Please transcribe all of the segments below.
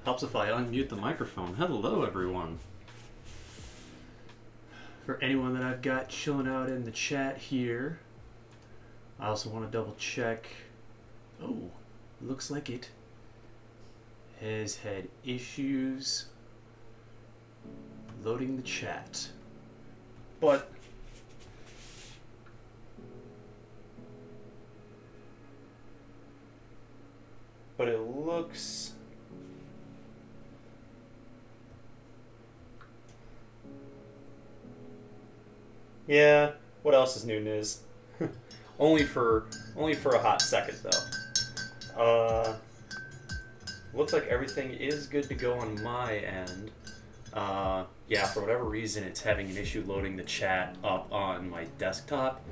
Helps if I unmute the microphone. Hello, everyone. For anyone that I've got chilling out in the chat here, I also want to double check. Oh, looks like it has had issues loading the chat. But it looks yeah, what else is new news? only for a hot second though. Looks like everything is good to go on my end. Yeah, for whatever reason it's having an issue loading the chat up on my desktop,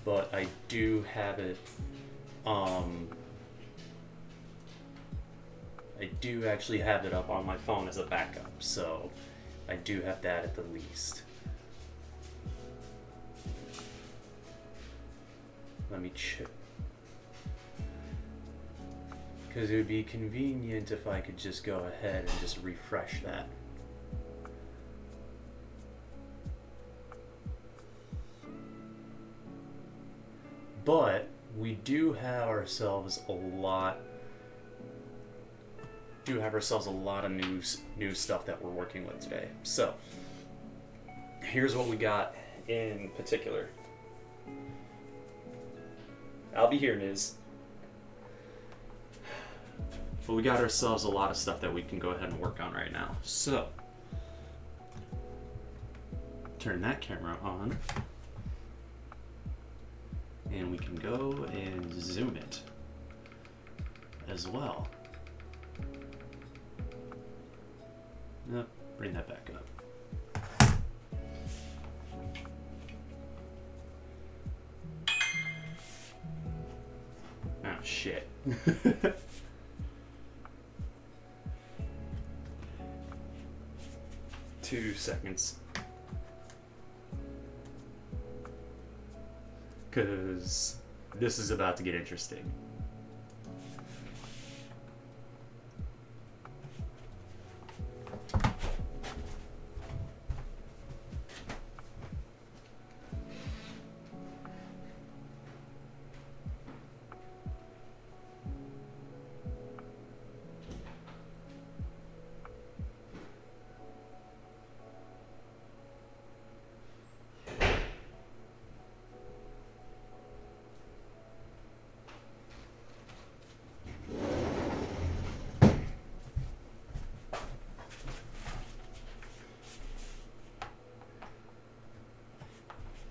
but I do have it I do actually have it up on my phone as a backup, so I do have that at the least. Let me check. Because it would be convenient if I could just go ahead and just refresh that. But we do have ourselves a lot of new stuff that we're working with today. So here's what we got in particular. I'll be here, Niz. But we got ourselves a lot of stuff that we can go ahead and work on right now. So turn that camera on, and we can go and zoom it as well. Nope, bring that back up. Oh, shit. 2 seconds. Because this is about to get interesting.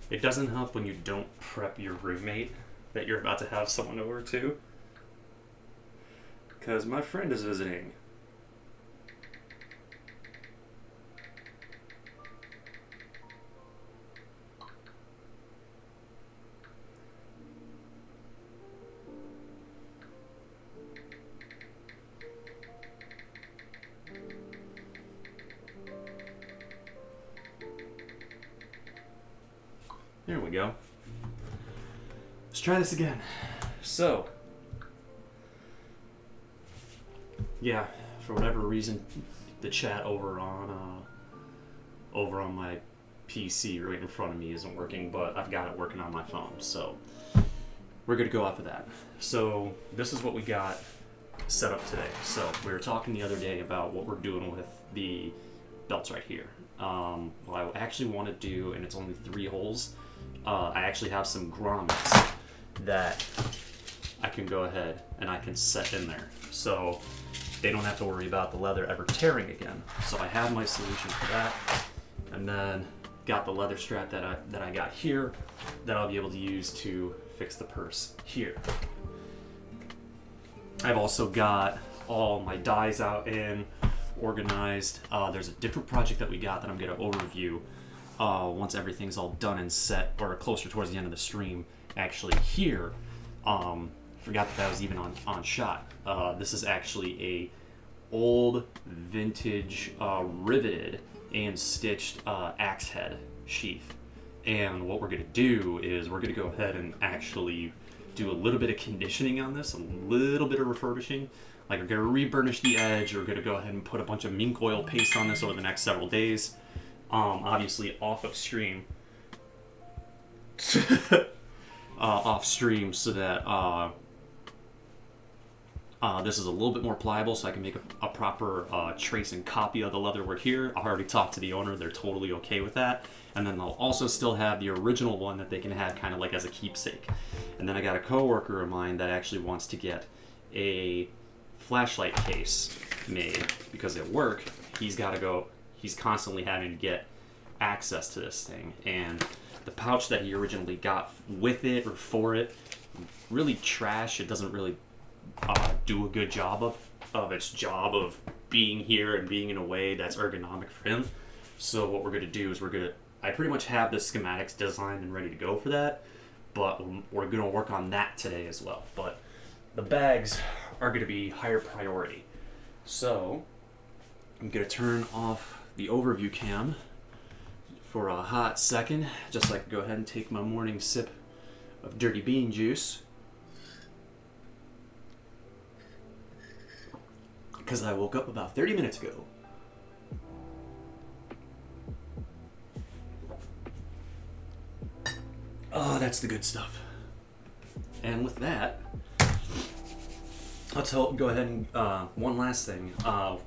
It doesn't help when you don't prep your roommate that you're about to have someone over to. Because my friend is visiting. There we go. Let's try this again. So, yeah, for whatever reason, the chat over on my PC right in front of me isn't working, but I've got it working on my phone, so we're good to go off of that. So this is what we got set up today. So we were talking the other day about what we're doing with the belts right here. What I actually want to do, and it's only 3 holes. I actually have some grommets that I can go ahead and I can set in there, so they don't have to worry about the leather ever tearing again. So I have my solution for that, and then got the leather strap that I got here that I'll be able to use to fix the purse here. I've also got all my dies out in organized. There's a different project that we got that I'm going to overview once everything's all done and set, or closer towards the end of the stream. Actually here, forgot that was even on shot. This is actually a old vintage riveted and stitched axe head sheath. And what we're going to do is we're going to go ahead and actually do a little bit of conditioning on this, a little bit of refurbishing. Like, we're gonna reburnish the edge. We're gonna go ahead and put a bunch of mink oil paste on this over the next several days. Obviously off of stream. Off stream, so that this is a little bit more pliable, so I can make a proper trace and copy of the leatherwork here. I already talked to the owner; they're totally okay with that. And then they'll also still have the original one that they can have kind of like as a keepsake. And then I got a coworker of mine that actually wants to get a flashlight case made, because at work he's constantly having to get access to this thing, and the pouch that he originally got with it or for it, really trash. It doesn't really do a good job of its job of being here and being in a way that's ergonomic for him. So what we're going to do is I pretty much have the schematics designed and ready to go for that, but we're going to work on that today as well. But the bags are going to be higher priority. So I'm going to turn off the overview cam for a hot second, just so I can go ahead and take my morning sip of dirty bean juice, because I woke up about 30 minutes ago. Oh, that's the good stuff. And with that, let's go ahead and one last thing,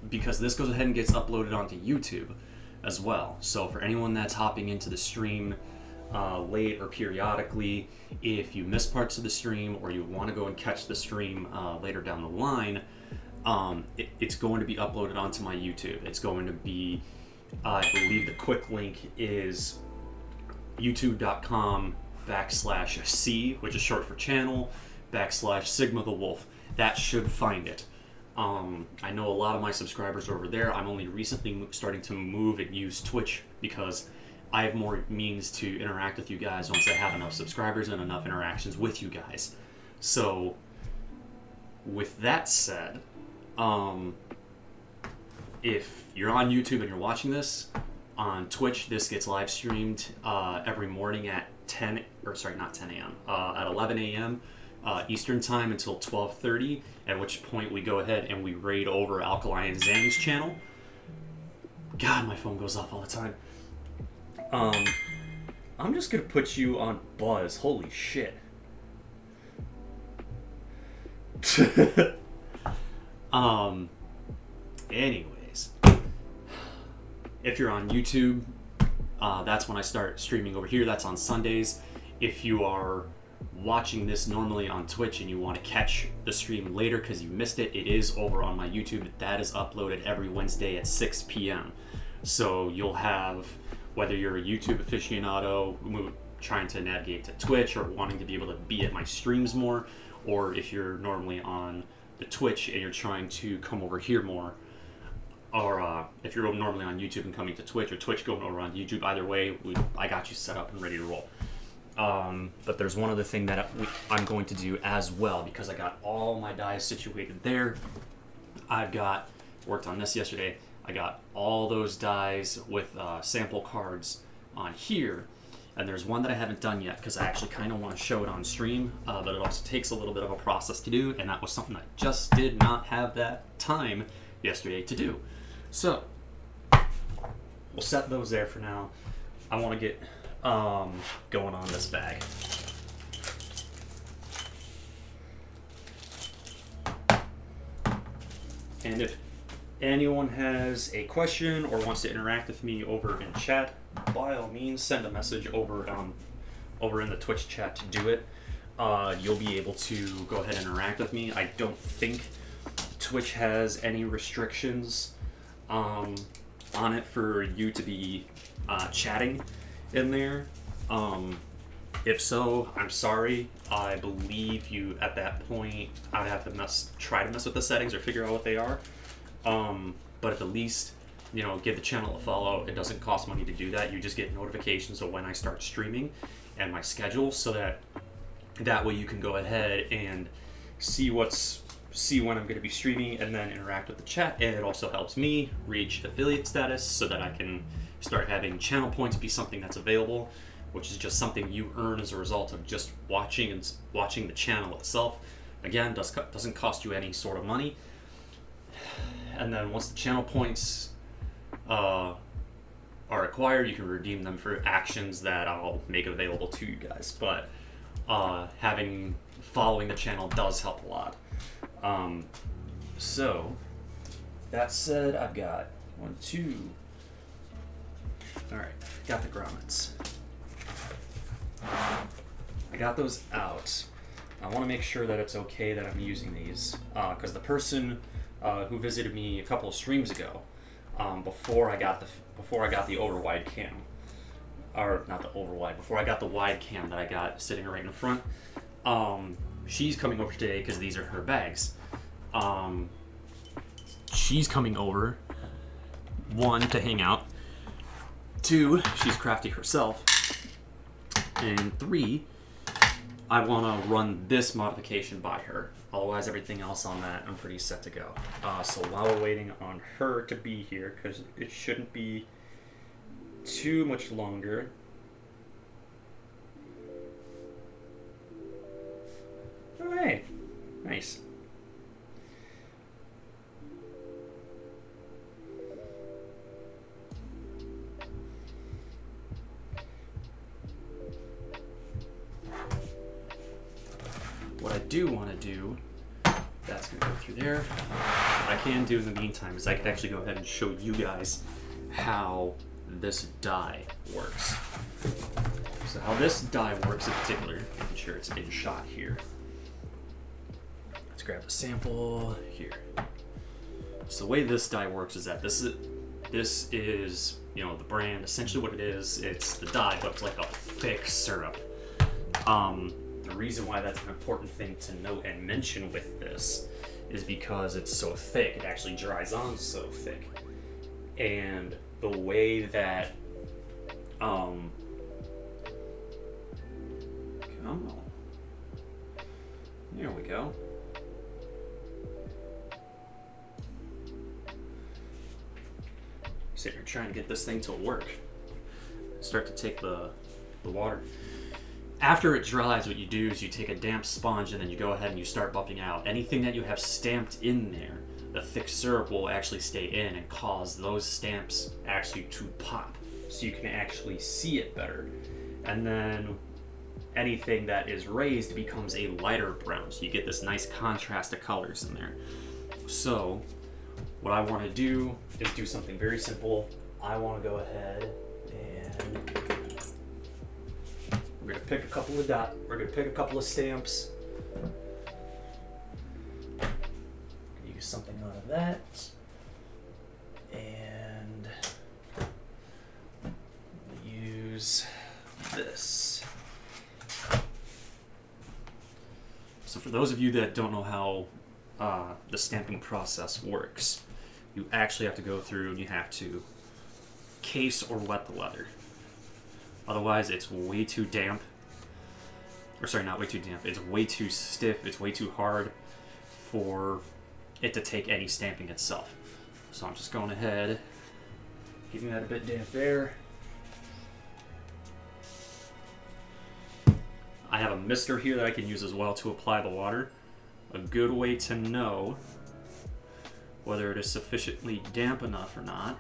because this goes ahead and gets uploaded onto YouTube as well. So for anyone that's hopping into the stream late or periodically, if you miss parts of the stream or you want to go and catch the stream later down the line, it's going to be uploaded onto my YouTube. It's going to be, I believe the quick link is youtube.com/C, which is short for channel, /Sigma TheWolf. That should find it. I know a lot of my subscribers are over there. I'm only recently starting to move and use Twitch because I have more means to interact with you guys once I have enough subscribers and enough interactions with you guys. So with that said, if you're on YouTube and you're watching this, on Twitch, this gets live streamed every morning at 11 a.m. Eastern time until 12:30, at which point we go ahead and we raid over Alkali and Zang's channel. God, my phone goes off all the time. I'm just gonna put you on Buzz. Holy shit. Anyways, if you're on YouTube, that's when I start streaming over here. That's on Sundays. If you are watching this normally on Twitch and you want to catch the stream later because you missed it, it is over on my YouTube. That is uploaded every Wednesday at 6 p.m. So you'll have, whether you're a YouTube aficionado trying to navigate to Twitch or wanting to be able to be at my streams more, or if you're normally on the Twitch and you're trying to come over here more, or if you're normally on YouTube and coming to Twitch, or Twitch going over on YouTube, either way, I got you set up and ready to roll. But there's one other thing that I'm going to do as well, because I got all my dies situated there. Worked on this yesterday, I got all those dies with sample cards on here, and there's one that I haven't done yet because I actually kind of want to show it on stream, but it also takes a little bit of a process to do, and that was something I just did not have that time yesterday to do. So we'll set those there for now. I want to get going on this bag. And if anyone has a question or wants to interact with me over in chat, by all means send a message over in the Twitch chat to do it. You'll be able to go ahead and interact with me. I don't think Twitch has any restrictions on it for you to be chatting in there. If so, I'm sorry. I believe you at that point I'd have to try to mess with the settings or figure out what they are. But at the least, give the channel a follow. It doesn't cost money to do that. You just get notifications of when I start streaming and my schedule, so that way you can go ahead and see when I'm going to be streaming and then interact with the chat. And it also helps me reach affiliate status so that I can start having channel points be something that's available, which is just something you earn as a result of just watching the channel itself. Again, doesn't cost you any sort of money. And then once the channel points are acquired, you can redeem them for actions that I'll make available to you guys. But following the channel does help a lot. So that said, I've got 1, 2. All right, got the grommets. I got those out. I want to make sure that it's okay that I'm using these, because the person who visited me a couple of streams ago, before I got the overwide cam, or not the overwide, before I got the wide cam that I got sitting right in front, she's coming over today because these are her bags. She's coming over, 1, to hang out, 2, she's crafty herself, and 3, I want to run this modification by her. Otherwise, everything else on that, I'm pretty set to go. So while we're waiting on her to be here, because it shouldn't be too much longer. All right, nice. What I do want to do, that's going to go through there. What I can do in the meantime is I can actually go ahead and show you guys how this die works. So how this die works in particular, making sure it's in shot here. Let's grab the sample here. So the way this die works is that this is the brand. Essentially what it is, it's the die, but it's like a thick syrup. The reason why that's an important thing to note and mention with this is because it's so thick, it actually dries on so thick. And the way that, come on. There we go. Sitting here trying to get this thing to work. Start to take the water. After it dries, what you do is you take a damp sponge and then you go ahead and you start buffing out. Anything that you have stamped in there, the thick syrup will actually stay in and cause those stamps actually to pop, so you can actually see it better. And then anything that is raised becomes a lighter brown, so you get this nice contrast of colors in there. So what I want to do is do something very simple. I want to go ahead and we're gonna pick a couple of stamps. Use something out of that, and use this. So for those of you that don't know how the stamping process works, you actually have to go through and you have to case or wet the leather. Otherwise, it's way too damp. Or sorry, not way too damp. It's way too stiff. It's way too hard for it to take any stamping itself. So I'm just going ahead, giving that a bit damp there. I have a mister here that I can use as well to apply the water. A good way to know whether it is sufficiently damp enough or not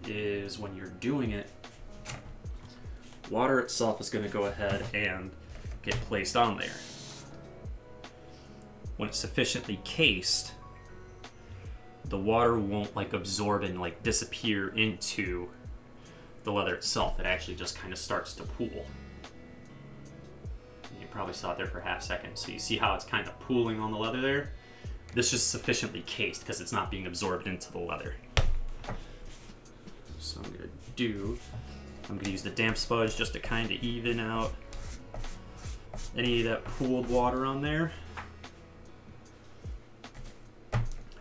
is when you're doing it, water itself is going to go ahead and get placed on there. When it's sufficiently cased, the water won't absorb and disappear into the leather itself. It actually just kind of starts to pool. You probably saw it there for a half second. So you see how it's kind of pooling on the leather there? This is sufficiently cased because it's not being absorbed into the leather. So I'm going to use the damp sponge just to kind of even out any of that pooled water on there.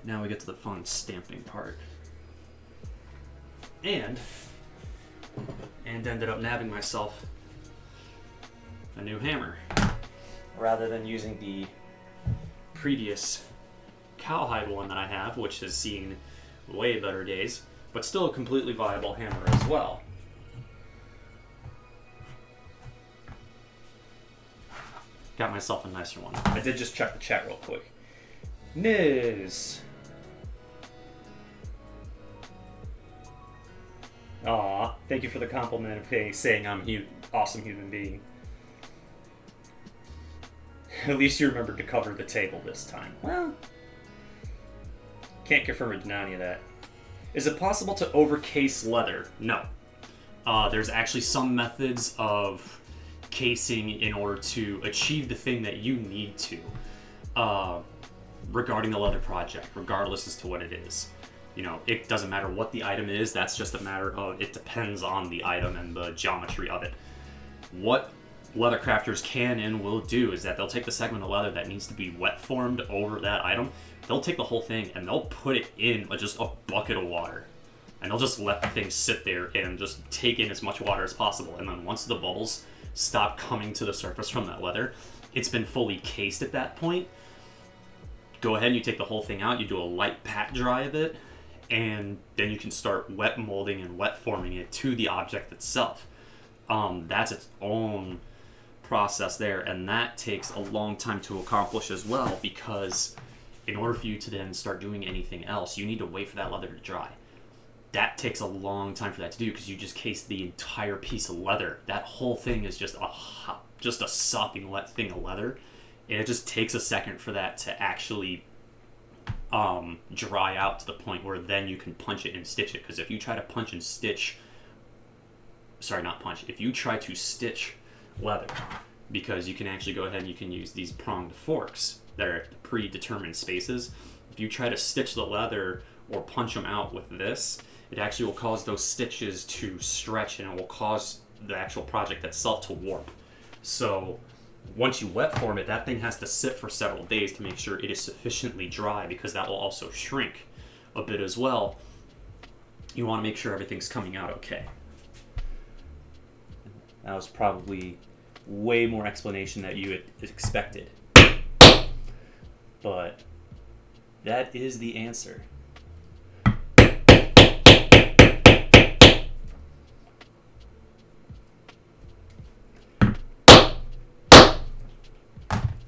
Now we get to the fun stamping part. And ended up nabbing myself a new hammer. Rather than using the previous cowhide one that I have, which has seen way better days, but still a completely viable hammer as well. Got myself a nicer one. I did just check the chat real quick. Niz. Aw, thank you for the compliment of saying I'm an awesome human being. At least you remembered to cover the table this time. Well, can't confirm or deny any of that. Is it possible to overcase leather? No. There's actually some methods of casing in order to achieve the thing that you need to regarding the leather project, regardless as to what it is. You know, it doesn't matter what the item is, that's just a matter of, it depends on the item and the geometry of it. What leather crafters can and will do is that they'll take the segment of leather that needs to be wet formed over that item, they'll take the whole thing and they'll put it in just a bucket of water. And they'll just let the thing sit there and just take in as much water as possible. And then once the bubbles stop coming to the surface from that leather, it's been fully cased at that point. Go ahead and you take the whole thing out, you do a light pat dry of it, and then you can start wet molding and wet forming it to the object itself. That's its own process there, and that takes a long time to accomplish as well, because in order for you to then start doing anything else, you need to wait for that leather to dry. That takes a long time for that to do, because you just case the entire piece of leather. That whole thing is just a sopping wet thing of leather, and it just takes a second for that to actually dry out to the point where then you can punch it and stitch it. Because if you try to punch and stitch, if you try to stitch leather, because you can actually go ahead and you can use these pronged forks that are predetermined spaces. If you try to stitch the leather or punch them out with this, it actually will cause those stitches to stretch, and it will cause the actual project itself to warp. So once you wet form it, that thing has to sit for several days to make sure it is sufficiently dry, because that will also shrink a bit as well. You want to make sure everything's coming out okay. That was probably way more explanation than you had expected. But that is the answer.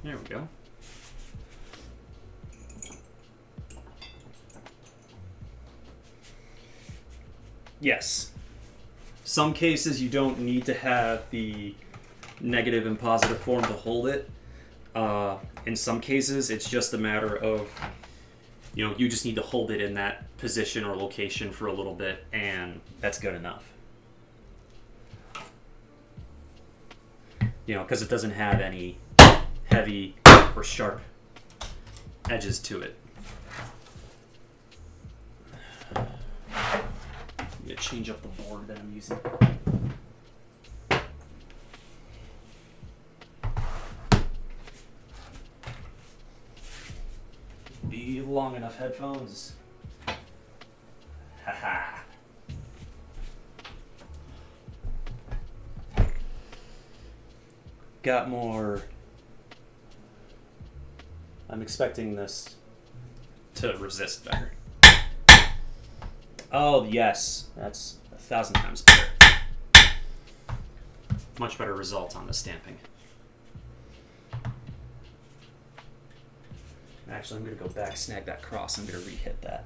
There we go. Yes. Some cases you don't need to have the negative and positive form to hold it. In some cases it's just a matter of, you just need to hold it in that position or location for a little bit, and that's good enough. Because it doesn't have any heavy or sharp edges to it. I'm going to change up the board that I'm using. Be long enough headphones. Haha. Got more. I'm expecting this to resist better. Oh, yes. That's 1,000 times better. Much better results on the stamping. Actually, I'm going to go back, snag that cross. I'm going to re-hit that.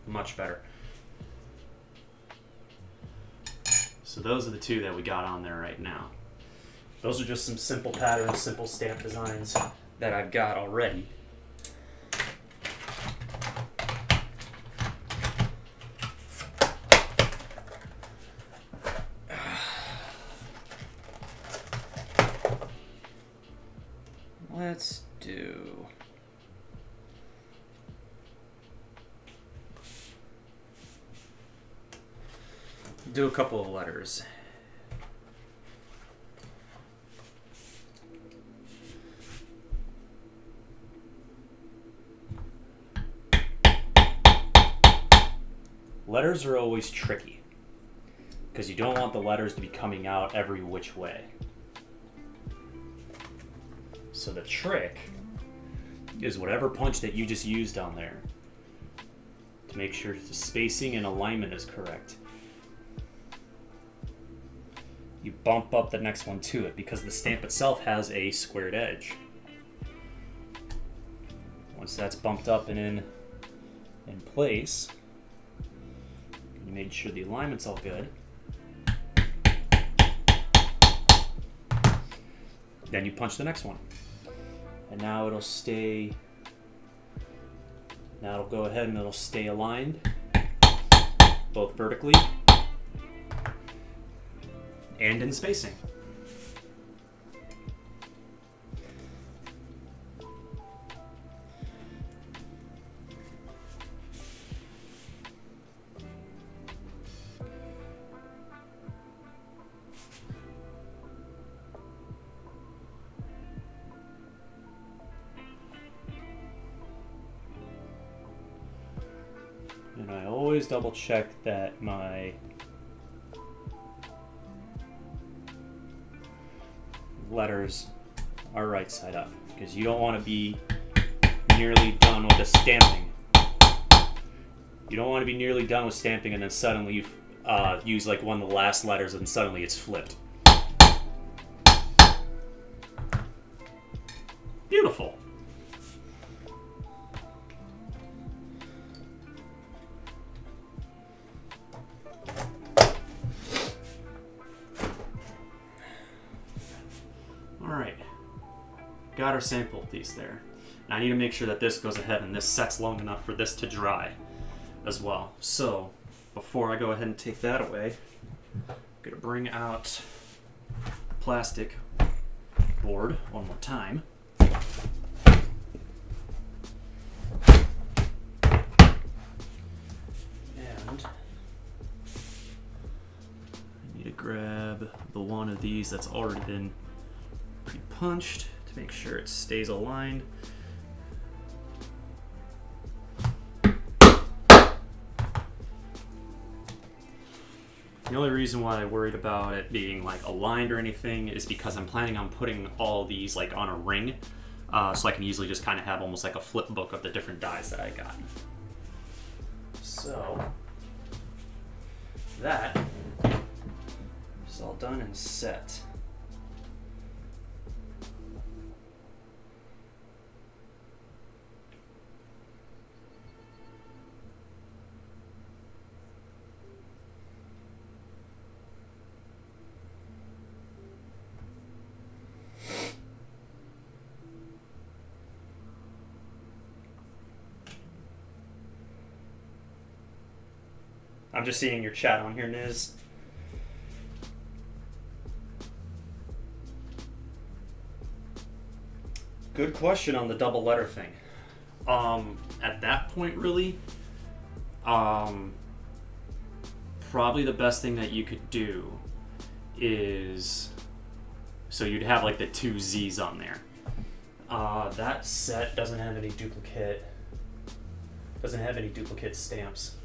Much better. So those are the two that we got on there right now. Those are just some simple patterns, simple stamp designs that I've got already. Let's do a couple of letters. Letters are always tricky, because you don't want the letters to be coming out every which way. So the trick is whatever punch that you just used on there, to make sure the spacing and alignment is correct. you bump up the next one to it because the stamp itself has a squared edge. Once that's bumped up and in place, you made sure the alignment's all good. Then you punch the next one. And now it'll stay, now it'll go ahead and it'll stay aligned, both vertically and in spacing. And I always double check that my letters are right side up, because you don't want to be nearly done with the stamping. You don't want to be nearly done with stamping and then suddenly you use like one of the last letters and suddenly it's flipped. Beautiful. Alright, got our sample piece there. Now I need to make sure that this goes ahead and this sets long enough for this to dry as well. So, before I go ahead and take that away, I'm going to bring out the plastic board one more time. And I need to grab the one of these that's already been pre-punched to make sure it stays aligned. The only reason why I worried about it being like aligned or anything is because I'm planning on putting all these like on a ring, so I can easily just kind of have almost like a flip book of the different dies that I got. So that is all done and set. I'm just seeing your chat on here, Niz. Good question on the double letter thing. At that point, really, probably the best thing that you could do is, so you'd have like the two Z's on there. That set doesn't have any duplicate stamps.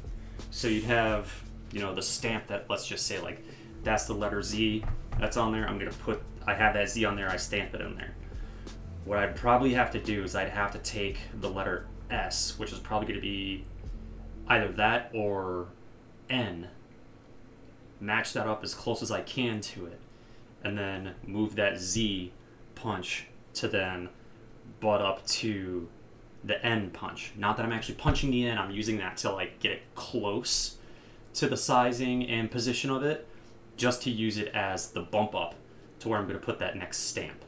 So you'd have, you know, the stamp that, let's just say like, that's the letter Z that's on there. I have that Z on there, I stamp it in there. What I'd probably have to do is I'd have to take the letter S, which is probably going to be either that or N, match that up as close as I can to it, and then move that Z punch to then butt up to the N punch. Not that I'm actually punching the N, I'm using that to like get it close to the sizing and position of it, just to use it as the bump up to where I'm going to put that next stamp,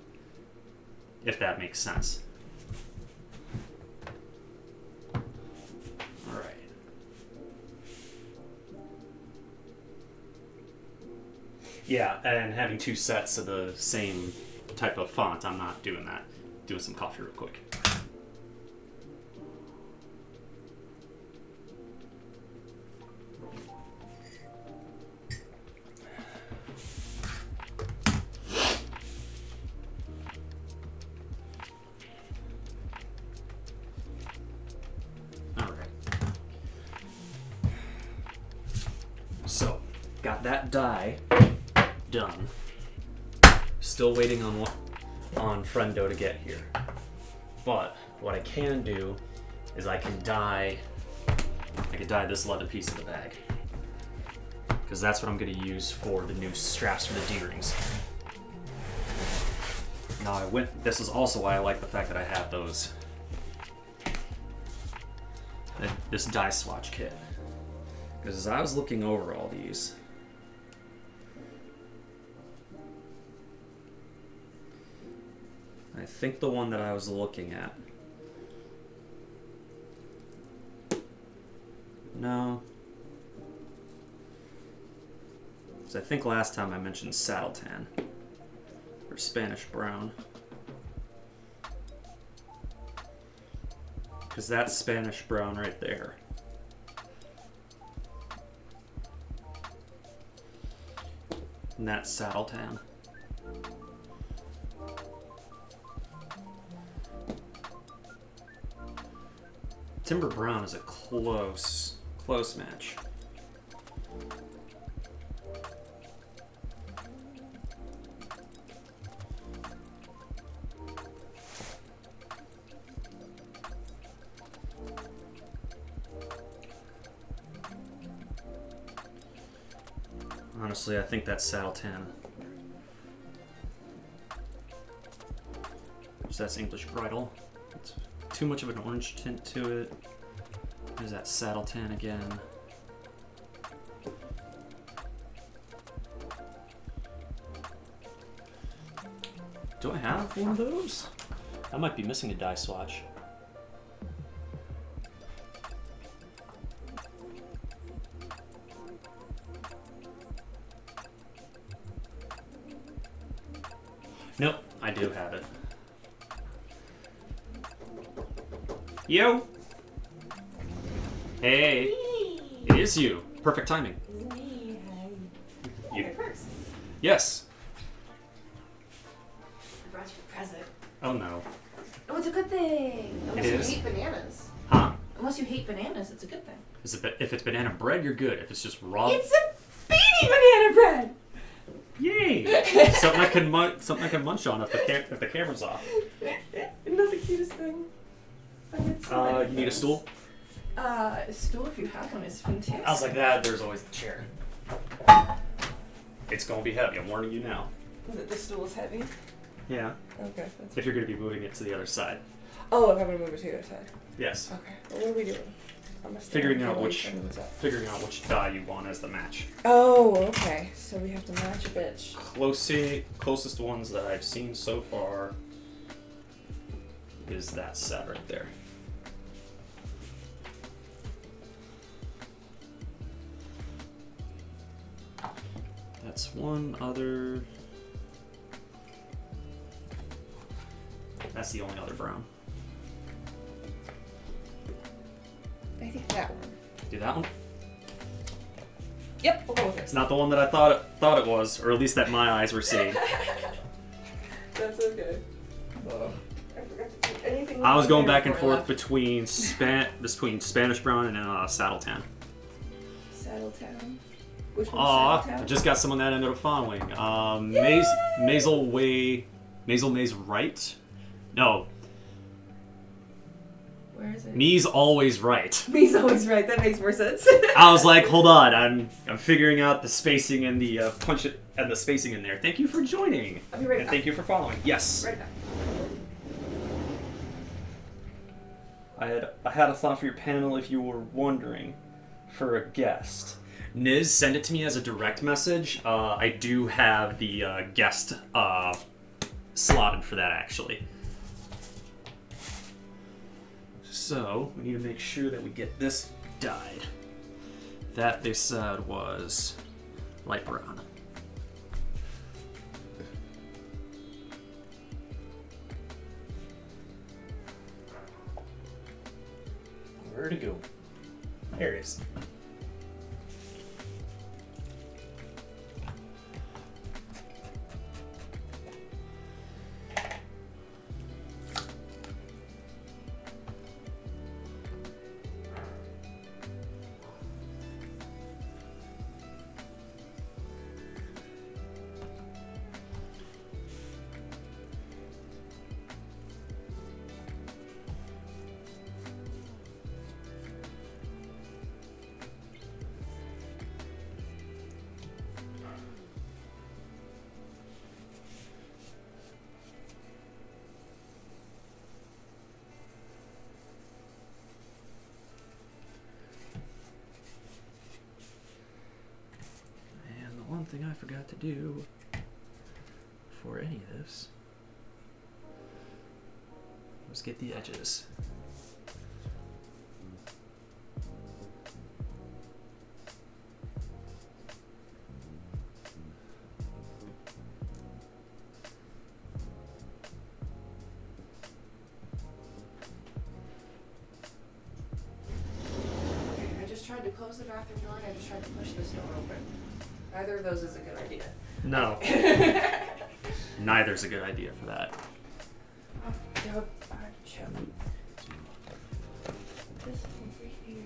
if that makes sense. Alright. Yeah, and having two sets of the same type of font, I'm not doing that. Doing some coffee real quick. So, got that die done. Still waiting on Friendo to get here. But what I can do is I can dye this leather piece of the bag. because that's what I'm going to use for the new straps for the D-rings. Now this is also why I like the fact that I have this die swatch kit. Because as I was looking over all these, I think the one that I was looking at, no, because I think last time I mentioned saddle tan or Spanish brown, because that's Spanish brown right there. And that's saddle tan. Timber brown is a close match. Honestly, I think that's saddle tan. So that's English bridle. It's too much of an orange tint to it. There's that saddle tan again. Do I have one of those? I might be missing a die swatch. Nope, I do have it. Yo! Hey! It is you. Perfect timing. It's me. Hi. You. My purse. Yes. I brought you a present. Oh no. Oh, it's a good thing. Unless It you is? hate bananas. Huh? Unless you hate bananas, it's a good thing. If it's banana bread, you're good. If it's just raw, It's a beanie banana bread! yay! something I can munch on if the camera's off. Not the cutest thing. You need a stool? A stool, if you have one, is fantastic. I was like that. There's always the chair. It's gonna be heavy. I'm warning you now. The stool is heavy? Yeah. Okay. That's If you're gonna be moving it to the other side. Oh, if I'm gonna move it to the other side. Yes. Okay. Well, what are we doing? I'm gonna Figuring out which die you want as the match. Oh, okay. So we have to match a bitch. Closest ones that I've seen so far is that set right there. That's one other. That's the only other brown. I think that one. Do that one? Yep, we'll go with it. It's not the one that I thought it was, or at least that my eyes were seeing. That's okay. Oh, I forgot to do anything. I was going back and forth between Spanish brown and saddle tan. Saddle Town. Which one's Aw, Saddle I Town? just got someone that ended up following. Maze right? No, Where is it? me's always right. Me's always right. That makes more sense. I was like, hold on, I'm figuring out the spacing and the the spacing in there. Thank you for joining. I'll be right And back. thank you for following. Yes. Right back. I had a thought for your panel if you were wondering for a guest. Niz, send it to me as a direct message. I do have the guest slotted for that, actually. So, we need to make sure that we get this dyed. That, they said, was light brown. Where to go? There it is. thing I forgot to do for any of this was get the edges. Tried to close the bathroom door and I just tried to push this door open. Neither of those is a good idea. No. Neither's a good idea for that. This over here.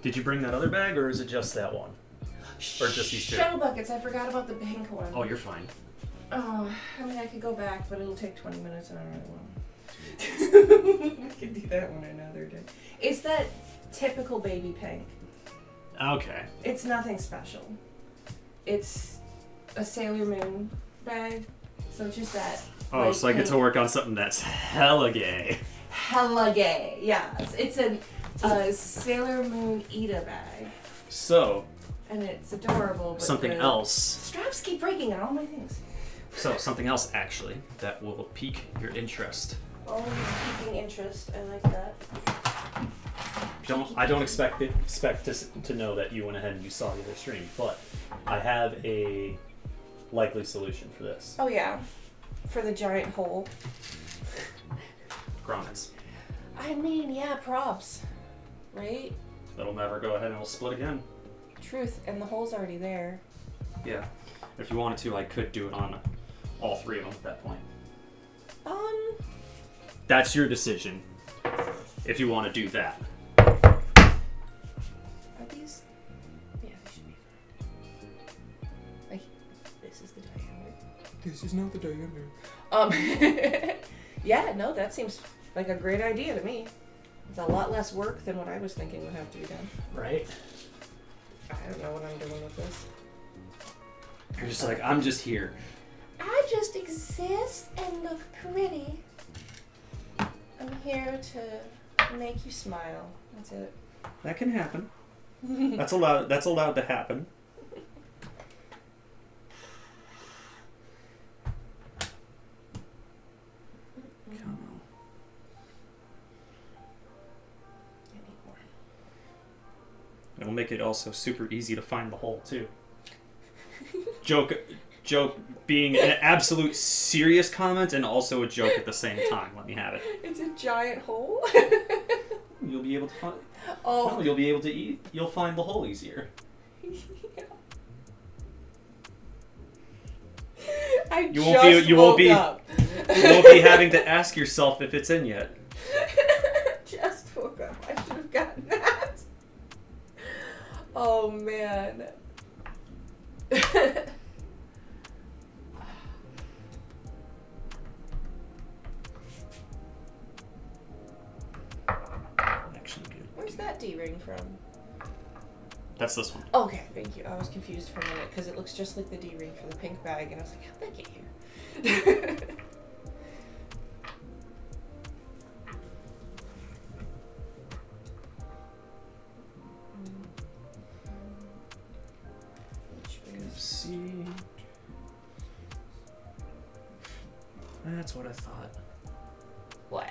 Did you bring that other bag or is it just that one? Or just these two? Shuttle buckets. I forgot about the pink one. Oh, you're fine. Oh, I mean, I could go back, but it'll take 20 minutes and I don't really want to. I could do that one another day. It's that typical baby pink. Okay. It's nothing special. It's a Sailor Moon bag, so it's just that. Oh, so I get to work on something that's hella gay. Hella gay, yes. It's a Sailor Moon Ida bag. So. And it's adorable. But something else. Straps keep breaking on all my things. So, something else, actually, that will pique your interest. Oh, piquing interest. I like that. I don't expect to know that you went ahead and you saw the other stream, but I have a likely solution for this. Oh, yeah. For the giant hole. Grommets. I mean, yeah, props. Right? That'll never go ahead and it'll split again. Truth, and the hole's already there. Yeah. If you wanted to, I could do it on all three of them at that point. That's your decision. If you want to do that. Are these? Yeah, they should be fine. Like, this is the diameter. This is not the diameter. Yeah, no, that seems like a great idea to me. It's a lot less work than what I was thinking would have to be done. Right? I don't know what I'm doing with this. You're just like, I'm just here. I just exist and look pretty. I'm here to make you smile. That's it. That can happen. That's allowed to happen. Come on. It'll make it also super easy to find the hole too. Joke being an absolute serious comment and also a joke at the same time. Let me have it. It's a giant hole. You'll be able to find. Oh. No, you'll be able to eat. You'll find the hole easier. Yeah. You won't be having to ask yourself if it's in yet. Just woke up. I should have gotten that. Oh man. Actually good. Where's that D-ring from? That's this one. Okay, thank you. I was confused for a minute because it looks just like the D-ring for the pink bag, and I was like, how'd that get here? Let's see. That's what I thought. What?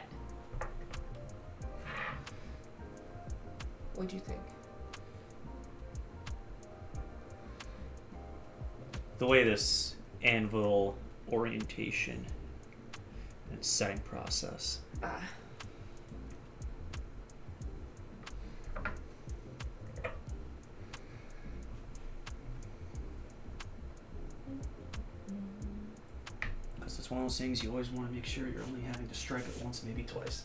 What'd you think? The way this anvil orientation and setting process. Because it's one of those things you always want to make sure you're only having to strike it once, maybe twice.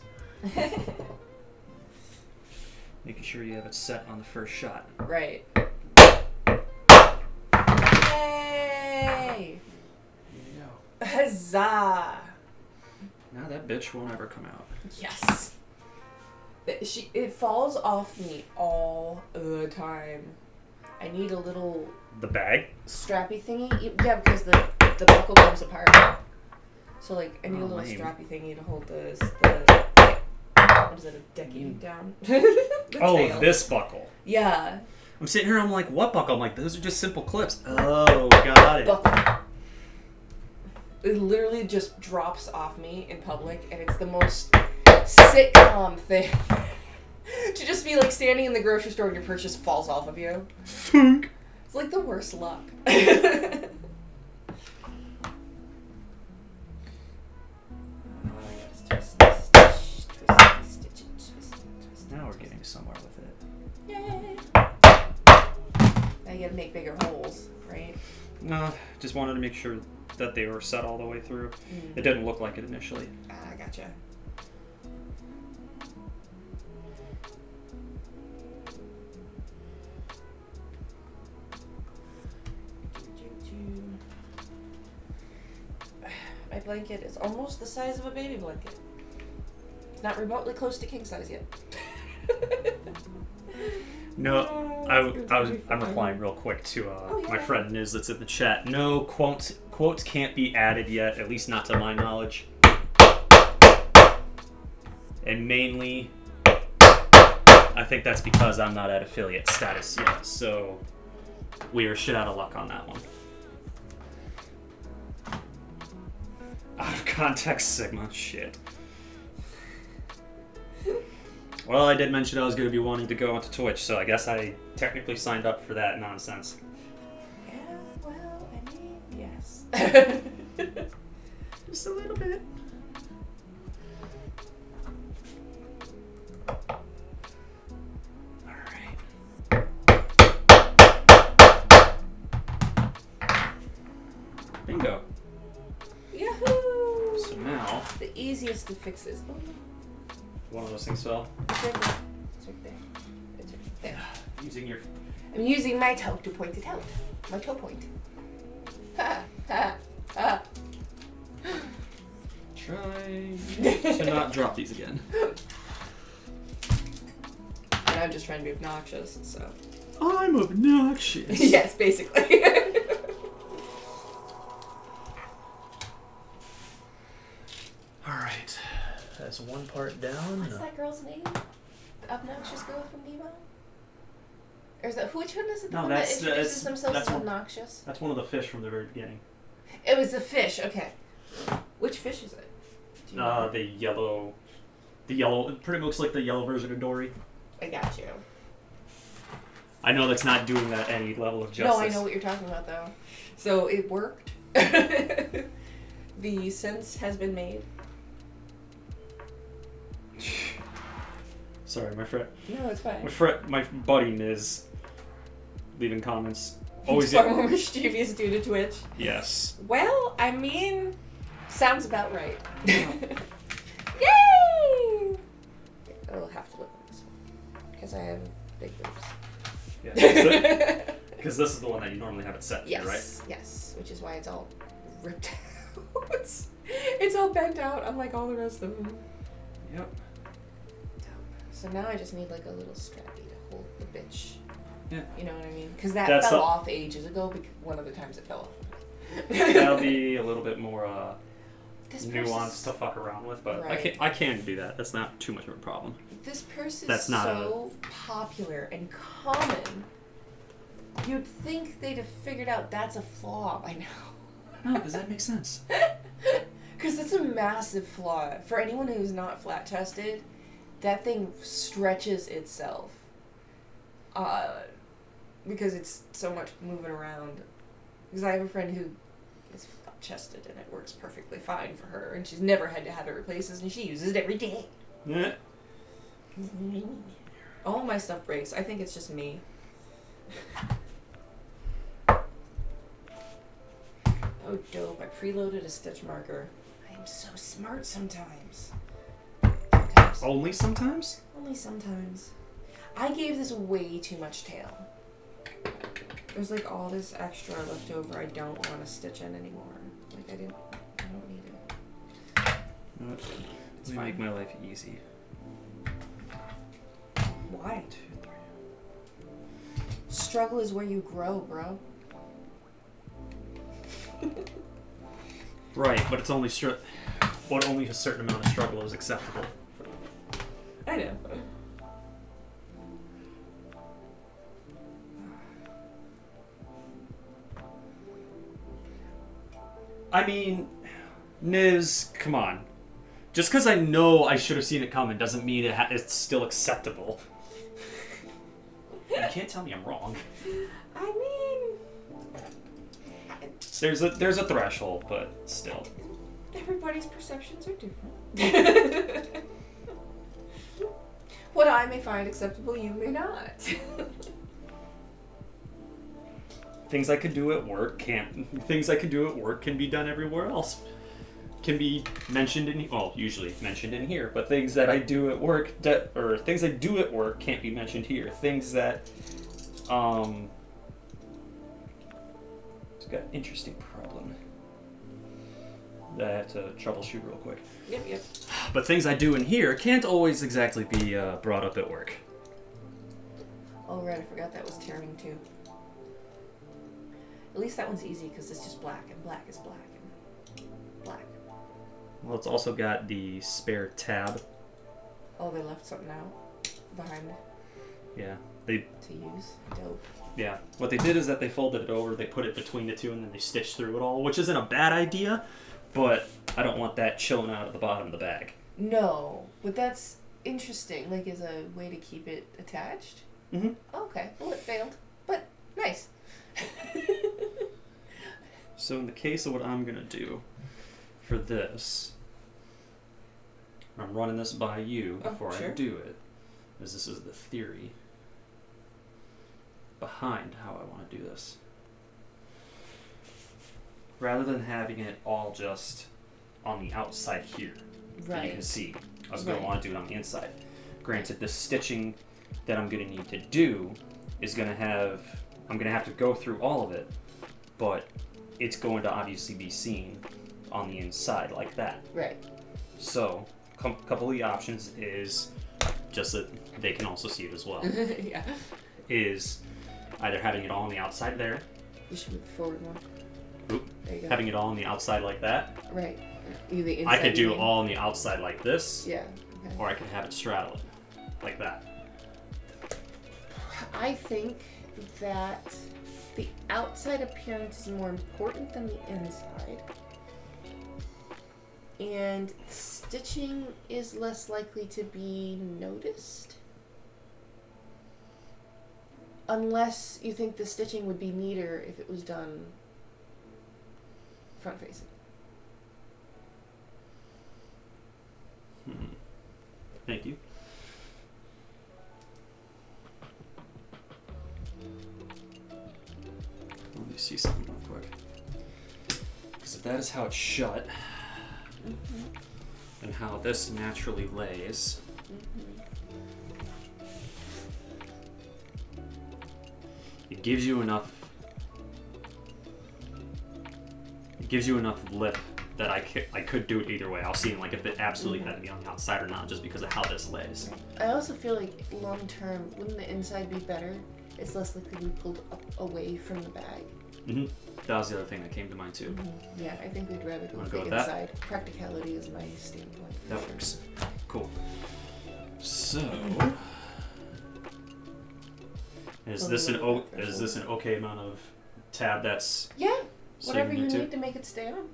Making sure you have it set on the first shot. Right. Yay! There you go. Huzzah! Now that bitch won't ever come out. Yes. It falls off me all the time. I need a little The bag? strappy thingy. Yeah, because the buckle comes apart. So like I need a little lame. strappy thingy to hold the what is it, a decade down? Tail. This buckle. Yeah. I'm sitting here, I'm like, what buckle? I'm like, those are just simple clips. Oh, got it. Buckle. It literally just drops off me in public, and it's the most sitcom thing. To just be like standing in the grocery store and your purse just falls off of you. It's like the worst luck. Now we're getting somewhere with it. Yay! Now you gotta make bigger holes, right? No, just wanted to make sure that they were set all the way through. It didn't look like it initially. Ah, gotcha. My blanket is almost the size of a baby blanket. It's not remotely close to king size yet. No, I'm replying real quick to my friend Niz that's in the chat. No, quotes can't be added yet, at least not to my knowledge. And mainly, I think that's because I'm not at affiliate status yet, so we are shit out of luck on that one. Out of context Sigma, shit. Well, I did mention I was going to be wanting to go onto Twitch, so I guess I technically signed up for that nonsense. Yeah, well, I mean, yes. Just a little bit. Alright. Bingo. Yahoo! So now, The easiest to fix is one of those things fell. it's right there. It's right there. It's right there. Using your... I'm using my toe to point it out. My toe point. Ha ha ha. Try to not drop these again. And I'm just trying to be obnoxious, so. I'm obnoxious. Yes, basically. Alright. That's one part down. What's that girl's name? The obnoxious girl from Nemo? Or is that which one is it? The No, one that's- that introduces that's- themselves that's as one- obnoxious. That's one of the fish from the very beginning. It was the fish. Okay. Which fish is it? Do you know? The yellow, it pretty much looks like the yellow version of Dory. I got you. I know that's not doing that any level of justice. No, I know what you're talking about though. So it worked. The sense has been made. Sorry, my friend. No, it's fine. My buddy Niz, leaving comments. Always far more mischievous due to Twitch. Yes. Well, I mean, sounds about right. Yay! I'll have to look at this one because I have big boobs. Yeah. Because this is the one that you normally have it set Yes, to, right? yes, which is why it's all ripped out. It's all bent out, unlike all the rest of them. Yep. So now I just need like a little strappy to hold the bitch. Yeah. You know what I mean? Because that That's fell off ages ago. One of the times it fell off. That'll be a little bit more This nuanced to fuck around with, but Right. I can do that. That's not too much of a problem. This purse is That's not so popular and common. You'd think they'd have figured out that's a flaw by now. No, does that make sense? Because it's a massive flaw. For anyone who's not flat chested, that thing stretches itself. Because it's so much moving around. Because I have a friend who is flat chested and it works perfectly fine for her, and she's never had to have it replaced, and she uses it every day. Yeah. All my stuff breaks. I think it's just me. Oh, dope. I preloaded a stitch marker. I am so smart sometimes. Only sometimes? Only sometimes. I gave this way too much tail. There's like all this extra left over I don't want to stitch in anymore. Like I don't need it. You know what? Let me make my life easy. Why? 2, 3. Struggle is where you grow, bro. Right, but it's only only a certain amount of struggle is acceptable. I know. I mean, Niz, come on. Just because I know I should have seen it coming doesn't mean it's still acceptable. You can't tell me I'm wrong. I mean, There's a threshold, but still. everybody's perceptions are different. What I may find acceptable, you may not. Things I could do at work Things I could do at work can be done everywhere else. Can be mentioned usually mentioned in here, but things that I do at work things I do at work can't be mentioned here. Things that it's got an interesting problem that I have to troubleshoot real quick. Yep. But things I do in here can't always exactly be brought up at work. Oh, right, I forgot that was turning too. At least that one's easy because it's just black, and black is black, and black. Well, it's also got the spare tab. Oh, they left something out behind Yeah, to use. Dope. Yeah, what they did is that they folded it over, they put it between the two, and then they stitched through it all, which isn't a bad idea, but I don't want that chilling out at the bottom of the bag. No, but that's interesting, like as a way to keep it attached. Mm-hmm. Okay, well it failed, but nice. So in the case of what I'm going to do for this, I'm running this by you before sure. I do it, as this is the theory behind how I want to do this. Rather than having it all just on the outside here, that you can see, I was going to want to do it on the inside. Granted, the stitching that I'm going to need to do is I'm going to have to go through all of it, but it's going to obviously be seen on the inside like that. Right. So, a couple of the options is, just that they can also see it as well, Yeah. is either having it all on the outside there, You should move forward more. Oop. There you go. having it all on the outside like that. Right. Either the inside. I could do you mean? all on the outside like this, Yeah. Okay. or I could have it straddled like that. I think that the outside appearance is more important than the inside. And stitching is less likely to be noticed. Unless you think the stitching would be neater if it was done front facing. Thank you. Let me see something real quick. Because if that is how it's shut, and how this naturally lays, it gives you enough lip that I could do it either way. I'll see like if it absolutely had to be on the outside or not, just because of how this lays. I also feel like long term, wouldn't the inside be better? It's less likely to be pulled up away from the bag. Mm-hmm. That was the other thing that came to mind too. Yeah, I think we'd rather go Wanna with go the with that? inside. Practicality is my standpoint. That works. Cool. So, is this an okay amount of tab that's Yeah, whatever saving you it to? need to make it stay on.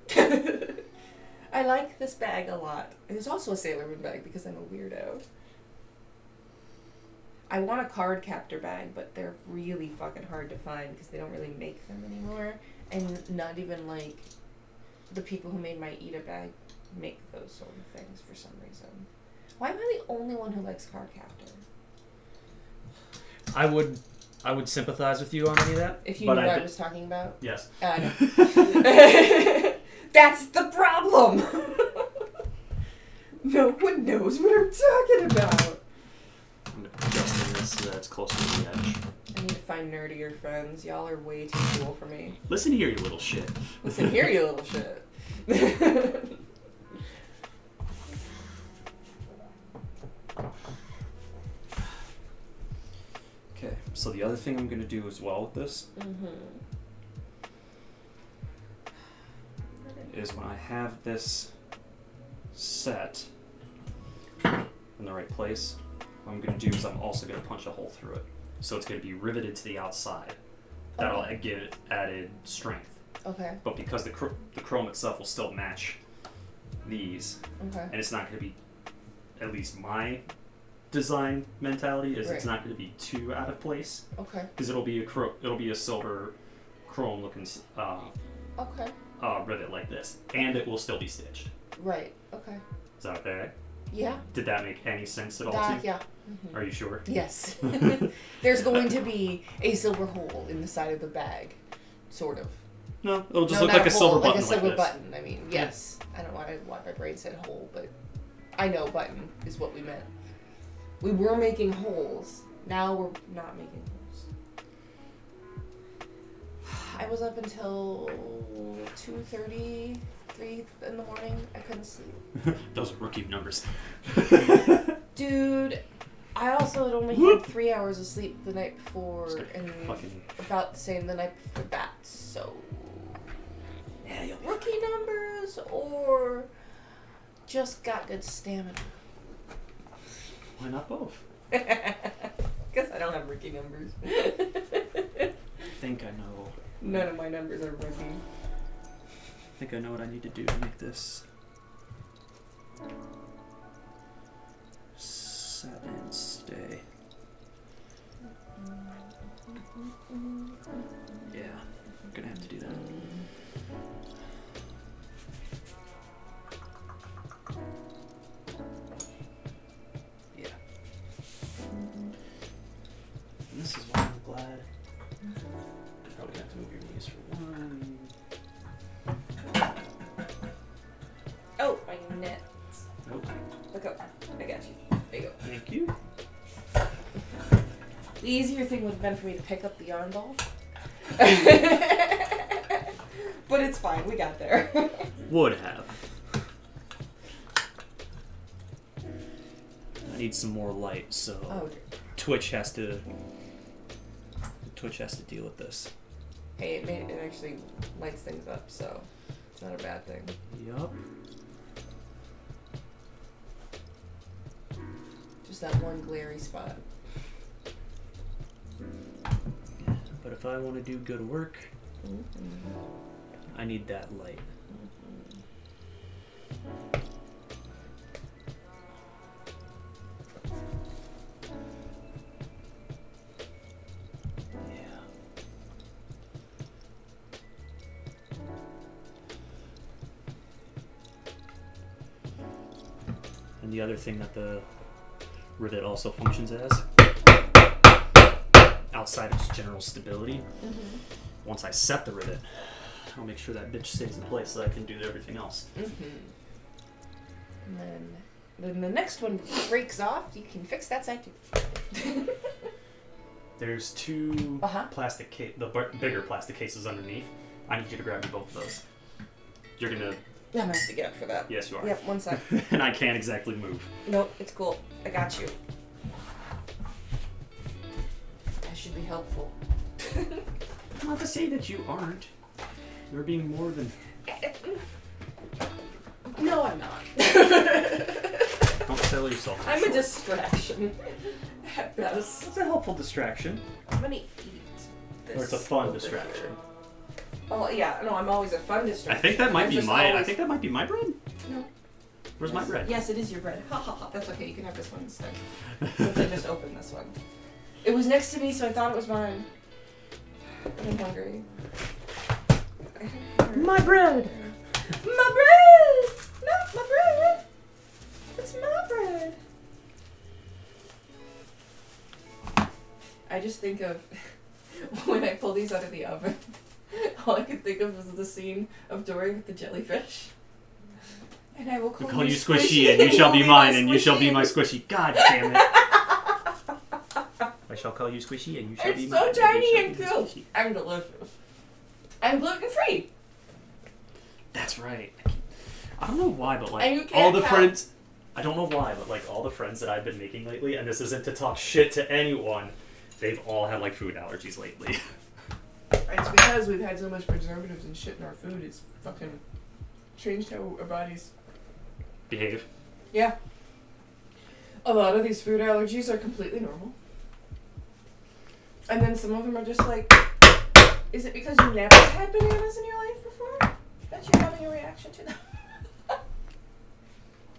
I like this bag a lot. There's also a Sailorman bag because I'm a weirdo. I want a card captor bag, but they're really fucking hard to find because they don't really make them anymore. And not even like the people who made my Ida bag make those sort of things for some reason. Why am I the only one who likes card captor? I would sympathize with you on any of that. If you knew what I was talking about. Yes. No. That's the problem. No one knows what I'm talking about. I'm adjusting this so that it's closer to the edge. I need to find nerdier friends. Y'all are way too cool for me. Listen here, you little shit. Listen here, you little shit. Okay, so the other thing I'm going to do as well with this, is when I have this set in the right place, what I'm going to do is I'm also going to punch a hole through it. So it's going to be riveted to the outside. That'll give it added strength. Okay. But because the chrome itself will still match these, and it's not going to be, at least my design mentality is it's not going to be too out of place. Okay. Because it'll be a silver chrome looking rivet like this, and it will still be stitched. Right. Okay. Is that okay? Yeah. Did that make any sense at all to you? Yeah. Mm-hmm. Are you sure? Yes. There's going to be a silver hole in the side of the bag, sort of. No, it'll just look like a silver button. Like a silver this. button. I mean, yes. I don't want my brain said hole, but I know button is what we meant. We were making holes. Now we're not making holes. I was up until 2:30, 3 in the morning. I couldn't sleep. Those are rookie numbers. Dude, I also had only had 3 hours of sleep the night before, and about the same the night before that. So, rookie numbers or just got good stamina. Why not both? Because I don't have rookie numbers. I think I know. None of my numbers are rookie. I think I know what I need to do to make this set and stay. Yeah, I'm gonna have to do that. Yeah. And this is why I'm glad. You're probably gonna have to move your knees for one. Oh, my net. Nope. Look up. I got you. There you go. Thank you. The easier thing would have been for me to pick up the yarn ball. But it's fine. We got there. Would have. I need some more light, so Twitch has to deal with this. Hey, it actually lights things up, so it's not a bad thing. Yup. Just that one glary spot. But if I want to do good work, I need that light. And the other thing that the rivet also functions as, outside of just general stability, once I set the rivet, I'll make sure that bitch stays in place so I can do everything else. And then the next one breaks off, you can fix that side too. There's two bigger plastic cases underneath. I need you to grab me both of those. You're gonna... I'm gonna have to get up for that. Yes, you are. Yep, one sec. And I can't exactly move. Nope, it's cool. I got you. I should be helpful. Not to say that you aren't. You're being more than... No, I'm not. Don't sell yourself. I'm a distraction. At best. It's a helpful distraction. I'm gonna eat this. Or it's a fun distraction. Oh yeah, no, I'm always a fun distraction. I think that might be my. I think that might be my bread. No. Where's my bread? Yes, it is your bread. Ha ha ha. That's okay. You can have this one instead. Since I just opened this one. It was next to me, so I thought it was mine. I'm hungry. My bread. My bread. Not my bread. It's my bread. I just think of when I pull these out of the oven. All I could think of was the scene of Dory with the jellyfish. And I will call you Squishy, and you shall be mine, and you shall be my Squishy. God damn it. I shall call you Squishy, and you shall be mine. It's so tiny and cute. I'm delicious. I'm gluten-free. That's right. I don't know why, but like And you all can't the count. friends... I don't know why, but like all the friends that I've been making lately, and this isn't to talk shit to anyone, they've all had like food allergies lately. It's because we've had so much preservatives and shit in our food. It's fucking changed how our bodies behave. Yeah. A lot of these food allergies are completely normal. And then some of them are just like, is it because you never had bananas in your life before that you're having a reaction to them?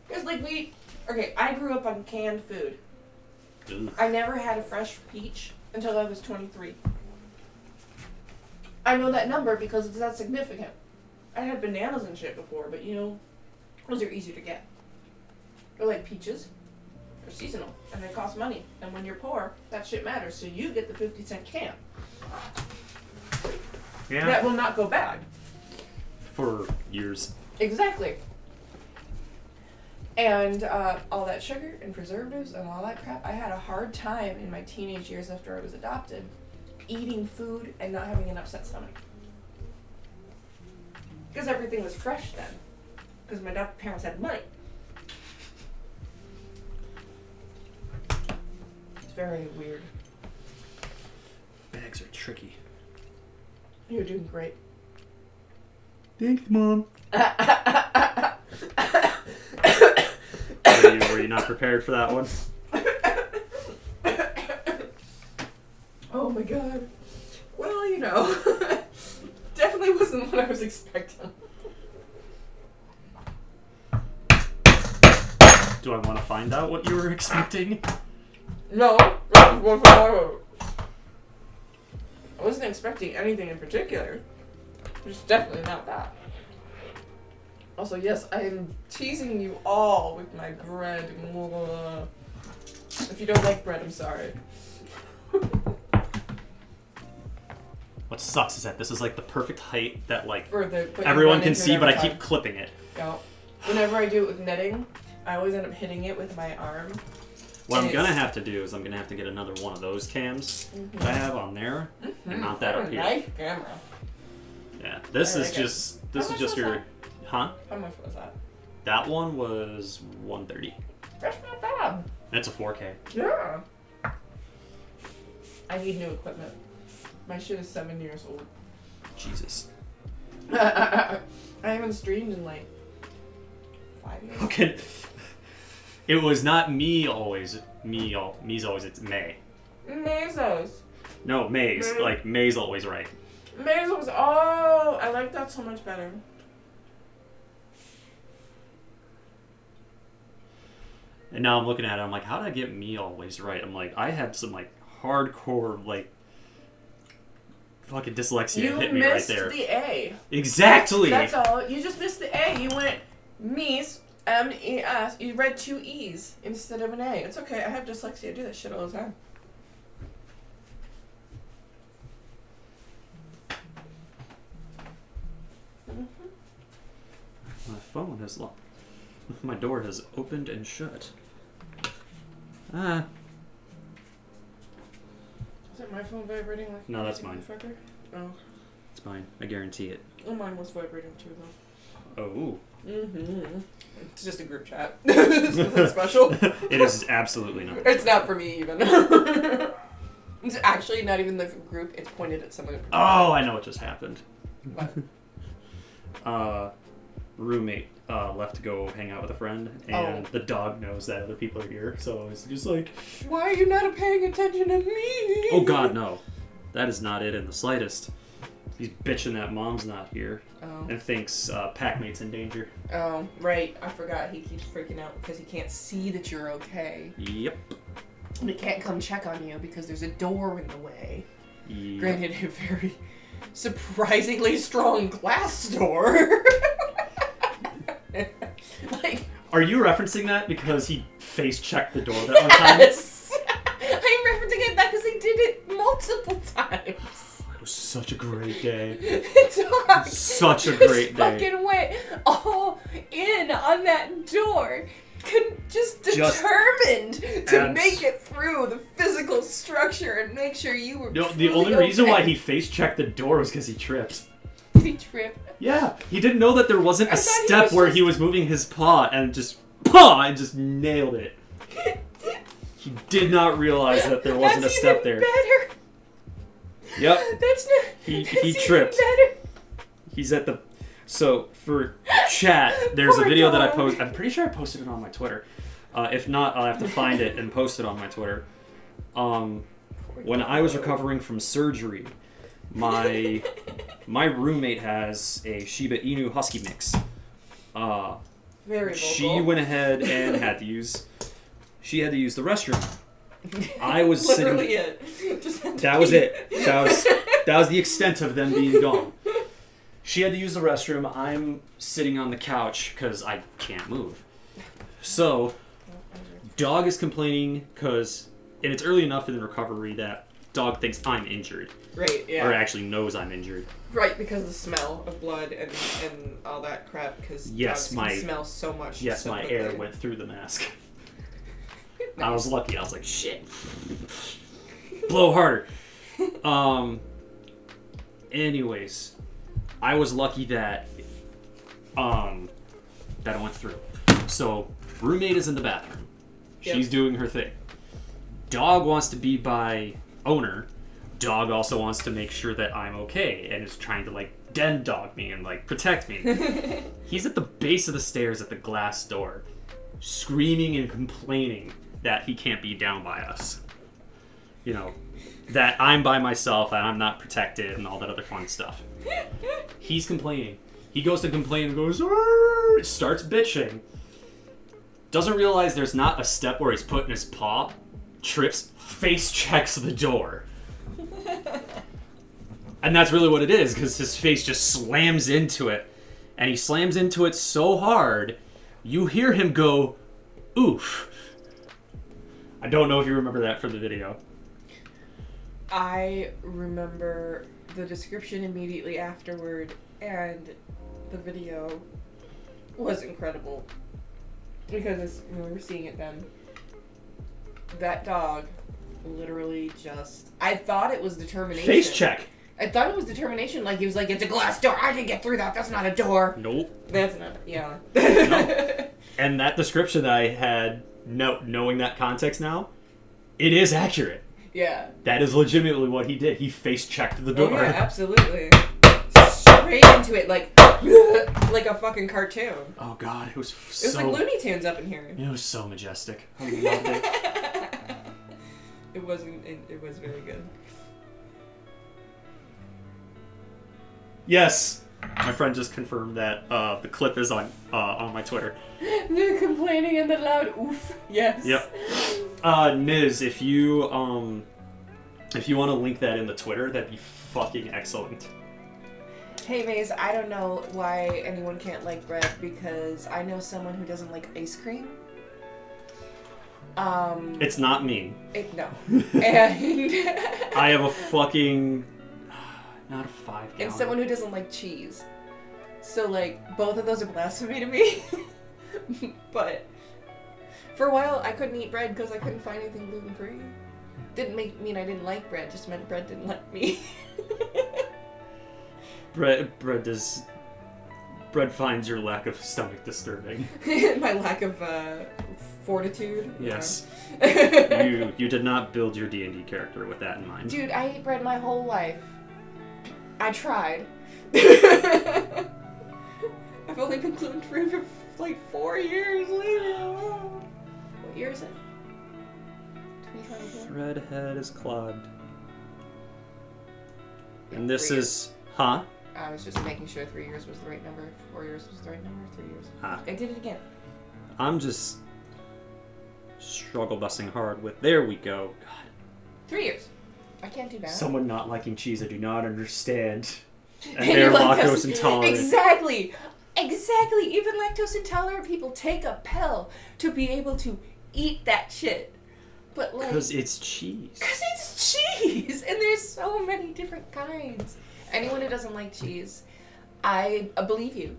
Because like I grew up on canned food. Ugh. I never had a fresh peach until I was 23. I know that number because it's that significant. I had bananas and shit before, but those are easy to get. They're like peaches. They're seasonal, and they cost money. And when you're poor, that shit matters, so you get the 50-cent can. Yeah. That will not go bad. For years. Exactly. And all that sugar and preservatives and all that crap, I had a hard time in my teenage years after I was adopted eating food and not having an upset stomach. Because everything was fresh then. Because my adopted parents had money. It's very weird. Bags are tricky. You're doing great. Thanks, Mom. Were you not prepared for that one? Oh my god. Well, definitely wasn't what I was expecting. Do I want to find out what you were expecting? No, that was what I wasn't expecting anything in particular. It's definitely not that. Also, yes, I am teasing you all with my bread. If you don't like bread, I'm sorry. What sucks is that this is like the perfect height that like But everyone you can run into see, it but I every keep time. clipping it. No. Whenever I do it with knitting, I always end up hitting it with my arm. What And I'm gonna have to do is I'm gonna have to get another one of those cams that I have on there and mount that up here. Nice camera. Yeah, this I is like it. just How much was your, that? huh? How much was that? That one was $130. That's not bad. That's a 4K. Yeah. I need new equipment. My shit is 7 years old. Jesus. I haven't streamed in like 5 years. Okay. It was not me always. Me's always. It's May. Mazos. No, May's. May. Like May's always right. Mazos. Oh, I like that so much better. And now I'm looking at it. I'm like, how did I get me always right? I'm like, I had some like hardcore like fucking dyslexia You hit me right missed there. the A. Exactly. That's all. You just missed the A. You went Me's, M-E-S. You read 2 E's instead of an A. It's okay. I have dyslexia. I do that shit all the time. My phone has locked. My door has opened and shut. Ah. Is it my phone vibrating like No, that's crazy mine. motherfucker? Oh. It's fine. I guarantee it. Oh, mine was vibrating too, though. Oh. Mm-hmm. It's just a group chat. It's nothing special. It is absolutely not. It's not for me, even. It's actually not even the group. It's pointed at someone. Oh, I know what just happened. What? Roommate left to go hang out with a friend, and the dog knows that other people are here, so it's just like, Why are you not paying attention to me? oh god, no. That is not it in the slightest. He's bitching that mom's not here Oh. and thinks Pac-Mate's in danger. Oh, right. I forgot. He keeps freaking out because he can't see that you're okay. Yep. And he can't come check on you because there's a door in the way. Yep. Granted, a very surprisingly strong glass door. Like, Are you referencing that because he face-checked the door that one time? yes! I'm referencing it because he did it multiple times. It was such a great day. The dog Such a just great day. fucking went all in on that door. Just determined to and- make it through the physical structure and make sure you were. No, the truly only reason okay. why he face-checked the door was because he tripped. Did he trip? Yeah, he didn't know that there wasn't I a thought he step was where just- he was moving his paw and just nailed it. He did not realize that there wasn't That's a step even there. Better. Yep. That's not. He that's tripped. Even better. He's at the. So for chat, there's a Poor video that I dog. posted. I'm pretty sure I posted it on my Twitter. If not, I'll have to find it and post it on my Twitter. When I was recovering from surgery, my roommate has a Shiba Inu Husky mix. Very vocal. She went ahead and had to use the restroom. I was literally sitting. it. Just had to That was pee. it. That was the extent of them being gone. She had to use the restroom. I'm sitting on the couch because I can't move. So, dog is complaining because, and it's early enough in the recovery that dog thinks I'm injured. Right, yeah. Or actually knows I'm injured. Right, because the smell of blood and all that crap, because dogs can smell so much. Yes, so my quickly. air went through the mask. Nice. I was lucky. I was like, shit. Blow harder. Anyways, I was lucky that that it went through. So, roommate is in the bathroom. Yep. She's doing her thing. Dog wants to be by owner. Dog also wants to make sure that I'm okay and is trying to like den dog me and like protect me. He's at the base of the stairs at the glass door, screaming and complaining that he can't be down by us. You know, that I'm by myself and I'm not protected and all that other fun stuff. He's complaining. He goes to complain and goes, "Arr!" Starts bitching. Doesn't realize there's not a step where he's putting his paw, trips, face checks the door. And that's really what it is, because his face just slams into it. And he slams into it so hard, you hear him go, oof. I don't know if you remember that from the video. I remember the description immediately afterward, and the video was incredible. Because we were seeing it then. That dog literally just... I thought it was determination. Face check. I thought it was determination. Like, he was like, it's a glass door. I can get through that. That's not a door. Nope. That's not... Yeah. No. And that description that I had, knowing that context now, it is accurate. Yeah. That is legitimately what he did. He face checked the door. Oh, yeah, absolutely. Straight into it, like a fucking cartoon. Oh god, it was It was so... like Looney Tunes up in here. It was so majestic. I loved it. It wasn't. It was very good. Yes, my friend just confirmed that the clip is on my Twitter. The complaining and the loud oof. Yes. Yep. Niz, if you want to link that in the Twitter, that'd be fucking excellent. Hey Maze, I don't know why anyone can't like bread, because I know someone who doesn't like ice cream. It's not me. No. And I have a fucking not a 5 gallon. and someone who doesn't like cheese. So like both of those are blasphemy to me. But for a while I couldn't eat bread because I couldn't find anything gluten free. Didn't mean I didn't like bread, just meant bread didn't like me. Bread finds your lack of stomach disturbing. My lack of fortitude. Yes. You did not build your D&D character with that in mind. Dude, I ate bread my whole life. I tried. I've only been gluten free for like 4 years. Leave me alone. What year is it? 2024. Threadhead is clogged. And this 3 years. is... Huh? I was just making sure 3 years was the right number. 4 years was the right number. 3 years. Ah. I did it again. I'm just... struggle busing hard with... There we go. God. 3 years. I can't do that. Someone not liking cheese I do not understand. And And they're you're lactose intolerant. Exactly. Even lactose intolerant people take a pill to be able to eat that shit. But like... Because it's cheese. Because it's cheese! And there's so many different kinds. Anyone who doesn't like cheese, I believe you.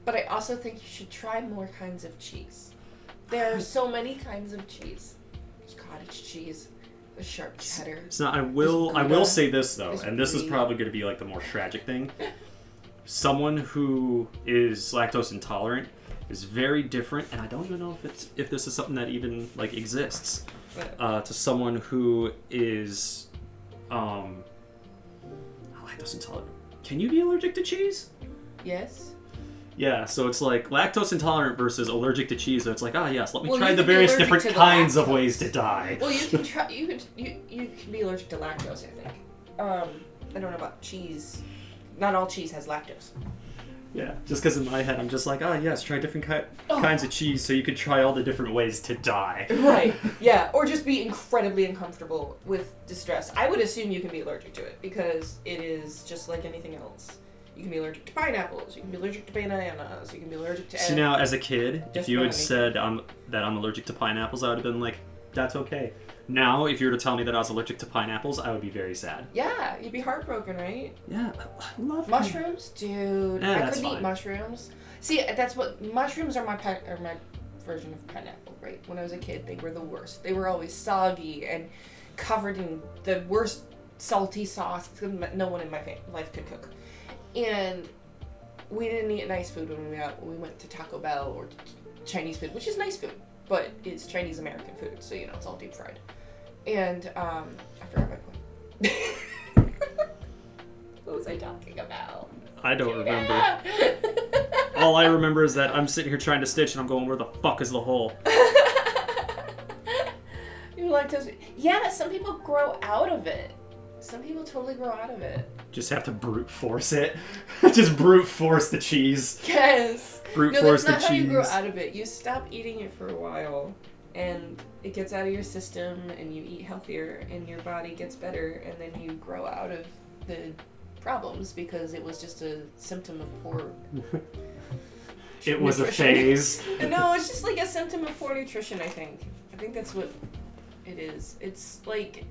But I also think you should try more kinds of cheese. There are so many kinds of cheese. There's cottage cheese. There's sharp cheddar. It's not. I will say this though, There's and this is brie. probably going to be like the more tragic thing. Someone who is lactose intolerant is very different, and I don't even know if this is something that even like exists. To someone who is lactose intolerant. Can you be allergic to cheese? Yes. Yeah, so it's like lactose intolerant versus allergic to cheese. So it's like, yes, let me Well, try you the can be various allergic different to the kinds of lactose. ways to die. Well, you can try. You can be allergic to lactose. I think. I don't know about cheese. Not all cheese has lactose. Yeah, just because in my head I'm just like, yes, try different kinds of cheese so you could try all the different ways to die. Right. Yeah. Or just be incredibly uncomfortable with distress. I would assume you can be allergic to it because it is just like anything else. You can be allergic to pineapples. You can be allergic to bananas. You can be allergic to. See, now as a kid, if you had about said that I'm allergic to pineapples, I would have been like, that's okay. Now, if you were to tell me that I was allergic to pineapples, I would be very sad. Yeah, you'd be heartbroken, right? Yeah, I love Mushrooms, dude. I that's couldn't eat fine. mushrooms. See, that's what mushrooms are. My version of pineapple, right? When I was a kid, they were the worst. They were always soggy and covered in the worst salty sauce no one in my life could cook. And we didn't eat nice food when we went to Taco Bell or Chinese food, which is nice food, but it's Chinese American food, so it's all deep fried. And I forgot my point. What was I talking about? I don't remember. All I remember is that I'm sitting here trying to stitch and I'm going, where the fuck is the hole? You lactose? Yeah, some people grow out of it. Some people totally grow out of it. Just have to brute force it. Just brute force the cheese. Yes. Brute No, force that's not the how cheese. you grow out of it. You stop eating it for a while, and it gets out of your system, and you eat healthier, and your body gets better, and then you grow out of the problems because it was just a symptom of poor It was nutrition. a phase. No, it's just like a symptom of poor nutrition, I think. I think that's what it is. It's like,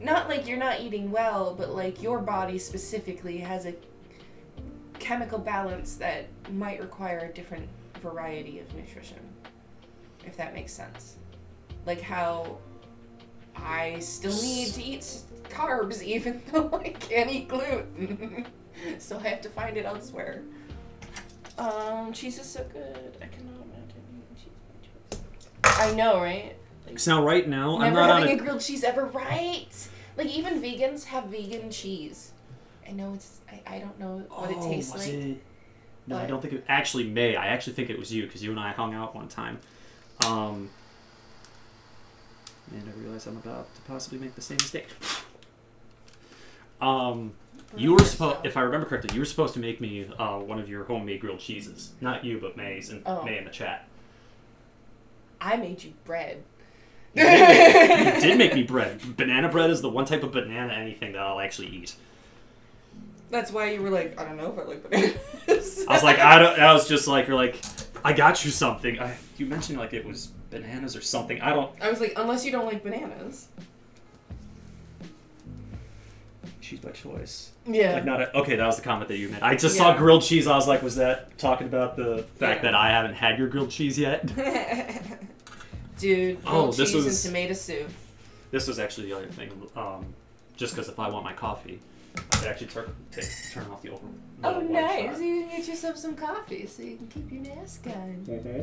not like you're not eating well, but like your body specifically has a chemical balance that might require a different variety of nutrition, if that makes sense. Like how I still need to eat carbs even though I can't eat gluten. So I have to find it elsewhere. Cheese is so good. I cannot imagine eating cheese by choice. I know, right? Like, So now, right now, I'm never not on having a... a grilled cheese ever, right? Like even vegans have vegan cheese. I know it's. I don't know what it tastes was like. it? No, I but- don't think it... Actually, May. I actually think it was you, because you and I hung out one time. And I realize I'm about to possibly make the same mistake. You were supposed, if I remember correctly, you were supposed to make me one of your homemade grilled cheeses. Not you, but May in the chat. I made you bread. You did make me bread. Banana bread is the one type of banana anything that I'll actually eat. That's why you were like, I don't know if I like bananas. I was like, I was just like, you're like, I got you something. You mentioned like it was bananas or something. I was like, unless you don't like bananas. Cheese by choice. Yeah. Like okay, that was the comment that you made. I just saw grilled cheese. I was like, was that talking about the fact that I haven't had your grilled cheese yet? Dude, grilled this cheese was- and tomato soup. This was actually the other thing. Just because if I want my coffee, I could actually turn off the oven. Oh, nice. You can get yourself some coffee so you can keep your mask on. Mm-hmm.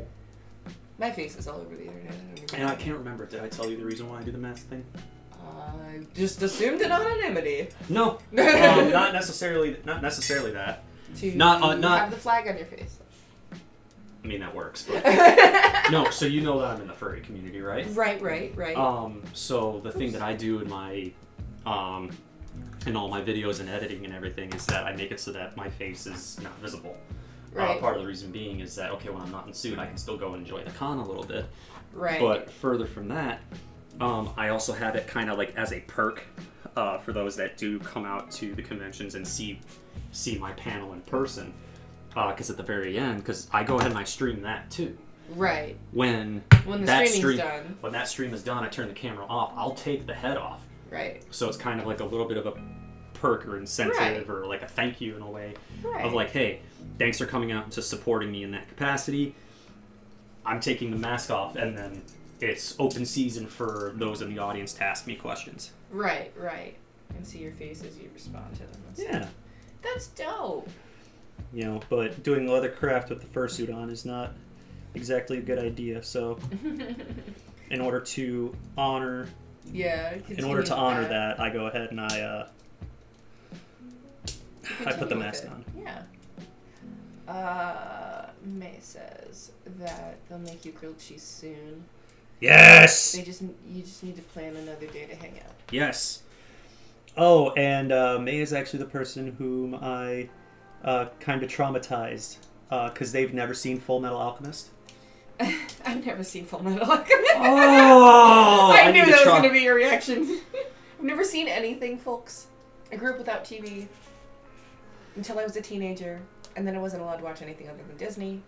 My face is all over the internet. And I can't remember. Did I tell you the reason why I do the mask thing? I just assumed anonymity. No. Not necessarily. Not necessarily that. To Not- have the flag on your face. I mean that works. But no. So you know that I'm in the furry community, right? Right. So the thing that I do in my in all my videos and editing and everything is that I make it so that my face is not visible. Right. Part of the reason being is that, okay, when I'm not in suit, I can still go and enjoy the con a little bit. Right. But further from that, I also have it kind of like as a perk for those that do come out to the conventions and see my panel in person. Because at the very end, because I go ahead and I stream that too. Right. When the that streaming's done. When that stream is done, I turn the camera off. I'll take the head off. Right. So it's kind of like a little bit of a perk or incentive or like a thank you in a way of like, hey, thanks for coming out and just supporting me in that capacity. I'm taking the mask off, and then it's open season for those in the audience to ask me questions. Right. And see your face as you respond to them. That's dope. You know, but doing Leathercraft with the fursuit on is not exactly a good idea. So, in order to honor that, I go ahead and I put the Continue with mask it. on. Yeah. May says that they'll make you grilled cheese soon. Yes! You just need to plan another day to hang out. Yes. Oh, and May is actually the person whom I kind of traumatized because they've never seen Full Metal Alchemist. I've never seen Full Metal Alchemist. Oh! I knew that was going to be your reaction. I've never seen anything, folks. I grew up without TV until I was a teenager, and then I wasn't allowed to watch anything other than Disney.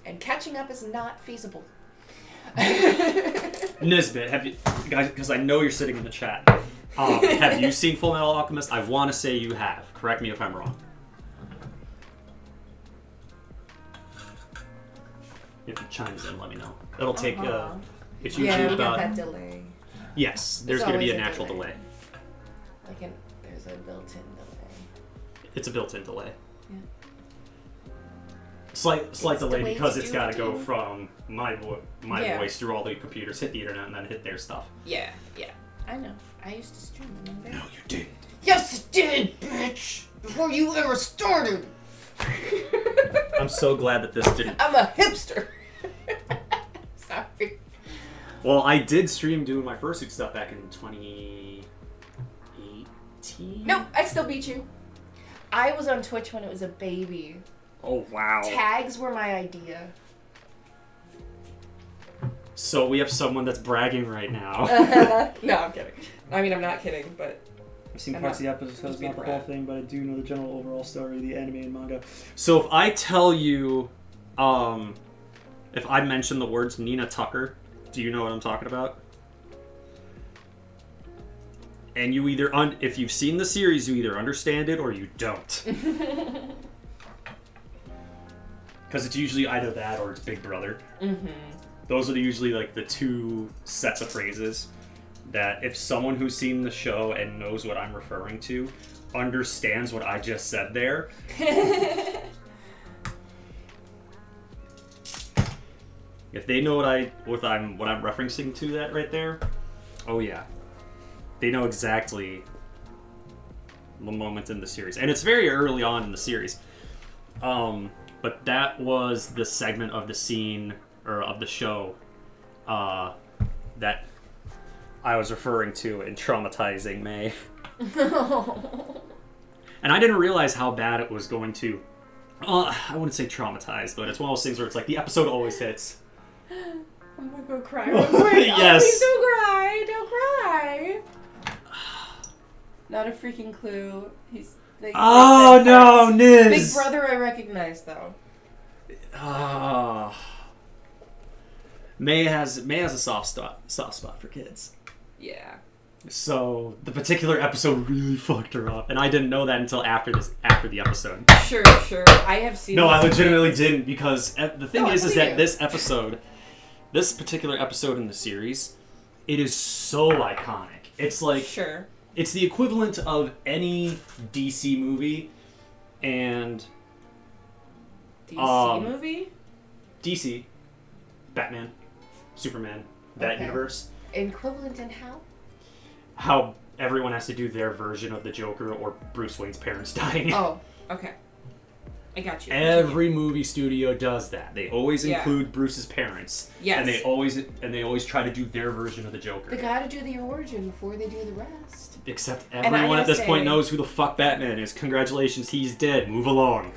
And catching up is not feasible. Nisbet, have you guys? Because I know you're sitting in the chat. Have you seen Full Metal Alchemist? I want to say you have. Correct me if I'm wrong. If it chimes in, let me know. It'll take. It's usually we about. got that delay. Yes, there's going to be a natural delay. There's a built-in delay. It's a built-in delay. Yeah. Slight delay because it's got to go too. from my voice through all the computers, hit the internet, and then hit their stuff. Yeah. I know. I used to stream, remember? No, you didn't. Yes, I did, bitch! Before you ever started! I'm so glad that this didn't. I'm a hipster! Sorry. Well, I did stream doing my fursuit stuff back in 2018. No, I still beat you. I was on Twitch when it was a baby. Oh, wow. Tags were my idea. So we have someone that's bragging right now. No, I'm kidding. I mean, I'm not kidding, but... I've seen I'm parts not- of the episodes, just being not the a whole brat. thing, but I do know the general overall story of the anime and manga. So if I tell you, if I mention the words Nina Tucker, do you know what I'm talking about? And you either, if you've seen the series, you either understand it or you don't. Because it's usually either that or it's Big Brother. Mm-hmm. Those are usually like the two sets of phrases that if someone who's seen the show and knows what I'm referring to understands what I just said there. If they know what I'm referencing to that right there, oh yeah. They know exactly the moment in the series. And it's very early on in the series. But that was the segment of the scene or of the show that I was referring to in traumatizing May. And I didn't realize how bad it was going to. I wouldn't say traumatized, but it's one of those things where it's like the episode always hits. I'm gonna go cry real quick. Yes. Oh, please don't cry. Not a freaking clue. Oh no, Niz! Big Brother I recognize though. May has a soft spot for kids. Yeah. So the particular episode really fucked her up, and I didn't know that until after the episode. Sure. I have seen. No, I legitimately didn't, because the thing is I that believe this particular episode in the series, it is so iconic. It's like Sure. It's the equivalent of any DC movie, and DC movie? DC, Batman, Superman, that Okay. universe. Equivalent in how? How everyone has to do their version of the Joker or Bruce Wayne's parents dying. Oh, okay. I got you. Every movie studio does that. They always Yeah. include Bruce's parents. Yes. And they always try to do their version of the Joker. They gotta do the origin before they do the rest. Except And I everyone at gotta this point say- knows who the fuck Batman is. Congratulations, he's dead. Move along.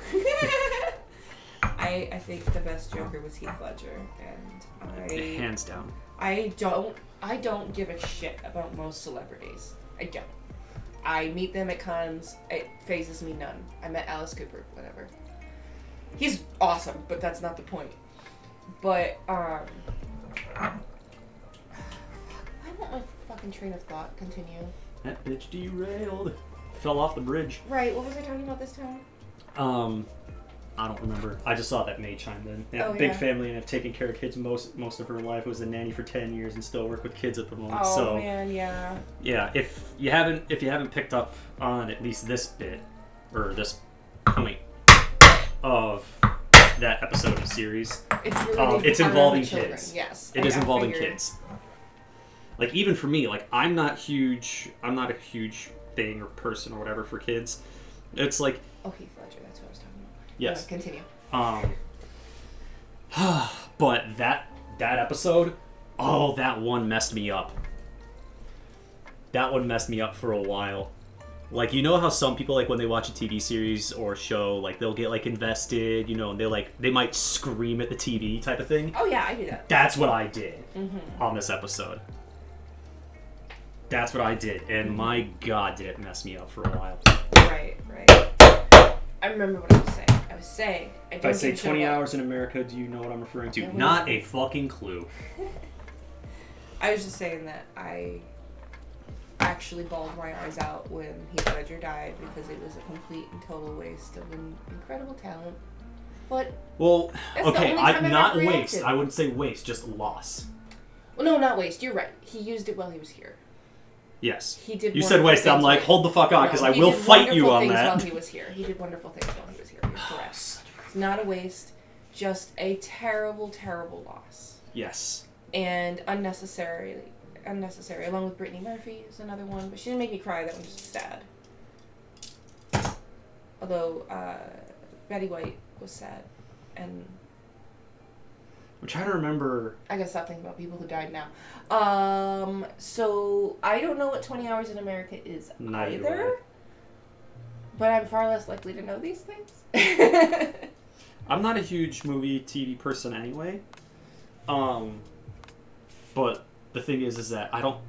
I think the best Joker was Heath Ledger, and Hands down. I don't give a shit about most celebrities. I don't. I meet them at cons. It phases me none. I met Alice Cooper, whatever. He's awesome, but that's not the point. But I want my fucking train of thought continue. That bitch derailed. Fell off the bridge. Right, what was I talking about this time? I don't remember. I just saw that May chimed in. Yeah, Oh, big yeah. family and have taken care of kids most of her life. Was a nanny for 10 years and still work with kids at the moment. Oh so man, yeah. yeah, if you haven't picked up on at least this bit or this point of that episode of the series, It's really it's around involving the children. kids. Yes. It is I involving figured. kids. Like even for me, like I'm not a huge thing or person or whatever for kids. It's like Oh, Heath Ledger, that's what I was talking about. yes. Continue. But that episode, oh, that one messed me up. That one messed me up for a while. Like, you know how some people, like, when they watch a TV series or show, like, they'll get, like, invested, you know, and they might scream at the TV type of thing? Oh, yeah, I do that. That's what I did on this episode. That's what I did, and my God, did it mess me up for a while. Right. I remember what I was saying. If I say 20 hours in America, do you know what I'm referring to? Not a fucking clue. I was just saying that I actually bawled my eyes out when Heath Ledger died because it was a complete and total waste of an incredible talent. But well, okay, not waste. Reacted. I wouldn't say waste, just loss. Well, no, not waste. You're right. He used it while he was here. Yes. He did. You said waste. I'm like, hold the fuck on, because I will fight you on that. While he was here, he did wonderful things while he was here. You're correct. It's not a waste, just a terrible, terrible loss. Yes. And unnecessary. Along with Brittany Murphy is another one, but she didn't make me cry. That one was just sad. Although Betty White was sad, and I'm trying to remember. I gotta stop thinking about people who died now. So I don't know what 20 Hours in America is either, but I'm far less likely to know these things. I'm not a huge movie TV person anyway. But the thing is that I don't,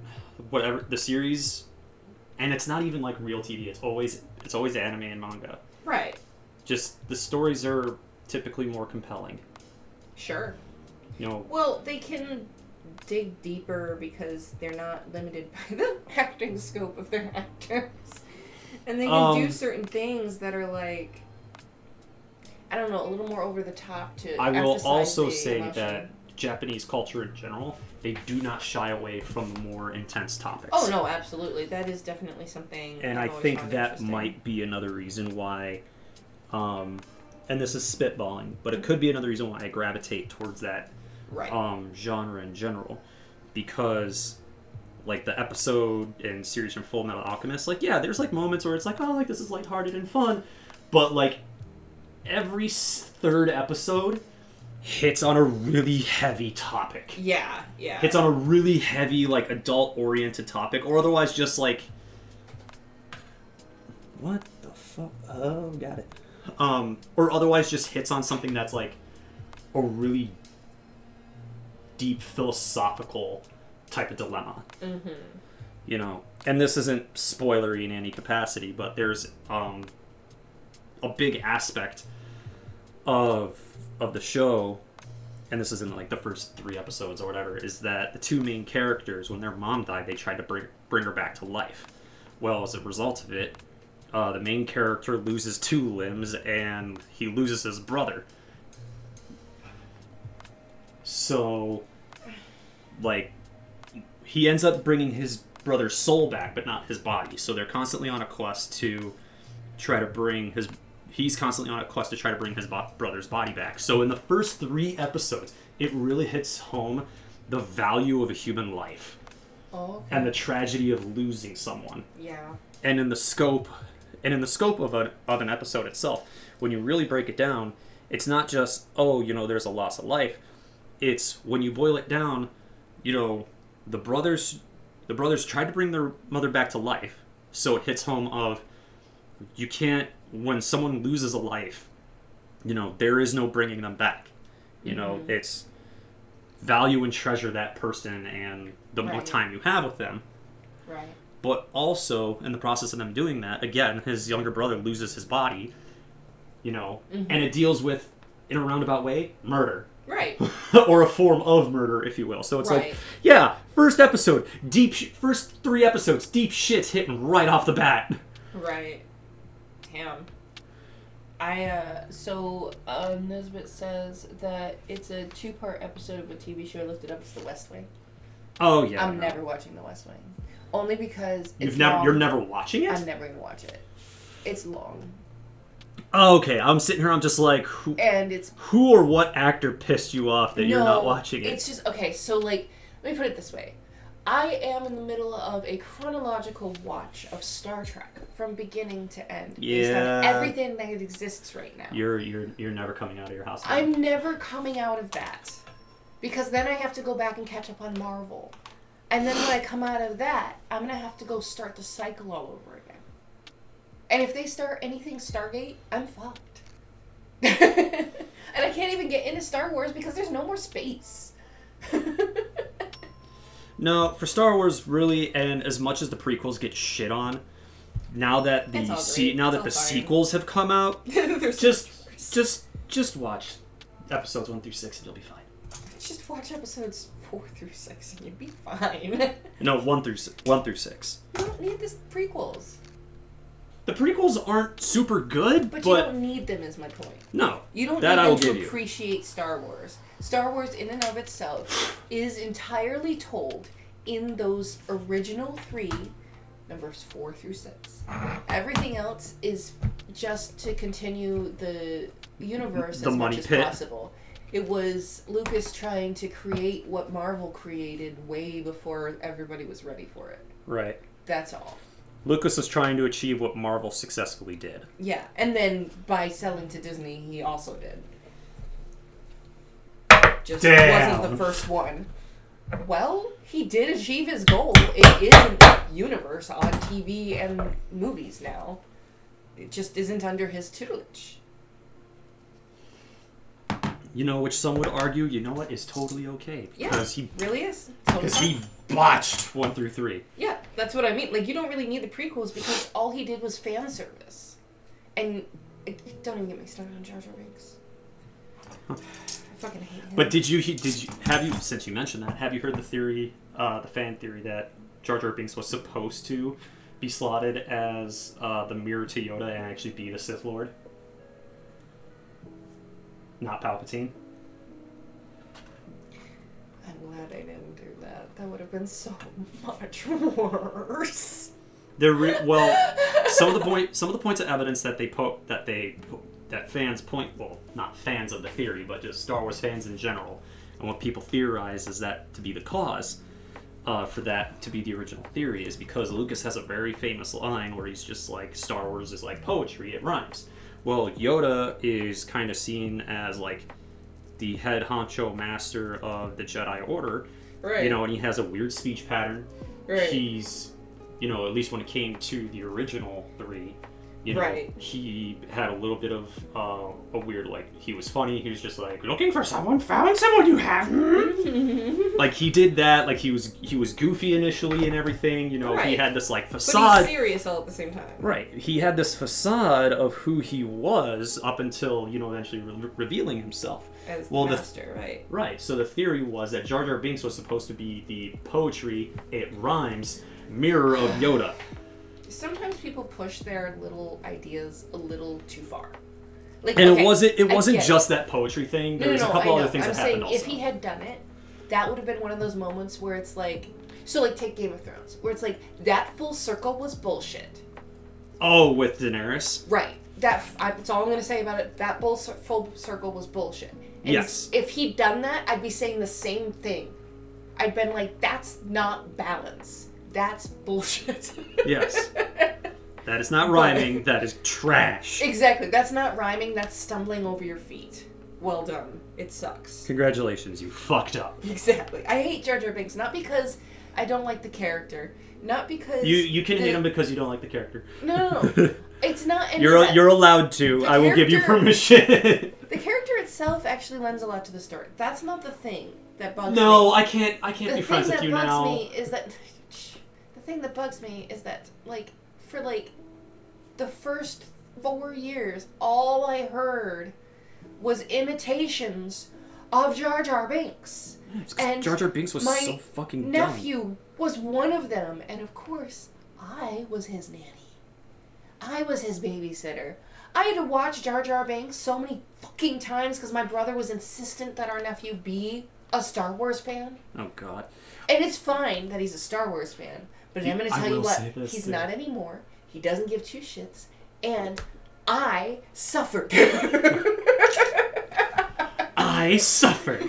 whatever the series, and it's not even like real TV. It's always anime and manga. Right. Just the stories are typically more compelling. Sure. You know. Well, they can dig deeper because they're not limited by the acting scope of their actors, and they can do certain things that are like, I don't know, a little more over the top to. I will also say emotion. That Japanese culture in general, they do not shy away from more intense topics. Oh no, absolutely. That is definitely something. And I think that might be another reason why, and this is spitballing, but it could be another reason why I gravitate towards that genre in general, because like the episode and series from Full Metal Alchemist, like yeah, there's like moments where it's like, oh, like this is lighthearted and fun, but like every third episode hits on a really heavy topic. Yeah. Hits on a really heavy, like, adult-oriented topic, or otherwise just, like... What the fuck? Oh, got it. Or otherwise just hits on something that's, like, a really deep philosophical type of dilemma. Mm-hmm. You know? And this isn't spoilery in any capacity, but there's, a big aspect of the show, and this is in like the first 3 episodes or whatever, is that the 2 main characters, when their mom died, they tried to bring her back to life. Well, as a result of it, the main character loses 2 limbs, and he loses his brother. So, like, he ends up bringing his brother's soul back, but not his body. So they're constantly on a quest to try to bring his... He's constantly on a quest to try to bring his brother's body back. So in the first 3 episodes, it really hits home the value of a human life. Oh, okay. And the tragedy of losing someone. Yeah. And in the scope of an episode itself, when you really break it down, it's not just, oh, you know, there's a loss of life. It's when you boil it down, you know, the brothers tried to bring their mother back to life. So it hits home of, you can't, when someone loses a life, you know, there is no bringing them back. You know, it's value and treasure that person and the more time you have with them. Right. But also, in the process of them doing that, again, his younger brother loses his body, you know, and it deals with, in a roundabout way, murder. Right. Or a form of murder, if you will. So it's like, yeah, first 3 episodes, deep shit's hitting right off the bat. Right. Damn. Nesbitt says that it's a 2-part episode of a TV show. I looked it up. It's The West Wing. Oh, yeah. I'm never watching The West Wing. Only because You're never watching it? I'm never going to watch it. It's long. Oh, okay. I'm sitting here, I'm just like, who or what actor pissed you off that you're not watching it? It's just, okay, so, like, let me put it this way. I am in the middle of a chronological watch of Star Trek from beginning to end. Based on everything that exists right now. You're never coming out of your house. I'm never coming out of that. Because then I have to go back and catch up on Marvel. And then when I come out of that, I'm going to have to go start the cycle all over again. And if they start anything Stargate, I'm fucked. And I can't even get into Star Wars because there's no more space. No, for Star Wars, really, and as much as the prequels get shit on, now that the sequels have come out, just watch episodes 1 through 6 and you'll be fine. Just watch episodes 4 through 6 and you'll be fine. No, 1 through 6. You don't need the prequels. The prequels aren't super good, but you don't need them, is my point. No, you don't need them to appreciate Star Wars. Star Wars, in and of itself, is entirely told in those original 3, numbers 4 through 6. Everything else is just to continue the universe as much as possible. It was Lucas trying to create what Marvel created way before everybody was ready for it. Right. That's all. Lucas was trying to achieve what Marvel successfully did. Yeah, and then by selling to Disney, he also did. Just wasn't the first one. Well, he did achieve his goal. It is a universe on TV and movies now. It just isn't under his tutelage. You know, which some would argue, you know what, is totally okay. Because he really is. Because he botched 1 through 3. Yeah, that's what I mean. Like, you don't really need the prequels because all he did was fan service. And don't even get me started on Jar Jar Binks. I fucking hate him. But since you mentioned that, have you heard the theory, the fan theory that Jar Jar Binks was supposed to be slotted as the mirror to Yoda and actually be the Sith Lord? Not Palpatine. I'm glad I didn't do that. That would have been so much worse. Some of the points of evidence that that fans point, well, not fans of the theory, but just Star Wars fans in general, and what people theorize is that to be the cause for that to be the original theory is because Lucas has a very famous line where he's just like, Star Wars is like poetry, it rhymes. Well, Yoda is kind of seen as like the head honcho master of the Jedi Order, right? You know, and he has a weird speech pattern. Right. He's, you know, at least when it came to the original 3, you know, right. He had a little bit of a weird, like, he was funny. He was just like, looking for someone, found someone you have. Like, he did that. Like, he was goofy initially and everything. You know, right. He had this, like, facade. But he's serious all at the same time. Right. He had this facade of who he was up until, you know, eventually revealing himself. As the master, right. Right. So the theory was that Jar Jar Binks was supposed to be the poetry, it rhymes, mirror of Yoda. Sometimes people push their little ideas a little too far. Like, and okay, it wasn't just that poetry thing. There was a couple other things that happened also. If he had done it, that would have been one of those moments where it's like, so like take Game of Thrones, where it's like that full circle was bullshit. Oh, with Daenerys? Right. That's all I'm going to say about it. That full circle was bullshit. And yes. If he'd done that, I'd be saying the same thing. I'd been like, that's not balance. That's bullshit. Yes. That is not rhyming. That is trash. Exactly. That's not rhyming. That's stumbling over your feet. Well done. It sucks. Congratulations. You fucked up. Exactly. I hate Jar Jar Binks. Not because I don't like the character. Not because... You can hate him because you don't like the character. No. It's not... You're allowed to. I will give you permission. The character itself actually lends a lot to the story. That's not the thing that bugs me. No, I can't be friends with you now. The thing that bugs me is that... The thing that bugs me is that, like, for, like, the first 4 years, all I heard was imitations of Jar Jar Binks. And Jar Jar Binks was so fucking dumb. My nephew was one of them, and of course, I was his nanny. I was his babysitter. I had to watch Jar Jar Binks so many fucking times because my brother was insistent that our nephew be a Star Wars fan. Oh, God. And it's fine that he's a Star Wars fan. But I'm going to tell you what, he's not anymore. He doesn't give 2 shits. And I suffered. I suffered.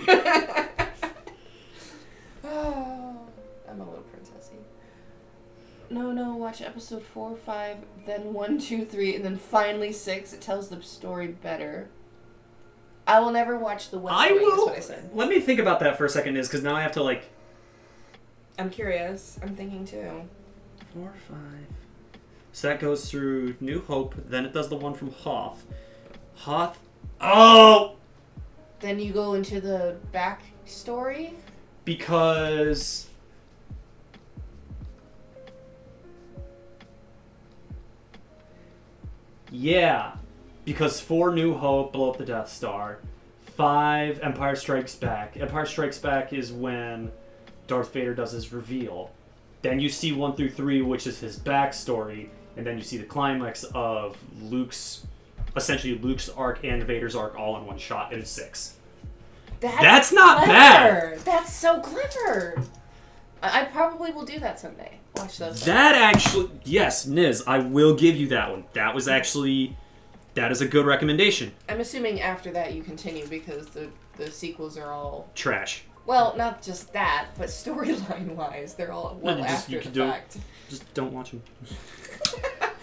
Oh, I'm a little episode 4, 5, then 1, 2, 3, and then finally 6. It tells the story better. I will never watch The West Wing, is what I said. Let me think about that for a second, because now I have to, like... I'm curious. I'm thinking too. 4, 5... So that goes through New Hope, then it does the one from Hoth. Hoth... Oh! Then you go into the back story? Because... Yeah. Because 4, New Hope, blow up the Death Star. 5, Empire Strikes Back. Empire Strikes Back is when Darth Vader does his reveal. Then you see 1 through 3, which is his backstory. And then you see the climax of essentially Luke's arc and Vader's arc all in one shot in 6. That's not bad! That's so clever! I probably will do that someday. Watch those. That actually... Yes, Niz, I will give you that one. That was actually... That is a good recommendation. I'm assuming after that you continue because the sequels are all... Trash. Well, not just that, but storyline-wise, they're all after the fact. Just don't watch them.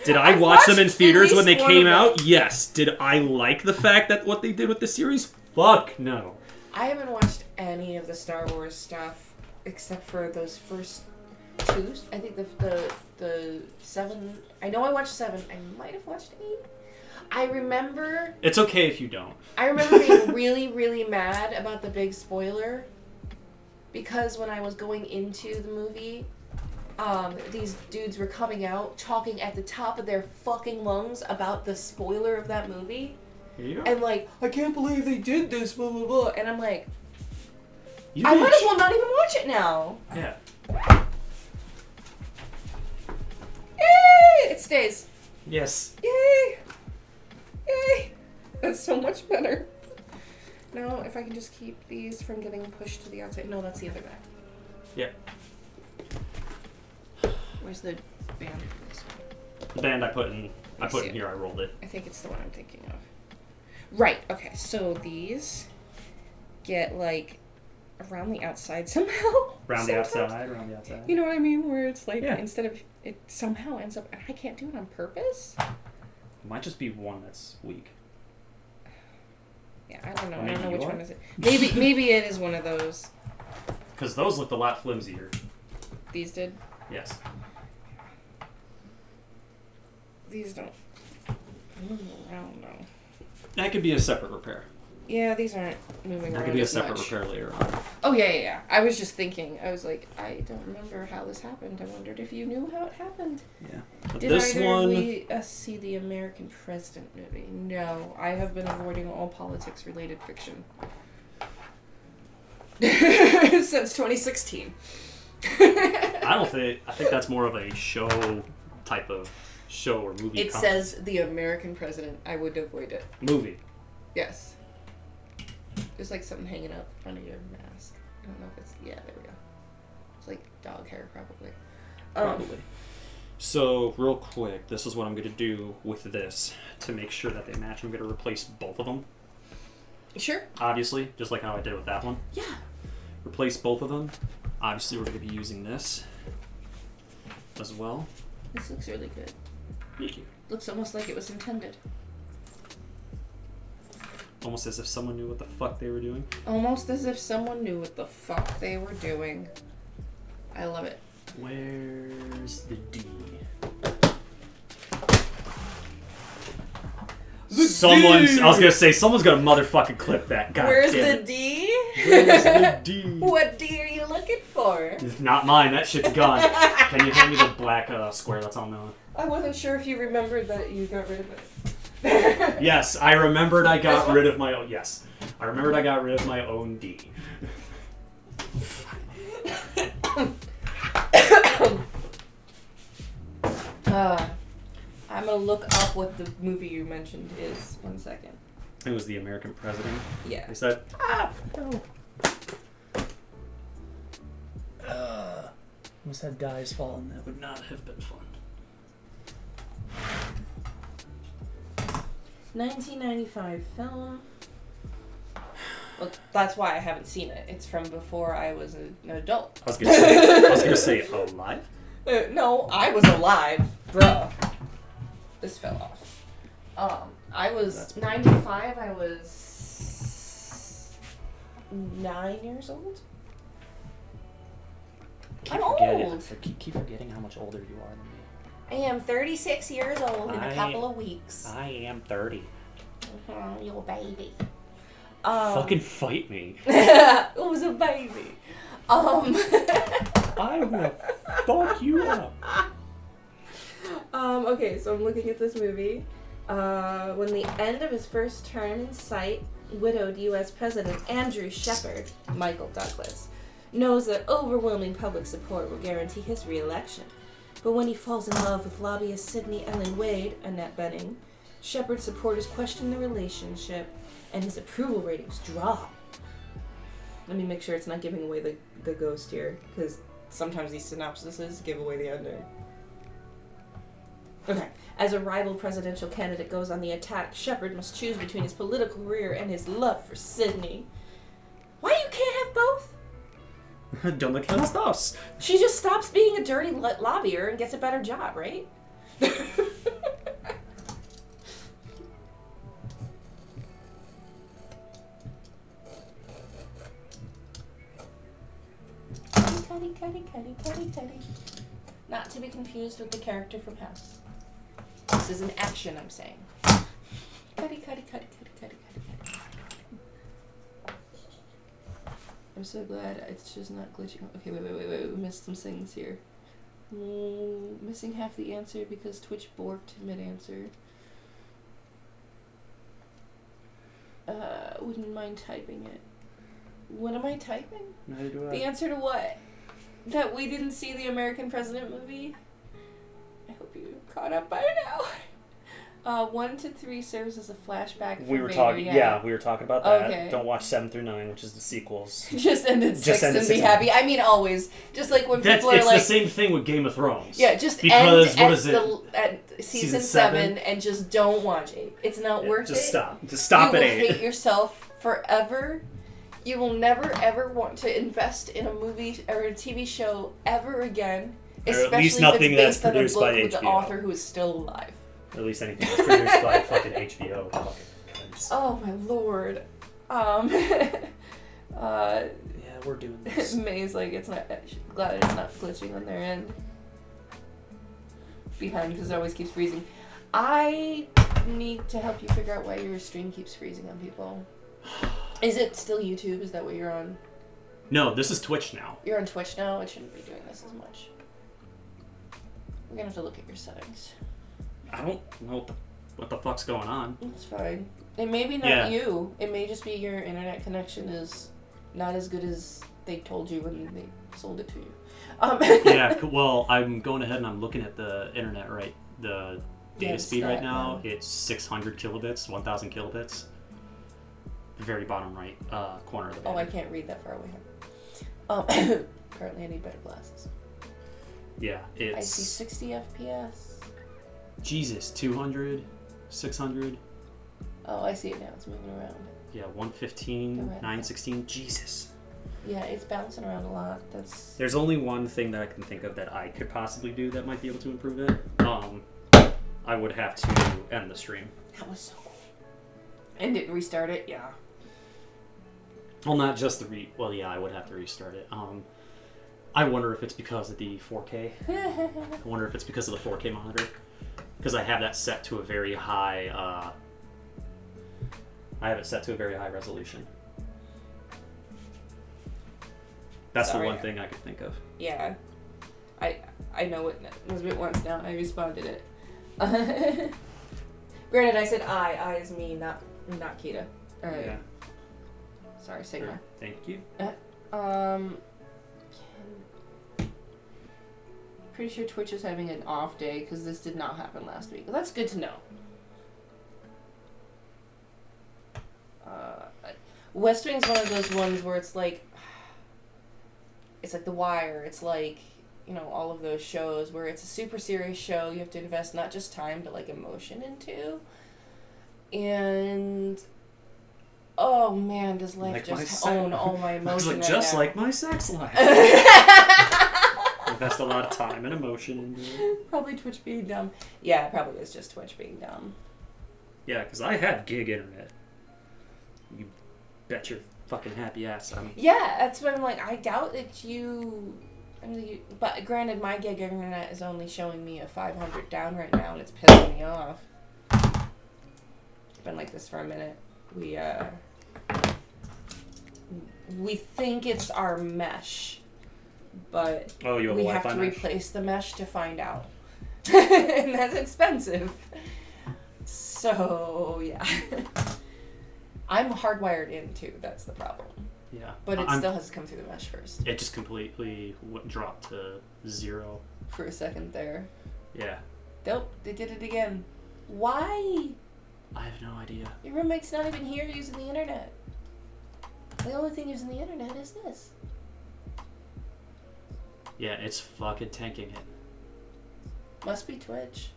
Did I watch them in theaters when they came out? Yes. Did I like the fact that what they did with the series? Fuck no. I haven't watched any of the Star Wars stuff except for those first 2. I think the 7... I know I watched 7. I might have watched 8. I remember... It's okay if you don't. I remember being really, really mad about the big spoiler because when I was going into the movie, these dudes were coming out talking at the top of their fucking lungs about the spoiler of that movie. Yeah. And like, I can't believe they did this, blah, blah, blah. And I'm like, I might as well not even watch it now. Yeah. Yay! It stays. Yes. Yay! Yay! That's so much better. Now, if I can just keep these from getting pushed to the outside. No, that's the other back. Yeah. Where's the band for this one? The band I put in here, I rolled it. I think it's the one I'm thinking of. Right, okay, so these get, like, around the outside somehow. Around the outside. You know what I mean? Where it's like, yeah. Instead of, it somehow ends up, and I can't do it on purpose? It might just be one that's weak. Yeah, I don't know. Maybe I don't know which you are. one is it. Maybe it is one of those. Because those looked a lot flimsier. These did? Yes. These don't move around, though. That could be a separate repair. Yeah, these aren't moving around. That could be a as separate much. repair later on. Oh, yeah. I was just thinking. I was like, I don't remember how this happened. I wondered if you knew how it happened. Yeah. But Did this either one... of we see the American President movie? No. I have been avoiding all politics-related fiction. Since 2016. I think that's more of a show type of show or movie. It says the American President. I would avoid it. Movie. Yes. There's like something hanging out in front of your mask. I don't know if it's... Yeah, there we go. It's like dog hair, probably. Probably. So, real quick, this is what I'm going to do with this to make sure that they match. I'm going to replace both of them. Sure. Obviously, just like how I did with that one. Yeah. Replace both of them. Obviously, we're going to be using this as well. This looks really good. Thank you. Looks almost like it was intended. Almost as if someone knew what the fuck they were doing. Almost as if someone knew what the fuck they were doing. I love it. Where's the D? I was gonna say, someone's gonna motherfucking clip that. God Where's damn the it. D? Where's the D? What D are you looking for? Not mine, that shit's gone. Can you hand me the black square that's on the... I wasn't sure if you remembered that you got rid of it. Yes, I remembered I got rid of my own... Yes. I remembered I got rid of my own D. I'm gonna look up what the movie you mentioned is. 1 second. It was the American President. Yeah. They said, no. Almost had Dies Fallen. That would not have been fun. 1995 film. Well, that's why I haven't seen it. It's from before I was an adult. I was gonna say alive? No, I was alive. Bruh. This fell off. I was 95. I was 9 years old. I'm old. Keep forgetting how much older you are than me. I am 36 years old in a couple of weeks. I am 30. You're a baby. Fucking fight me. It was a baby. I will fuck you up. Okay, so I'm looking at this movie. When the end of his first term in sight, widowed U.S. President Andrew Shepard, Michael Douglas, knows that overwhelming public support will guarantee his re-election. But when he falls in love with lobbyist Sidney Ellen Wade, Annette Bening, Shepard's supporters question the relationship, and his approval ratings drop. Let me make sure it's not giving away the ghost here, because sometimes these synopsises give away the ending. Okay. As a rival presidential candidate goes on the attack, Shepard must choose between his political career and his love for Sidney. Why you can't have both? Don't look how it stops. She just stops being a dirty lobbyer and gets a better job, right? Cuddy. Not to be confused with the character from House. This is an action, I'm saying. Cuddy. I'm so glad it's just not glitching. Okay, wait. We missed some things here. Missing half the answer because Twitch borked mid-answer. Wouldn't mind typing it. What am I typing? Neither do I. The answer to what? That we didn't see the American President movie? I hope you caught up by now. 1 to 3 serves as a flashback. We were talking about that. Okay. Don't watch 7 through 9, which is the sequels. Just end at 6 and be happy. I mean, always. Just like when people are it's like, the same thing with Game of Thrones. yeah, just because end at at season 7 and just don't watch 8. It's not worth just it. Stop. Just stop you at will 8. hate yourself forever. You will never ever want to invest in a movie or a TV show ever again. Or Especially at least nothing if it's that's based on a produced book by with the HBO. author who is still alive. At least anything that's produced by fucking HBO. Fucking cunts. Oh my lord. Yeah, we're doing this. May's like, it's not. Glad it's not glitching on their end. Behind because it always keeps freezing. I need to help you figure out why your stream keeps freezing on people. Is it still YouTube? Is that what you're on? No, this is Twitch now. You're on Twitch now? It shouldn't be doing this as much. We're gonna have to look at your settings. I don't know what the fuck's going on. It's fine. It may be not you. It may just be your internet connection is not as good as they told you when they sold it to you. Yeah, well, I'm going ahead and I'm looking at the internet the data speed right now. It's 600 kilobits, 1,000 kilobits. The very bottom right corner of the I can't read that far away. Apparently I need better glasses. Yeah, it's... I see 60 FPS. Jesus, 200, 600. Oh, I see it now. It's moving around. Yeah, 115, 916. Jesus. Yeah, it's bouncing around a lot. There's only one thing that I can think of that I could possibly do that might be able to improve it. I would have to end the stream. That was so cool. And didn't restart it? Yeah. Well, not just well, yeah, I would have to restart it. I wonder if it's because of the 4K. I wonder if it's because of the 4K monitor. Because I have that set to a very high, resolution. That's the one thing I could think of. Yeah. I know what Nisbet wants now. I responded it. Granted, I said I is me, not Kita. Alright. Yeah. Sorry, Sigma. Thank you. Pretty sure Twitch is having an off day because this did not happen last week. Well, that's good to know. West Wing's one of those ones where it's like The Wire. It's like, all of those shows where it's a super serious show. You have to invest not just time but like emotion into. And oh man, does life just own all my emotion like, just now. like my sex life. invest a lot of time and emotion into it. Probably Twitch being dumb. Yeah, it probably is just Twitch being dumb. Yeah, because I have gig internet. You bet your fucking happy ass Yeah, that's what I'm like. I doubt that you... but granted, my gig internet is only showing me a 500 down right now, and it's pissing me off. It's been like this for a minute. We think it's our mesh, but we have to replace the mesh to find out. And that's expensive. So, yeah. I'm hardwired in, too. That's the problem. Yeah. But it still has to come through the mesh first. It just completely dropped to 0. For a second there. Yeah. Nope, they did it again. Why? I have no idea. Your roommate's not even here using the internet. The only thing using the internet is this. Yeah, it's fucking tanking it. Must be Twitch.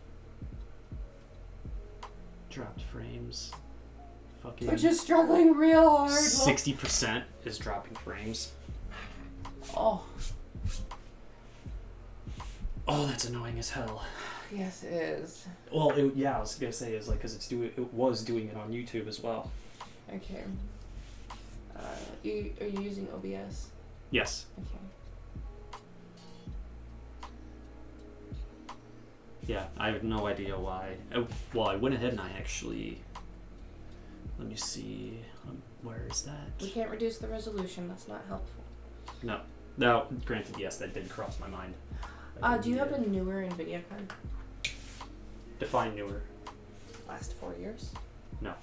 Dropped frames. Fucking. Twitch is struggling real hard. 60% is dropping frames. Oh. Oh, that's annoying as hell. Yes, it is. Well, I was gonna say is like because it was doing it on YouTube as well. Okay. Are you using OBS? Yes. Okay. Yeah, I have no idea why. Well, I went ahead and I actually. Let me see. Where is that? We can't reduce the resolution. That's not helpful. No. Now, granted, yes, that did cross my mind. Do you have a newer NVIDIA card? Define newer. Last 4 years? No.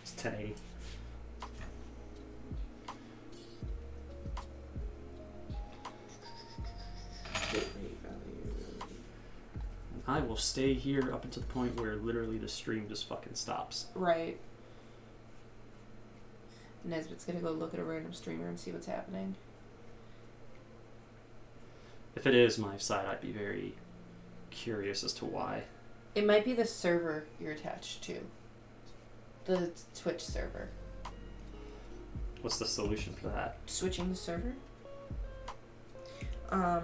It's 1080. I will stay here up until the point where literally the stream just fucking stops. Right. Nesbitt's gonna go look at a random streamer and see what's happening. If it is my side, I'd be very curious as to why. It might be the server you're attached to. The Twitch server. What's the solution for that? Switching the server? How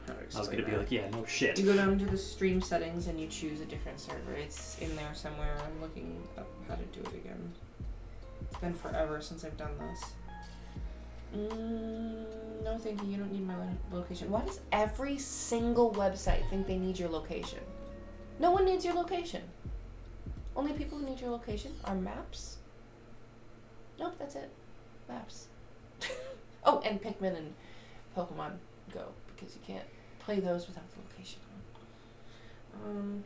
to I was gonna be like, yeah, no shit. You go down to the stream settings and you choose a different server. It's in there somewhere. I'm looking up how to do it again. It's been forever since I've done this. No, thank you. You don't need my location. Why does every single website think they need your location? No one needs your location. Only people who need your location are maps. Nope, that's it. Maps. Oh, and Pikmin and Pokemon Go, because you can't play those without the location on.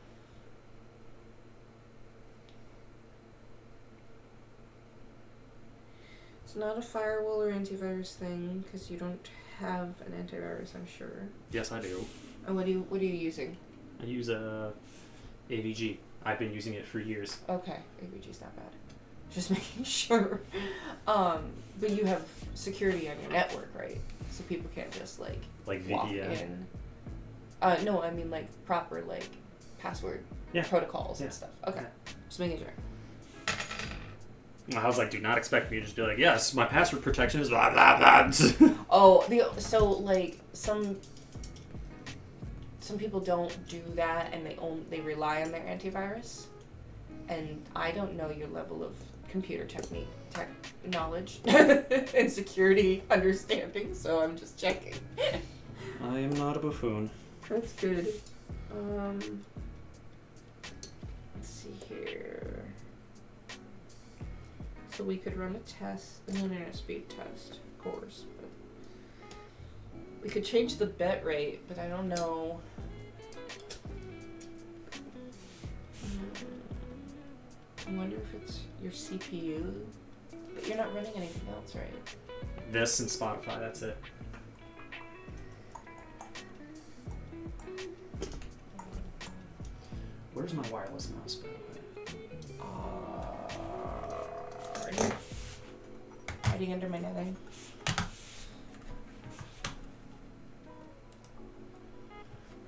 It's not a firewall or antivirus thing, because you don't have an antivirus, I'm sure. Yes, I do. And what are you using? I use AVG. I've been using it for years. Okay, AVG's not bad. Just making sure. But you have security on your network, right? So people can't just like walk in. No, I mean like proper like password protocols and stuff. Okay, just making sure. I was like, do not expect me to just be like, yes, my password protection is blah blah blah. Oh, so like some people don't do that, and they rely on their antivirus. And I don't know your level of computer tech knowledge and security understanding, so I'm just checking. I am not a buffoon. That's good. Let's see here. So we could run a test, an internet speed test, of course. But we could change the bit rate, but I don't know. I wonder if it's your CPU. But you're not running anything else, right? This and Spotify, that's it. Where's my wireless mouse, by the way? Right here. Hiding under my netting.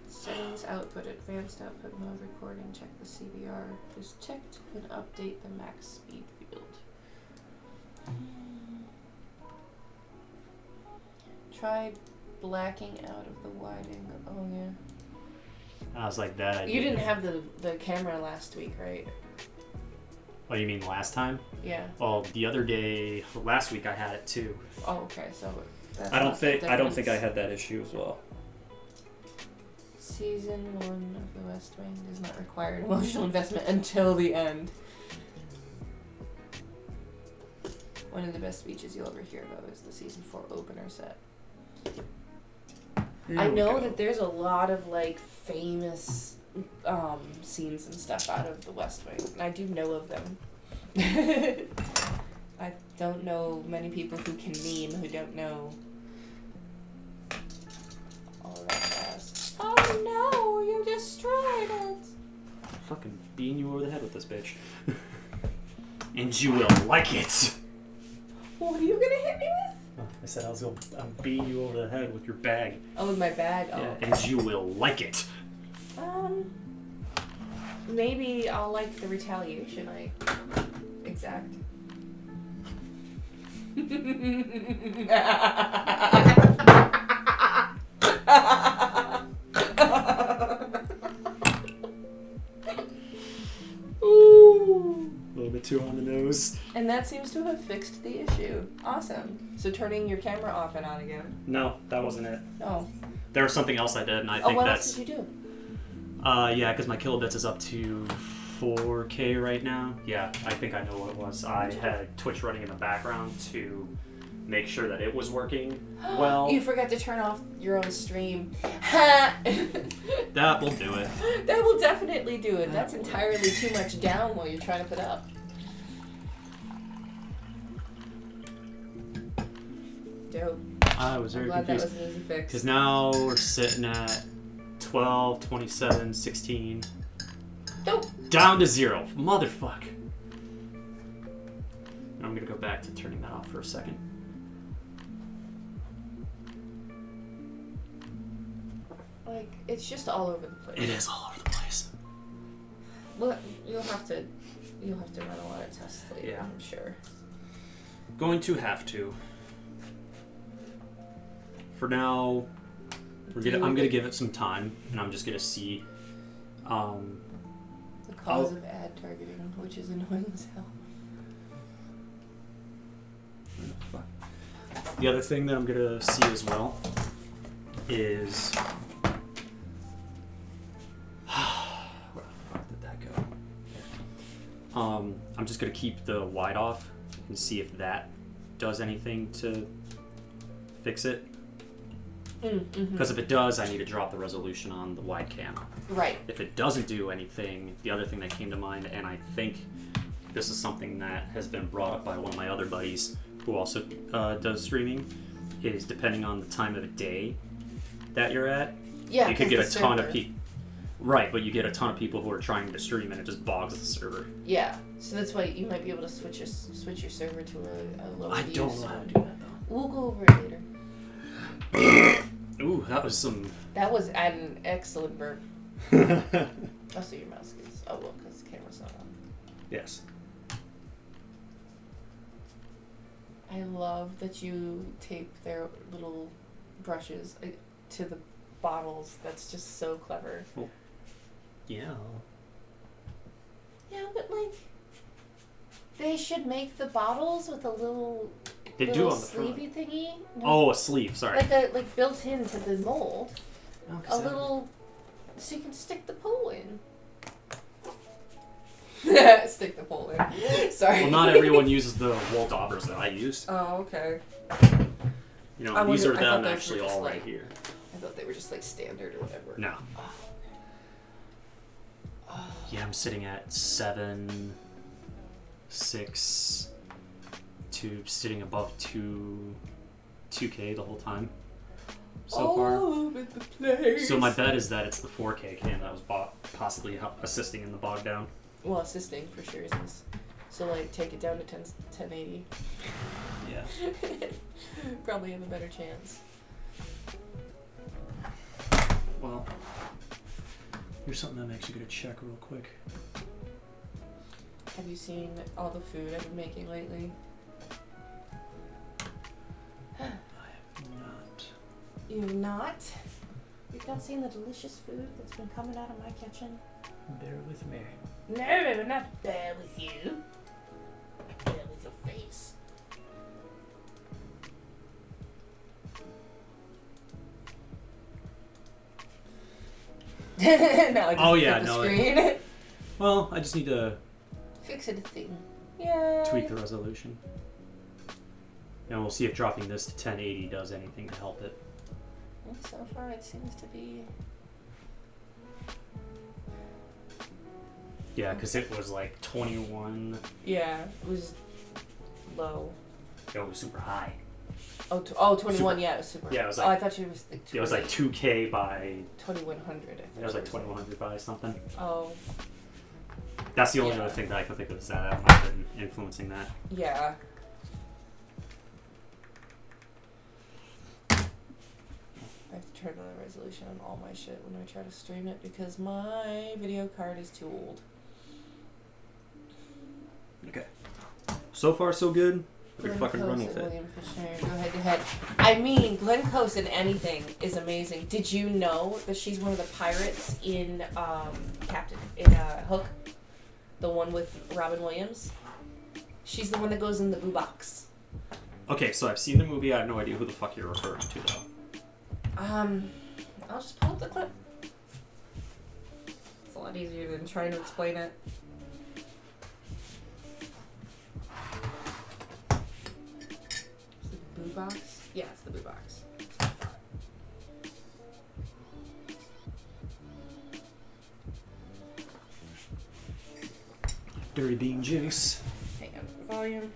Settings, output, advanced output, mode recording, check the CBR. Just checked and update the max speed field. Tried blacking out of the wide angle. Oh yeah. I was like that. You didn't have the camera last week, right? Oh, you mean last time? Yeah. Well, the other day, last week I had it too. Oh, okay. So that's I don't not the think difference. I had that issue as well. Season 1 of The West Wing does not require an emotional investment until the end. One of the best speeches you'll ever hear, though, is the season 4 opener set. I know that there's a lot of like famous scenes and stuff out of The West Wing, and I do know of them. I don't know many people who can meme who don't know all that fast. Oh no, you destroyed it! I'm fucking beating you over the head with this bitch. And you will like it! What are you gonna hit me with? I said I'm beating you over the head with your bag. Oh, with my bag? Oh. Yeah, and you will like it. Maybe I'll like the retaliation I exact. Ooh, a little bit too on the nose. And that seems to have fixed the issue. Awesome. So turning your camera off and on again. No, that wasn't it. Oh. There was something else I did, and I think what that's. else did you do? Yeah, because my kilobits is up to 4K right now. Yeah, I think I know what it was. I had Twitch running in the background to make sure that it was working well. You forgot to turn off your own stream. That will do it. That will definitely do it. That's entirely too much down while you're trying to put up. Dope. I was very I'm glad confused. that was an easy fix. Because now we're sitting at 12, 27, 16. Dope. Down to 0. Motherfuck. I'm going to go back to turning that off for a second. Like, it's just all over the place. It is all over the place. Well, you'll have to run a lot of tests later, Yeah. I'm sure. Going to have to. For now, I'm gonna give it some time, and I'm just gonna see. The cause of ad targeting, which is annoying as hell. The other thing that I'm gonna see as well is where the fuck did that go? I'm just gonna keep the wide off and see if that does anything to fix it. Because if it does, I need to drop the resolution on the wide cam. Right. If it doesn't do anything, the other thing that came to mind, and I think this is something that has been brought up by one of my other buddies who also does streaming, is depending on the time of the day that you're at, Yeah, you could get a ton of server. people. Right, but you get a ton of people who are trying to stream, and it just bogs the server. Yeah, so that's why you might be able to switch your server to a lower I use. don't know how to do that though. We'll go over it later. Ooh, that was some. That was an excellent burp. Also, your mouse is. Oh well, because the camera's not on. Yes. I love that you tape their little brushes to the bottles. That's just so clever. Well, yeah. Yeah, but like, they should make the bottles with a little. They do little on the front. sleevey thingy. No, Oh, a sleeve. Sorry. like built into the mold. Oh, A little, so you can stick the pole in. Stick the pole in. Sorry. Well, not everyone uses the Walt Aubers that I used. Oh, okay. You know, I these wonder- are I thought them those actually were just all right like- here. I thought they were just like standard or whatever. No. Oh. Yeah, I'm sitting at 7, 6, sitting above 2K the whole time so far. All over the place. So my bet is that it's the 4K cam that was possibly assisting in the bog down. Well, assisting for sure is. So like take it down to 1080. Yeah. Probably have a better chance. Well, here's something that makes you gonna check real quick. Have you seen all the food I've been making lately? I have not. You've not? You've not seen the delicious food that's been coming out of my kitchen? Bear with me. No, not bear with you. Bear with your face. Now I just flip the screen. Well, I just need to fix it a thing. Yeah. Tweak the resolution. And we'll see if dropping this to 1080 does anything to help it. Well, so far it seems to be... Yeah, because it was like 21. Yeah, it was low. It was super high. Oh, 21, yeah, it was super high. Yeah, it was like... I thought you was like... It was like 2K by... 2100, I think. It was like 2100 by something. Oh. That's the only other thing that I could think of is that might have been influencing that. Yeah. I have to turn on the resolution on all my shit when I try to stream it because my video card is too old. Okay. So far, so good. We're Glenn fucking Close run with and it. William Fisher. Go head to head. I mean, Glenn Close in anything is amazing. Did you know that she's one of the pirates in Hook? The one with Robin Williams? She's the one that goes in the boo box. Okay, so I've seen the movie. I have no idea who the fuck you're referring to, though. I'll just pull up the clip. It's a lot easier than trying to explain it. Is it the boo box? Yeah, it's the boo box. Dirty bean juice. Hang on, volume.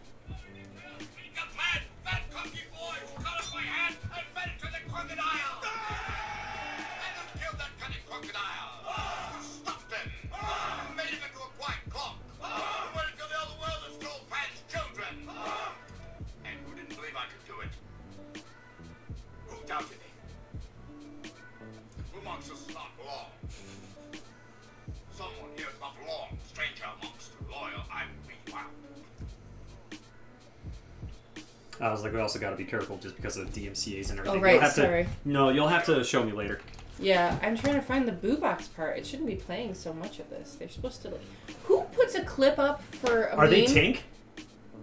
I was like, we also got to be careful just because of DMCA's and everything. Oh, right, you'll have sorry. You'll have to show me later. Yeah, I'm trying to find the boo box part. It shouldn't be playing so much of this. They're supposed to, like... Who puts a clip up for a Are meme? they Tink?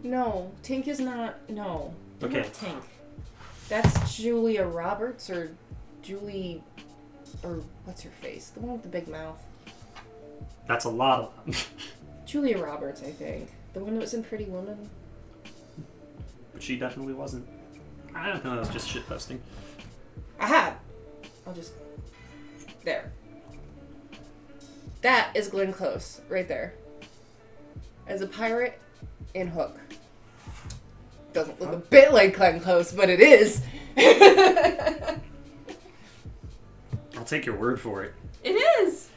No, Tink is not... No. They're Okay. not Tink. That's Julia Roberts or Julie... Or what's her face? The one with the big mouth. That's a lot of them. Julia Roberts, I think. The one that was in Pretty Woman. But she definitely wasn't. I don't know, that was just shit posting. Aha! I'll just... There. That is Glenn Close, right there. As a pirate in Hook. Doesn't look a bit like Glenn Close, but it is. I'll take your word for it. It is!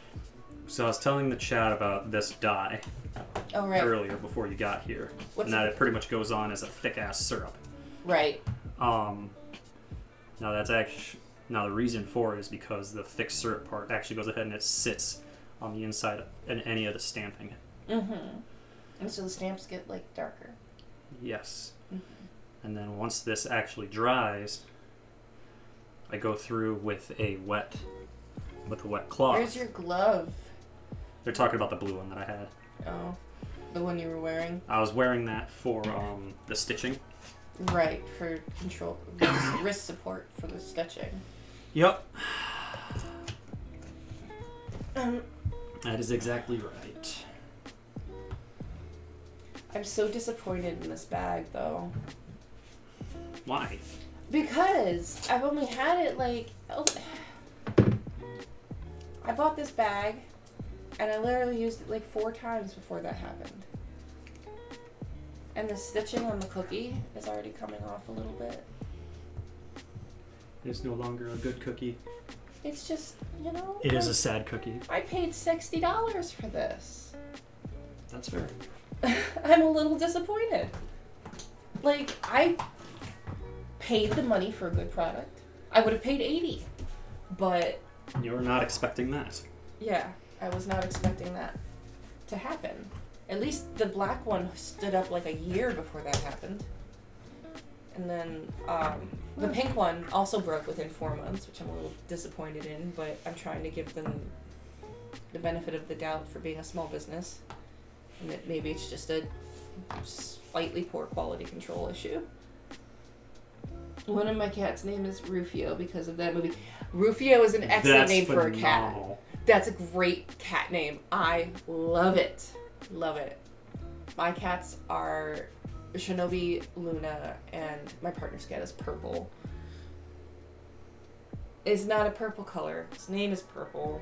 So I was telling the chat about this dye Oh, right. earlier before you got here. What's and that it? it pretty much goes on as a thick-ass syrup. Right. Now that's actually... Now the reason for it is because the thick syrup part actually goes ahead and it sits on the inside of any of the stamping. Mm-hmm. And so the stamps get, like, darker. Yes. Mm-hmm. And then once this actually dries, I go through with a wet cloth. Where's your glove? They're talking about the blue one that I had. Oh. The one you were wearing? I was wearing that for the stitching. Right, for control, wrist support for the stitching. Yep. That is exactly right. I'm so disappointed in this bag, though. Why? Because I've only had it, like... I bought this bag, and I literally used it, like, 4 times before that happened. And the stitching on the cookie is already coming off a little bit. It's no longer a good cookie. It's just, you know... It is a sad cookie. I paid $60 for this. That's fair. I'm a little disappointed. Like, I paid the money for a good product. I would have paid $80. But... You were not expecting that. Yeah, I was not expecting that to happen. At least the black one stood up like a year before that happened. And then the pink one also broke within 4 months, which I'm a little disappointed in, but I'm trying to give them the benefit of the doubt for being a small business. And that maybe it's just a slightly poor quality control issue. One of my cat's name is Rufio because of that movie. Rufio is an excellent name for a cat. That's a great cat name. I love it. Love it. My cats are Shinobi, Luna, and my partner's cat is Purple. It's not a purple color. His name is Purple.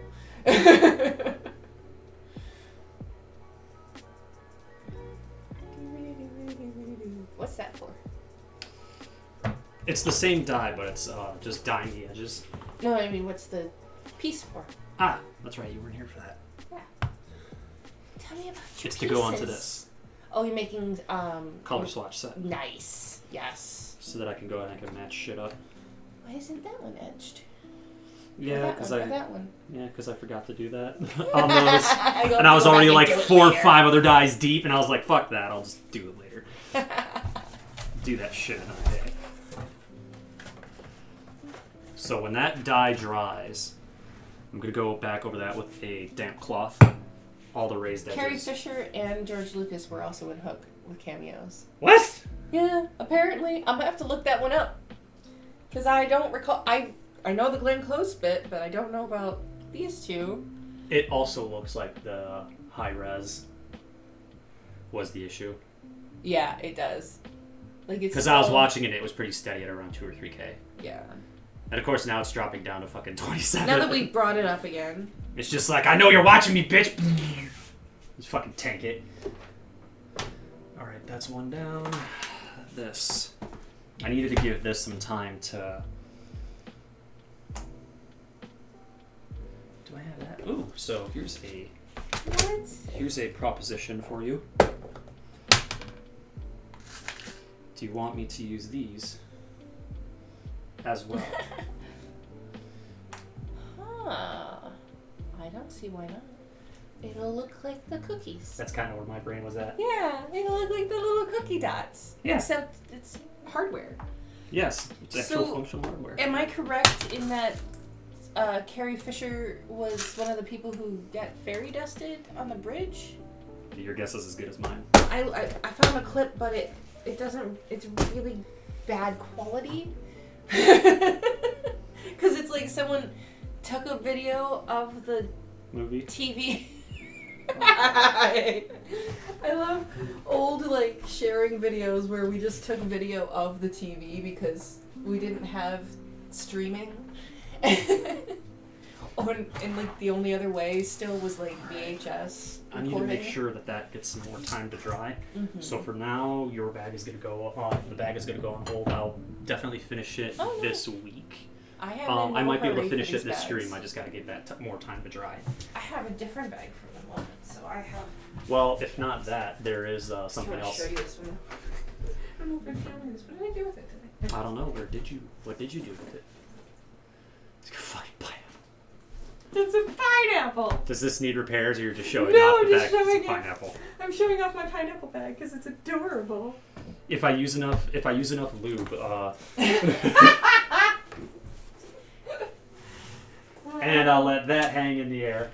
What's that for? It's the same dye, but it's just dyeing the edges. No, I mean, what's the piece for? Ah, that's right. You weren't here for that. Yeah. Tell me about your It's to go onto this Oh, you're making color swatch set. Nice. Yes. So that I can go and I can match shit up. Why isn't that one edged? Yeah, because I that one. Yeah, because I forgot to do that on those. And I was already like 4 or 5 other dyes deep, and I was like, "Fuck that! I'll just do it later." Do that shit another day. So when that dye dries, I'm gonna go back over that with a damp cloth. All the raised edges. Carrie Fisher and George Lucas were also in Hook with cameos. What? Yeah, apparently. I'm gonna have to look that one up. Because I don't recall. I know the Glenn Close bit, but I don't know about these two. It also looks like the high res was the issue. Yeah, it does. Like it's because I was watching it, it was pretty steady at around 2 or 3K. Yeah. And of course now it's dropping down to fucking 27. Now that we brought it up again. It's just like, I know you're watching me, bitch. Just fucking tank it. Alright, that's one down. This. I needed to give this some time to... Do I have that? Ooh, so here's a... What? Here's a proposition for you. Do you want me to use these as well? Huh. I don't see why not. It'll look like the cookies. That's kind of where my brain was at. Yeah, it'll look like the little cookie dots. Yeah. Except it's hardware. Yes, it's actual functional hardware. Am I correct in that Carrie Fisher was one of the people who got fairy dusted on the bridge? Your guess is as good as mine. I found a clip, but it doesn't. It's really bad quality. Because it's like someone took a video of the movie TV. I love old like sharing videos where we just took video of the TV because we didn't have streaming. And like the only other way still was like VHS. I need to make sure that gets some more time to dry. Mm-hmm. So for now, your bag is gonna go on. The bag is gonna go on hold. I'll definitely finish it this week. I might be able to finish it this stream. I just gotta give that more time to dry. I have a different bag for the moment, so I have. Well, if not that, there is something else. Show you this one. I don't know if I'm filming this. What did I do with it today? I don't know. What did you do with it? It's a fucking pineapple. It's a pineapple. Does this need repairs, or you're just showing off the bag? It's a pineapple. I'm showing off my pineapple bag because it's adorable. If I use enough lube, and I'll let that hang in the air.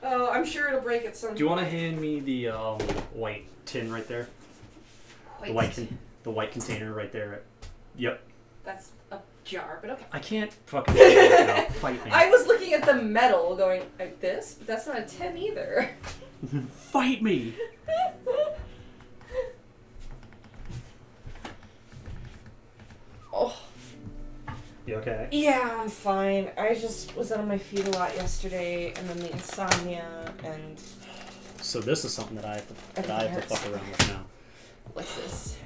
Oh, I'm sure it'll break at some point. Do you want to hand me the white tin right there? The white container right there. Yep. That's a jar, but okay. I can't fucking now. Fight me. I was looking at the metal going like this, but that's not a 10 either. Fight me! Oh. You okay? Yeah, I'm fine. I just was on my feet a lot yesterday, and then the insomnia, and... So this is something that I have to fuck around with now. What's this?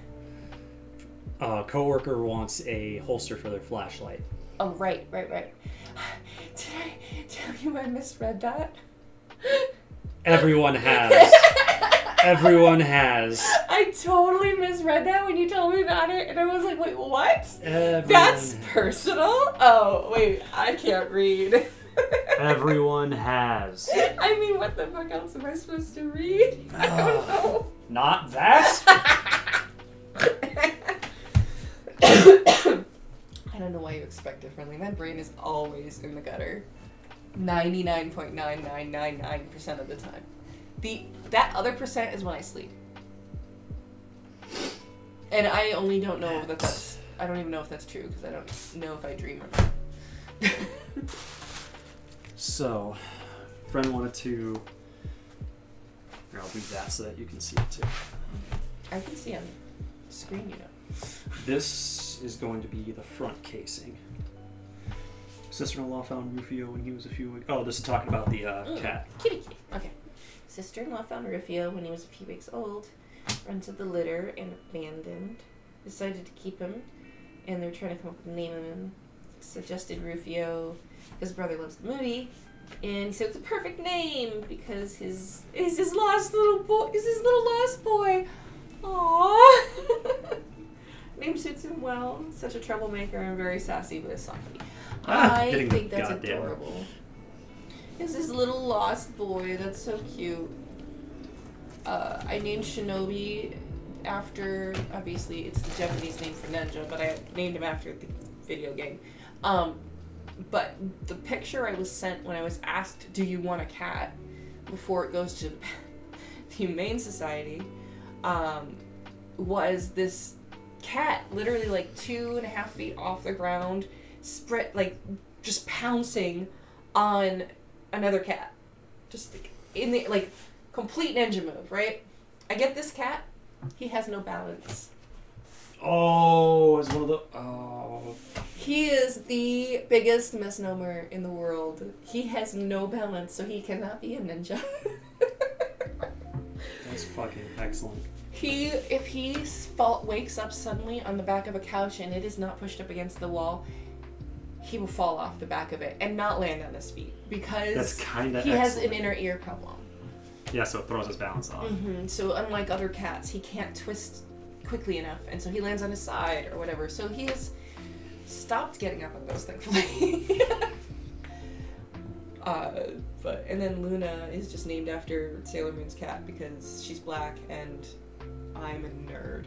A coworker wants a holster for their flashlight. Oh, right. Did I tell you I misread that? Everyone has. Everyone has. I totally misread that when you told me about it, and I was like, wait, what? Everyone. That's personal? Oh, wait, I can't read. Everyone has. I mean, what the fuck else am I supposed to read? I don't know. Not that? differently. My brain is always in the gutter. 99.9999% of the time. That other percent is when I sleep. And I only don't know that's... I don't even know if that's true, because I don't know if I dream or not. So, friend wanted to... Here, I'll do that so that you can see it too. I can see on the screen, you know. This is going to be the front casing. Sister-in-law found Rufio when he was a few weeks... Oh, this is talking about the cat. Kitty. Okay. Sister-in-law found Rufio when he was a few weeks old. Rented the litter and abandoned. Decided to keep him. And they were trying to come up with a name of him. Suggested Rufio. His brother loves the movie. And he said it's a perfect name because his lost little boy. Is his little lost boy. Aww. Name suits him well. Such a troublemaker and very sassy, but it's softy. I think that's adorable. It's his little lost boy. That's so cute. I named Shinobi after, obviously, it's the Japanese name for ninja, but I named him after the video game. But the picture I was sent when I was asked, do you want a cat, before it goes to the Humane Society, was this cat literally like 2.5 feet off the ground, spread, like, just pouncing on another cat. Just like, in the, like, complete ninja move, right? I get this cat, he has no balance. Oh, it's one of the... Oh. He is the biggest misnomer in the world. He has no balance, so he cannot be a ninja. That's fucking excellent. If he wakes up suddenly on the back of a couch and it is not pushed up against the wall, he will fall off the back of it and not land on his feet because he has an inner ear problem. Yeah, so it throws his balance off. Mm-hmm. So unlike other cats, he can't twist quickly enough, and so he lands on his side or whatever. So he has stopped getting up on those, thankfully. And then Luna is just named after Sailor Moon's cat because she's black and I'm a nerd.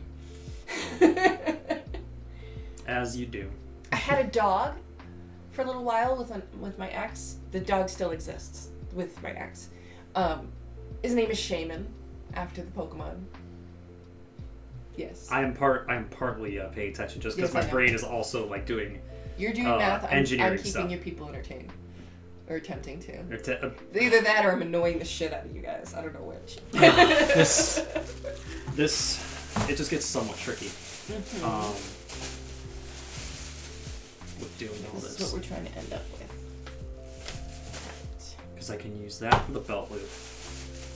As you do. I had a dog for a little while with my ex. The dog still exists with my ex. His name is Shaman, after the Pokemon. Yes. I am partly paying attention just because my brain is also like doing. You're doing math. I'm keeping stuff. your people entertained, or attempting to. Either that, or I'm annoying the shit out of you guys. I don't know which. This it just gets somewhat tricky. Mm-hmm. With doing all this. This is what we're trying to end up with. Because I can use that for the belt loop.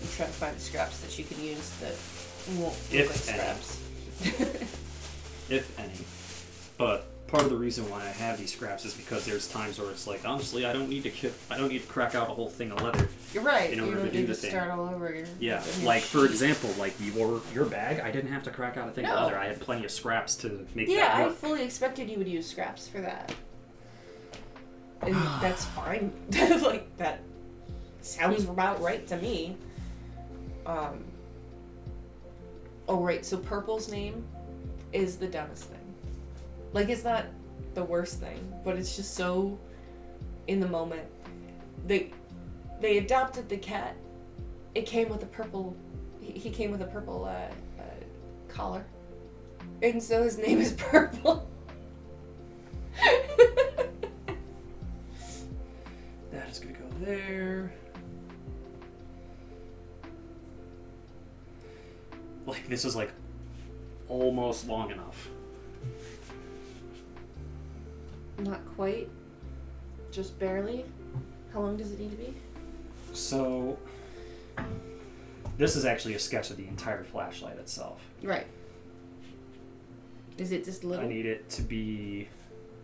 I'm trying to find scraps that you can use that won't If look like scraps. If any. But part of the reason why I have these scraps is because there's times where it's like, honestly, I don't need to crack out a whole thing of leather. You're right. In order to do the thing. Start all over again. Yeah. Like for example, like your bag, I didn't have to crack out a thing of leather. I had plenty of scraps to make that work. Yeah, I fully expected you would use scraps for that. And that's fine. Like that sounds about right to me. Oh right, so Purple's name is the dumbest thing. Like, it's not the worst thing, but it's just so in the moment. They adopted the cat. It came with a purple. He came with a purple collar, and so his name is Purple. That is gonna go there. Like, this is like almost long enough. Not quite. Just barely. How long does it need to be? So, this is actually a sketch of the entire flashlight itself. Right. Is it just little? I need it to be...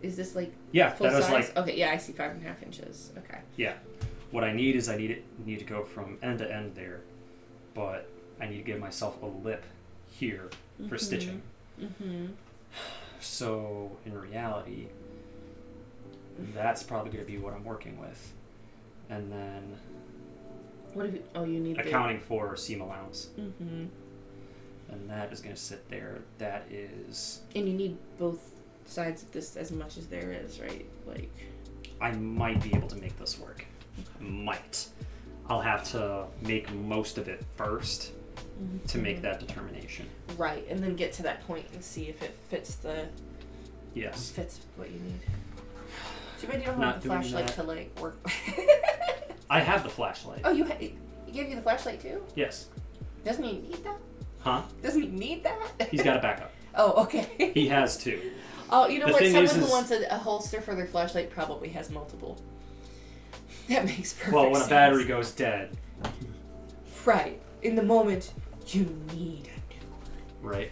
Is this like full size? Like... Okay, yeah, I see 5.5 inches. Okay. Yeah. What I need is need to go from end to end there, but I need to give myself a lip here for stitching. Mm-hmm. So, in reality, that's probably going to be what I'm working with. And then... What if you need accounting for seam allowance. Mm-hmm. And that is going to sit there. That is... And you need both sides of this as much as there is, right? Like, I might be able to make this work. Might. I'll have to make most of it first to make that determination. Right, and then get to that point and see if it fits Yes. fits what you need. Too bad you don't have the flashlight to like work. I have the flashlight. Oh, he gave you the flashlight too? Yes. Doesn't he need that? Huh? Doesn't he need that? He's got a backup. Oh, okay. He has two. Oh, you know The what? thing Someone is- who wants a holster for their flashlight probably has multiple. That makes perfect sense. Well, when a battery goes dead. Right. In the moment, you need a new one. Right.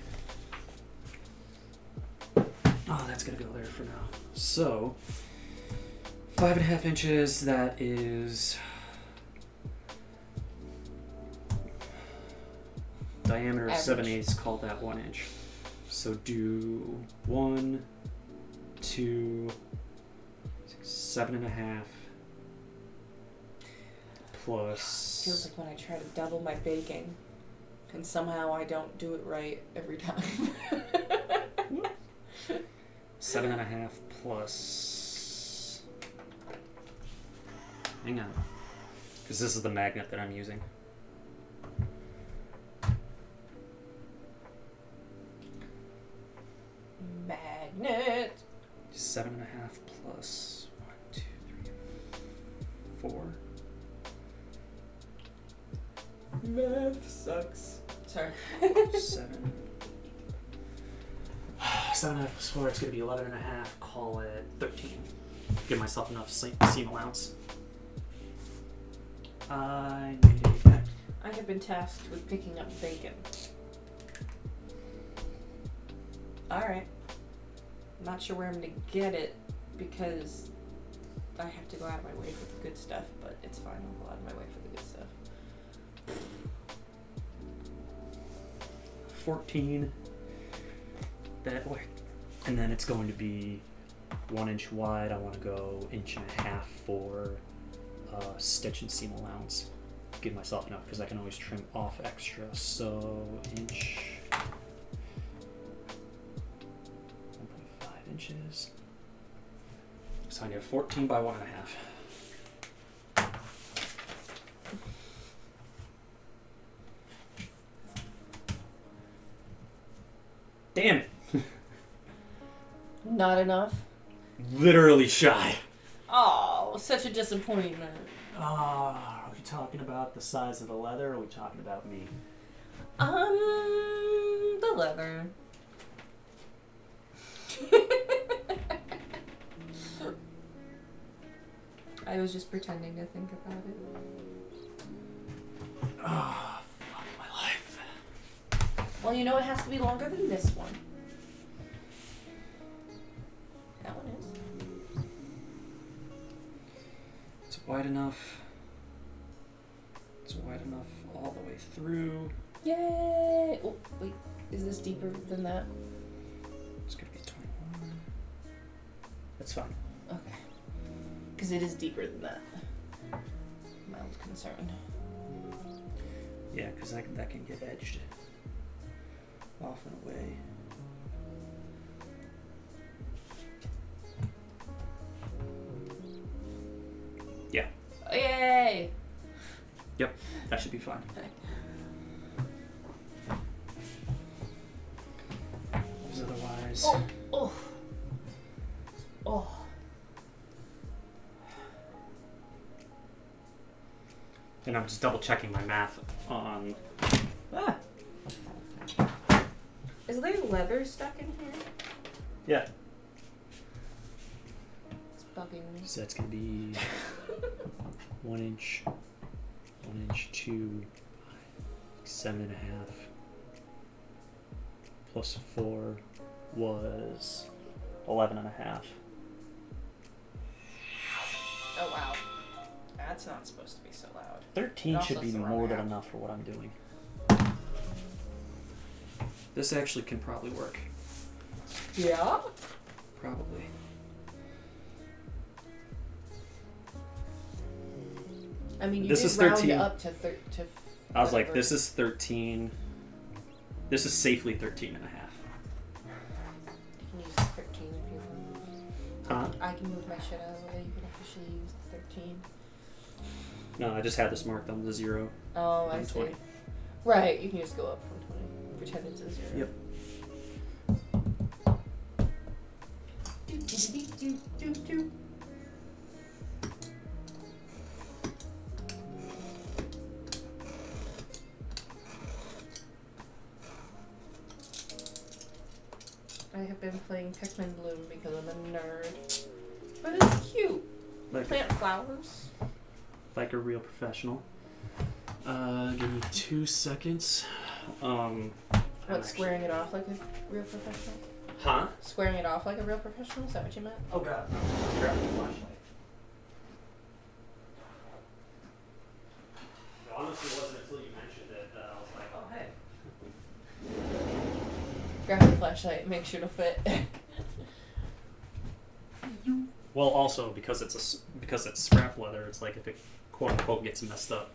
Oh, that's gonna go there for now. So, 5.5 inches, that is... diameter of Average. 7/8, call that 1 inch. So do 1, 2, 7.5 plus... Feels like when I try to double my baking, and somehow I don't do it right every time. 7.5 plus... Hang on. Because this is the magnet that I'm using. Magnet. 7.5 plus 1, 2, 3, 4. Math sucks. Sorry. 7. 7.5 plus 4, it's going to be 11.5. Call it 13. Give myself enough seam allowance. I need a pen. I have been tasked with picking up bacon. Alright. I'm not sure where I'm gonna get it because I have to go out of my way for the good stuff, but it's fine. I'll go out of my way for the good stuff. 14 that way. And then it's going to be 1 inch wide. I want to go 1.5 inches for stitch and seam allowance. Give myself enough because I can always trim off extra. So inch, 1.5 inches. So I need 14 by 1.5. Damn it. Not enough? Literally shy. Oh, such a disappointment. Are we talking about the size of the leather or are we talking about me? The leather. I was just pretending to think about it. Oh, fuck my life. Well, you know it has to be longer than this one. That one is. It's wide enough. It's wide enough all the way through. Yay! Oh, wait. Is this deeper than that? It's gonna be 21. That's fine. Okay. Because it is deeper than that. Mild concern. Yeah, because that can get edged off and away. Yeah. Oh, yay! Yep. That should be fine. Because otherwise... Oh! Oh! Oh! And I'm just double checking my math on... Ah! Is there leather stuck in here? Yeah. It's bugging me. So that's going to be 1 inch, 1 inch, 2, 7.5, plus 4 was 11.5. Oh, wow. That's not supposed to be so loud. 13 It should also be surround more than half. enough for what I'm doing. This actually can probably work. Yeah? Probably. I mean, you This did is round 13. up to I was like, whatever. this is 13. This is safely 13 and a half. You can use 13 if Huh? I can move my shit out of the way. You can officially use the 13. No, I just had this marked on the 0. Oh, I see. 20. Right, you can just go up from 20. Pretend it's a 0. Yep. Do. I have been playing Pikmin Bloom because I'm a nerd. But it's cute. Plant flowers. Like a real professional. Give me 2 seconds. What, squaring it off like a real professional? Huh? Squaring it off like a real professional? Is that what you meant? Oh god. Grab the flashlight. It honestly wasn't until you mentioned it that I was like, oh hey. Grab the flashlight, make sure it'll fit. Well, also because it's scrap leather, it's like if it quote unquote gets messed up,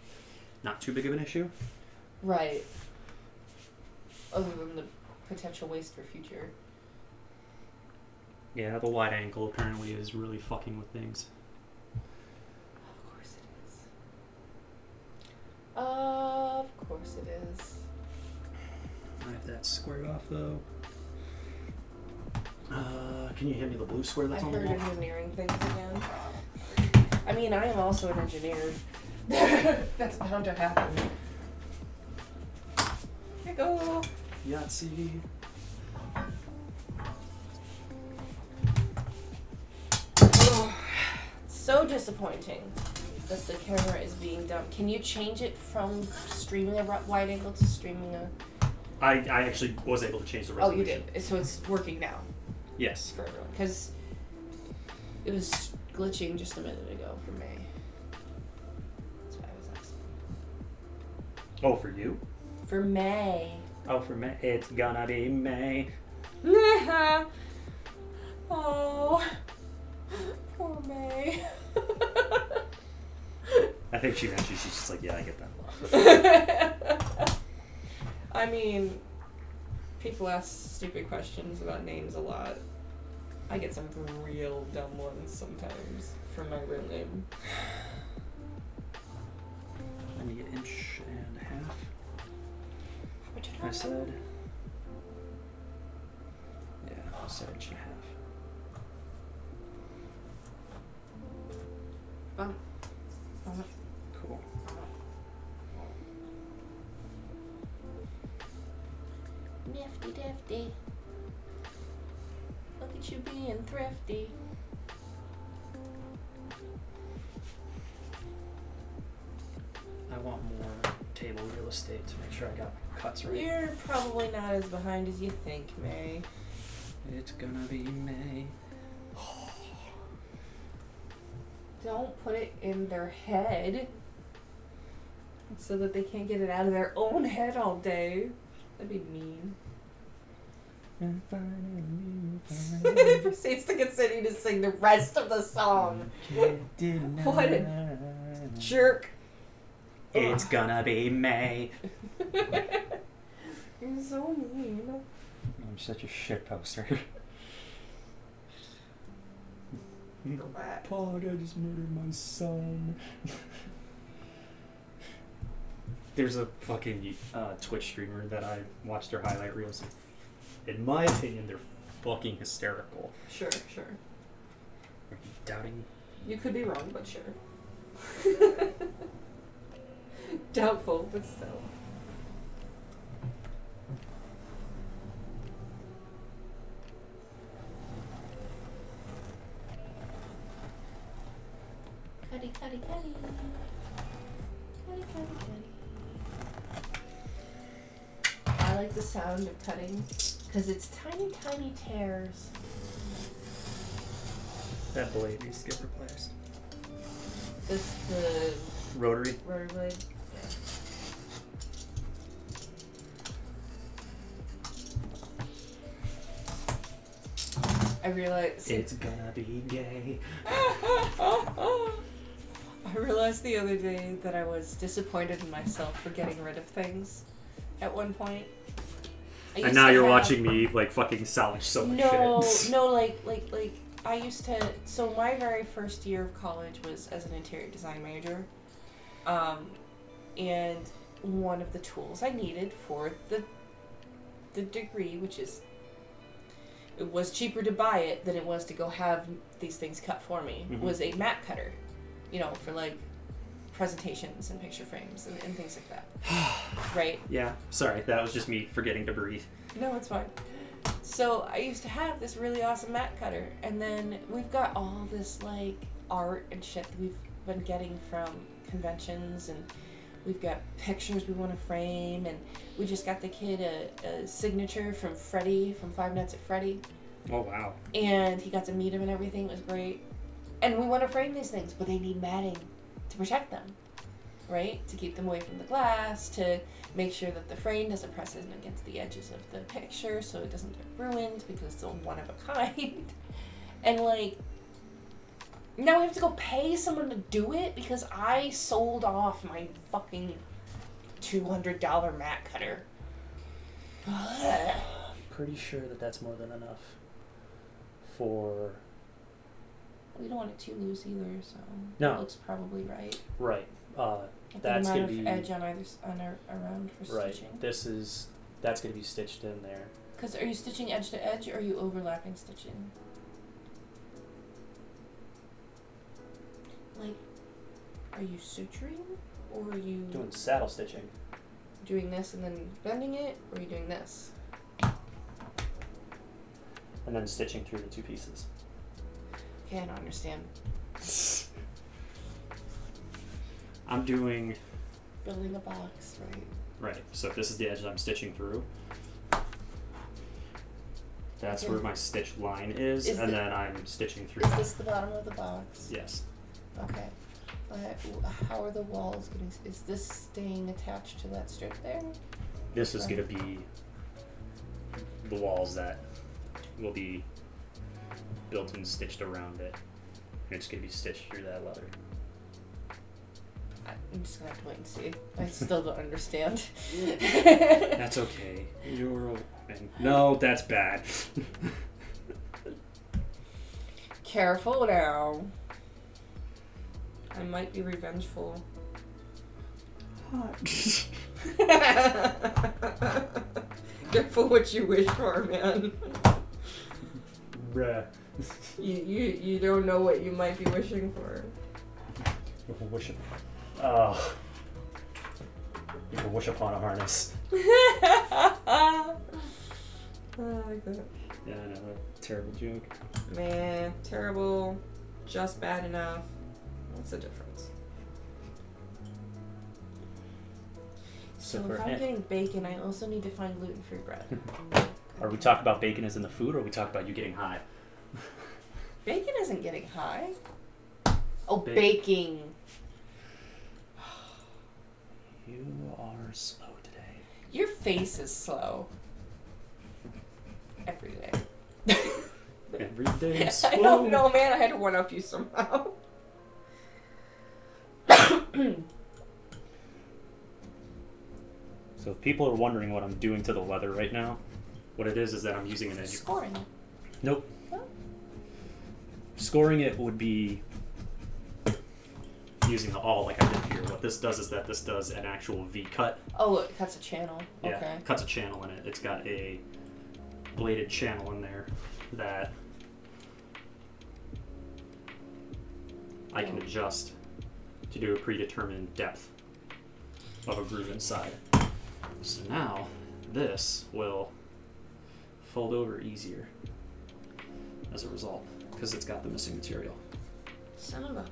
not too big of an issue. Right. Other than the potential waste for future. Yeah, the wide angle apparently is really fucking with things. Of course it is. Of course it is. I have that squared off though. Can you hand me the blue square that's I on the heard wall? engineering things again. I mean, I am also an engineer. That's bound to happen. Here you go. Yahtzee. Oh, so disappointing that the camera is being dumb. Can you change it from streaming a wide angle to streaming a... I actually was able to change the Oh, resolution. you did. So it's working now Yes. for everyone. Because it was glitching just a minute ago for me. That's why I was asking. Oh, for you? For May. Oh, for May. It's gonna be May. Oh, poor May. I think she's just like, yeah, I get that a lot. I mean, people ask stupid questions about names a lot. I get some real dumb ones sometimes for my real name. I need 1.5 inches. Which I said. Yeah, I said 1.5 inches. Cool. Nifty difty. Look at you being thrifty. I want more table real estate to make sure I got my cuts right. You're probably not as behind as you think, May. It's gonna be May. Don't put it in their head so that they can't get it out of their own head all day. That'd be mean. Proceeds to get City to sing the rest of the song. What a jerk. It's gonna be May. You're so mean. I'm such a shit poster. Go back. Paul, I just murdered my son. There's a fucking Twitch streamer that I watched their highlight reels. In my opinion, they're fucking hysterical. Sure. Are you doubting? You could be wrong, but sure. Doubtful, but still. Cuddy. I like the sound of cutting because it's tiny, tiny tears. That blade needs to get replaced. The Rotary? rotary blade. I realized It's gonna be gay. I realized the other day that I was disappointed in myself for getting rid of things at one point. I And used now to you're have- watching me like fucking salvage so much shit. No, like I used to, so my very first year of college was as an interior design major. And one of the tools I needed for the degree, which is, it was cheaper to buy it than it was to go have these things cut for me, was a mat cutter, you know, for like presentations and picture frames and things like that. Right? Yeah. Sorry, that was just me forgetting to breathe. No, it's fine. So I used to have this really awesome mat cutter, and then we've got all this like art and shit that we've been getting from conventions, and we've got pictures we want to frame, and we just got the kid a signature from Freddie from Five Nights at Freddy. Oh wow. And he got to meet him and everything. It was great. And we want to frame these things, but they need matting to protect them, right? To keep them away from the glass, to make sure that the frame doesn't press in against the edges of the picture so it doesn't get ruined because it's one of a kind. And like, now we have to go pay someone to do it because I sold off my fucking $200 mat cutter. Pretty sure that that's more than enough for... We don't want it too loose either, so no. It looks probably right. Right. That's gonna amount be of edge on either around for right. stitching. That's gonna be stitched in there. Because are you stitching edge to edge, or are you overlapping stitching? Like, are you suturing, or are you doing saddle stitching? Doing this and then bending it, or are you doing this? And then stitching through the two pieces. Okay, I don't understand. I'm doing... Building a box, right? Right, so if this is the edge that I'm stitching through, that's where my stitch line is, and then I'm stitching through. Is this the bottom of the box? Yes. Okay. How are the walls getting... Is this staying attached to that strip there? This is going to be the walls that will be built and stitched around it. And it's going to be stitched through that leather. I'm just going to have to wait and see. I still don't understand. That's okay. You're open. No, that's bad. Careful now. I might be revengeful. Careful what you wish for, man. Bruh. You don't know what you might be wishing for. You can wish oh. You can wish upon a harness. I like that. Yeah, I know. Terrible joke. Man, terrible. Just bad enough. What's the difference? So if I'm getting bacon, I also need to find gluten-free bread. Are we talking about bacon as in the food, or are we talking about you getting high? Bacon isn't getting high. Oh, baking. You are slow today. Your face is slow. Every day. Every day is slow. I don't know, man. I had to one-up you somehow. So if people are wondering what I'm doing to the leather right now, what it is that I'm using an edge. Scoring. Nope. Huh? Scoring it would be using the awl like I did here. What this does is that this does an actual V cut. Oh, it cuts a channel. Yeah, Okay. it cuts a channel in it. It's got a bladed channel in there that I can adjust to do a predetermined depth of a groove inside. So now this will fold over easier as a result because it's got the missing material. Son of a...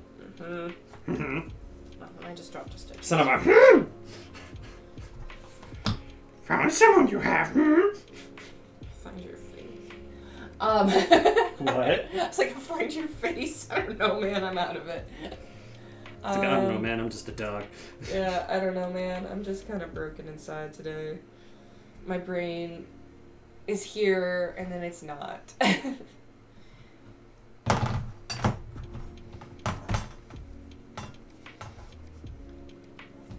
I just dropped a stick. Son of a... Found someone you have. Find your face. What? It's like, find your face. I don't know, man. I'm out of it. It's like, I don't know, man. I'm just a dog. Yeah, I don't know, man. I'm just kind of broken inside today. My brain is here, and then it's not. If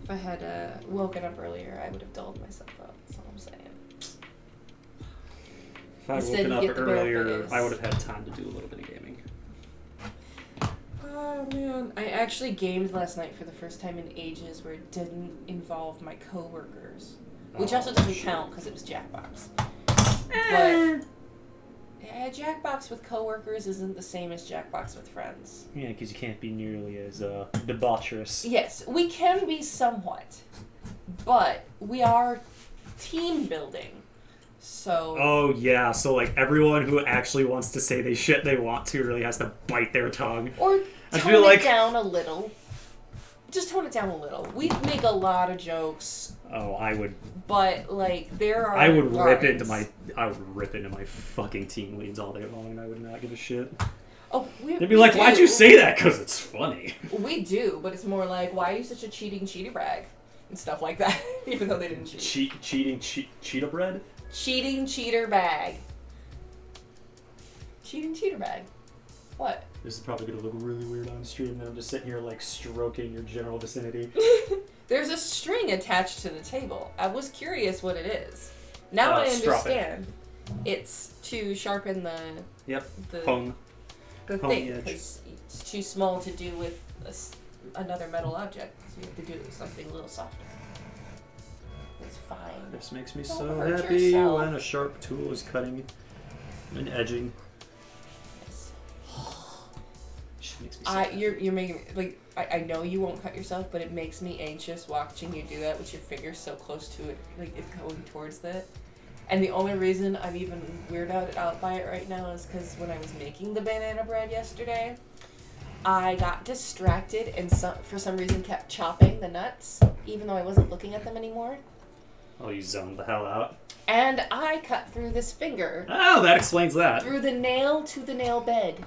I had woken up earlier, I would have dulled myself up. That's all I'm saying. If I'd Instead, woken you up get the earlier, breakfast. I would have had time to do a little bit of gaming. Oh man, I actually gamed last night for the first time in ages where it didn't involve my coworkers, which also doesn't count because it was Jackbox. But Jackbox with coworkers isn't the same as Jackbox with friends. Yeah, because you can't be nearly as debaucherous. Yes, we can be somewhat, but we are team building. So. Oh yeah, so like everyone who actually wants to say they want to really has to bite their tongue. Or tone it down a little. Just tone it down a little. We make a lot of jokes. Oh, I would. But like there are. I would rip into my fucking team leads all day long, and I would not give a shit. Oh, they'd be like, "Why'd you say that?" Because it's funny. We do, but it's more like, "Why are you such a cheating cheater brag?" and stuff like that. Even though they didn't cheat. Cheetah bread. Cheating cheater bag. Cheating cheater bag. What? This is probably going to look really weird on stream, and I'm just sitting here, like, stroking your general vicinity. There's a string attached to the table. I was curious what it is. Now I understand. It's to sharpen the... Yep, the Pong thing, because it's too small to do with another metal object. So you have to do it with something a little softer. It's fine. This makes me Don't so hurt happy yourself. when a sharp tool is cutting and edging. Makes me so you're making me, like, I know you won't cut yourself, but it makes me anxious watching you do that with your fingers so close to it, like it's going towards it. And the only reason I'm even weirded out by it right now is because when I was making the banana bread yesterday, I got distracted and for some reason kept chopping the nuts, even though I wasn't looking at them anymore. Oh, you zoned the hell out. And I cut through this finger. Oh, that explains that. Through the nail to the nail bed.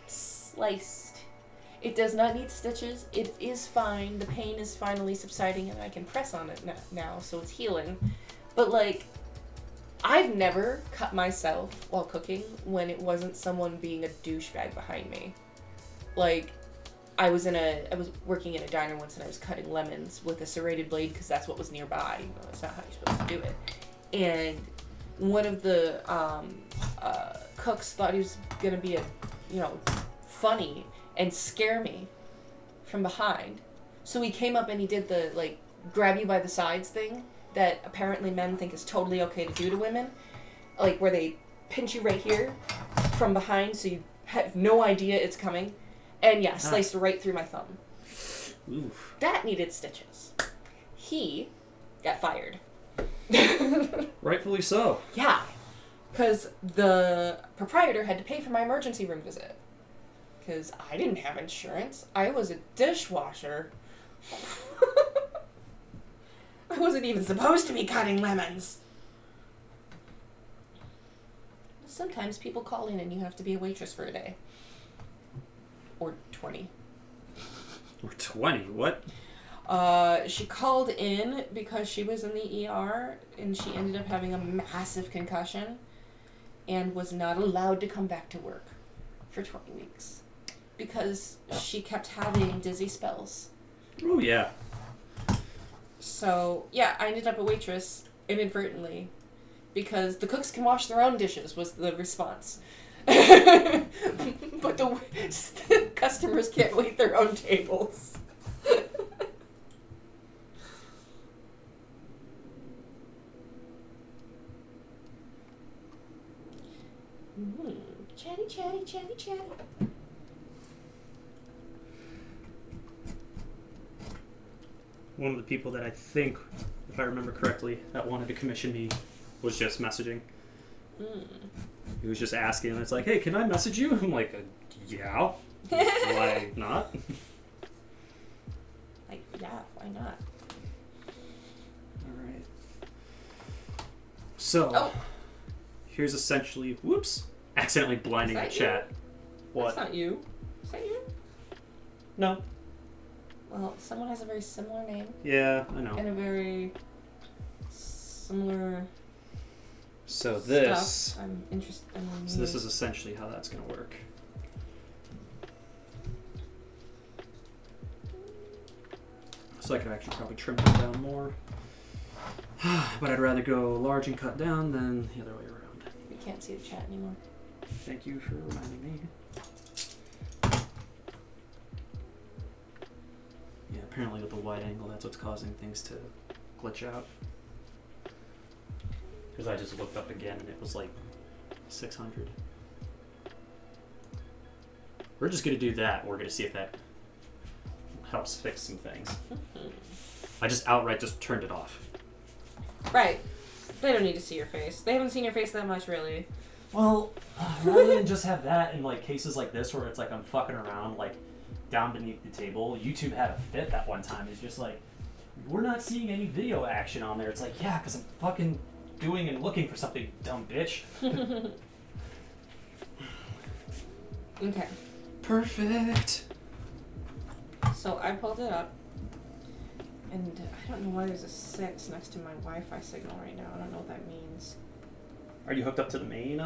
Sliced. It does not need stitches. It is fine. The pain is finally subsiding and I can press on it now, so it's healing. But, like, I've never cut myself while cooking when it wasn't someone being a douchebag behind me. Like, I was working in a diner once and I was cutting lemons with a serrated blade because that's what was nearby. You know, that's not how you're supposed to do it. And one of the cooks thought he was going to be funny and scare me from behind. So he came up and he did the, like, grab you by the sides thing that apparently men think is totally okay to do to women. Like, where they pinch you right here from behind so you have no idea it's coming. And yeah, sliced right through my thumb. Oof. That needed stitches. He got fired. Rightfully so. Yeah. Because the proprietor had to pay for my emergency room visit. Because I didn't have insurance. I was a dishwasher. I wasn't even supposed to be cutting lemons. Sometimes people call in and you have to be a waitress for a day. Or 20. Or 20? What? She called in because she was in the ER and she ended up having a massive concussion and was not allowed to come back to work for 20 weeks because she kept having dizzy spells. Oh, yeah. So, yeah, I ended up a waitress inadvertently because the cooks can wash their own dishes was the response. But the customers can't wait their own tables. Chatty, chatty, chatty, chatty. One of the people that I think, if I remember correctly, that wanted to commission me was just messaging. He was just asking, and it's like, hey, can I message you? I'm like, yeah. Why not? Like, yeah, why not? Alright. So, here's essentially, whoops, accidentally blinding the chat. What? That's not you. Is that you? No. Well, someone has a very similar name. Yeah, I know. And a very similar So this... stuff. I'm interested in. So this is essentially how that's going to work. So I could actually probably trim that down more. But I'd rather go large and cut down than the other way around. We can't see the chat anymore. Thank you for reminding me. Yeah, apparently with the wide angle, that's what's causing things to glitch out. Because I just looked up again and it was like 600. We're just gonna do that. We're gonna see if that helps fix some things. I just outright just turned it off. Right. They don't need to see your face. They haven't seen your face that much, really. Well, rather than just have that in like cases like this where it's like I'm fucking around like down beneath the table, YouTube had a fit that one time. It's just like, we're not seeing any video action on there. It's like, yeah, because I'm fucking doing and looking for something, dumb bitch. Okay. Perfect. So I pulled it up, and I don't know why there's a 6 next to my Wi-Fi signal right now. I don't know what that means. Are you hooked up to the main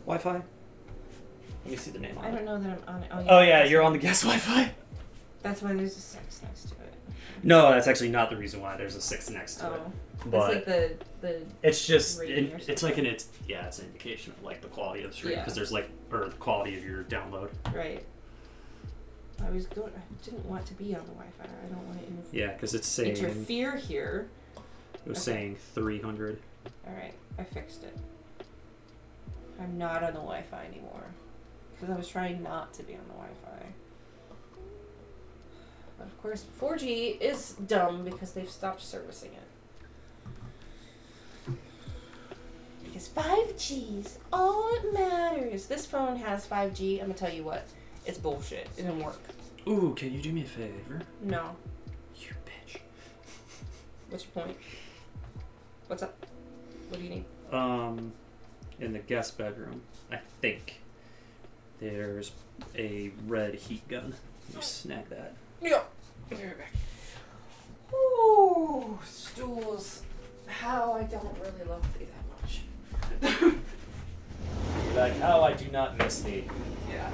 Wi-Fi? Let me see the name on I it. don't know that I'm on it. Oh yeah, you're on the guest Wi-Fi. That's why there's a 6 next to it. No, that's actually not the reason why there's a 6 next to it. But it's like the it's just rating or it's like it's an indication of like the quality of the stream because Yeah. there's like or the quality of your download. right. I didn't want to be on the Wi-Fi. I don't want to Yeah, because it's saying interfere here. it was Okay. saying 300. All right, I fixed it. I'm not on the Wi-Fi anymore because I was trying not to be on the Wi-Fi. But of course, 4G is dumb because they've stopped servicing it. Because 5G's all that matters. This phone has 5G. I'm gonna tell you what, it's bullshit. It didn't work. Ooh, can you do me a favor? No. You bitch. What's your point? What's up? What do you need? In the guest bedroom, I think there's a red heat gun. You snag that. Yeah. Be right back. Ooh, stools. How I don't really love thee that much. Like how I do not miss thee. Yeah.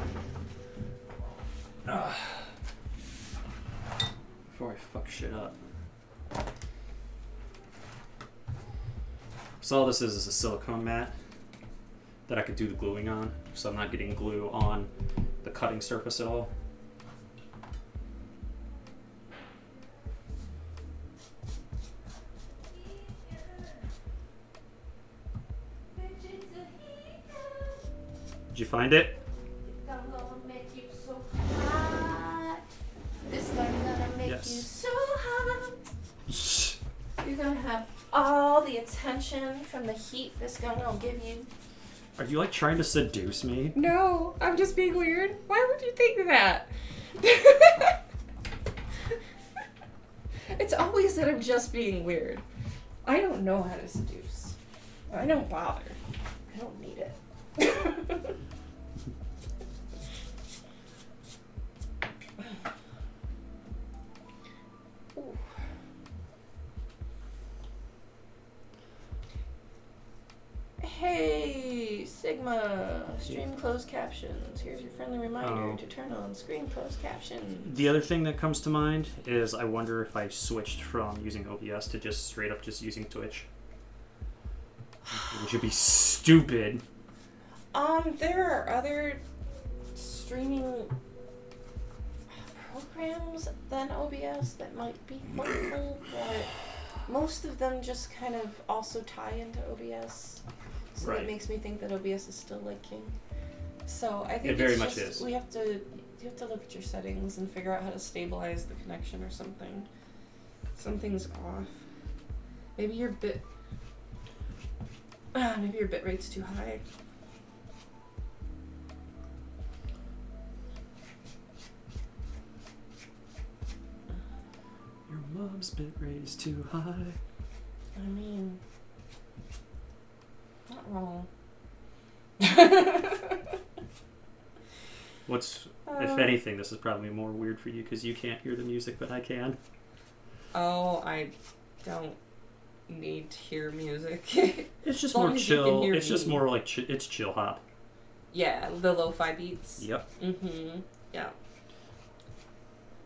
Before I fuck shit up. So all this is a silicone mat that I could do the gluing on, so I'm not getting glue on the cutting surface at all. Did you find it? I'm gonna make you so hot. This gun gonna make Yes. you so hot. You're gonna have all the attention from the heat this gun will give you. Are you like trying to seduce me? No, I'm just being weird. Why would you think that? It's always that I'm just being weird. I don't know how to seduce. I don't bother. I don't need it. Ooh. Hey, Sigma, stream closed captions. Here's your friendly reminder to turn on screen closed captions. The other thing that comes to mind is I wonder if I switched from using OBS to just straight up just using Twitch. Which would be stupid. There are other streaming programs than OBS that might be helpful, but most of them just kind of also tie into OBS. So Right. it makes me think that OBS is still like king. So I think It very it's much just, is. you have to look at your settings and figure out how to stabilize the connection or something. Something's off. Maybe your bit rate's too high. Your mom's bit rate is too high. I mean, not wrong. What's, if anything, this is probably more weird for you because you can't hear the music, but I can. Oh, I don't need to hear music. It's just As long more as you can chill. hear It's just me. more like it's chill hop. Yeah, the lo-fi beats. Yep. Mm-hmm. Yeah.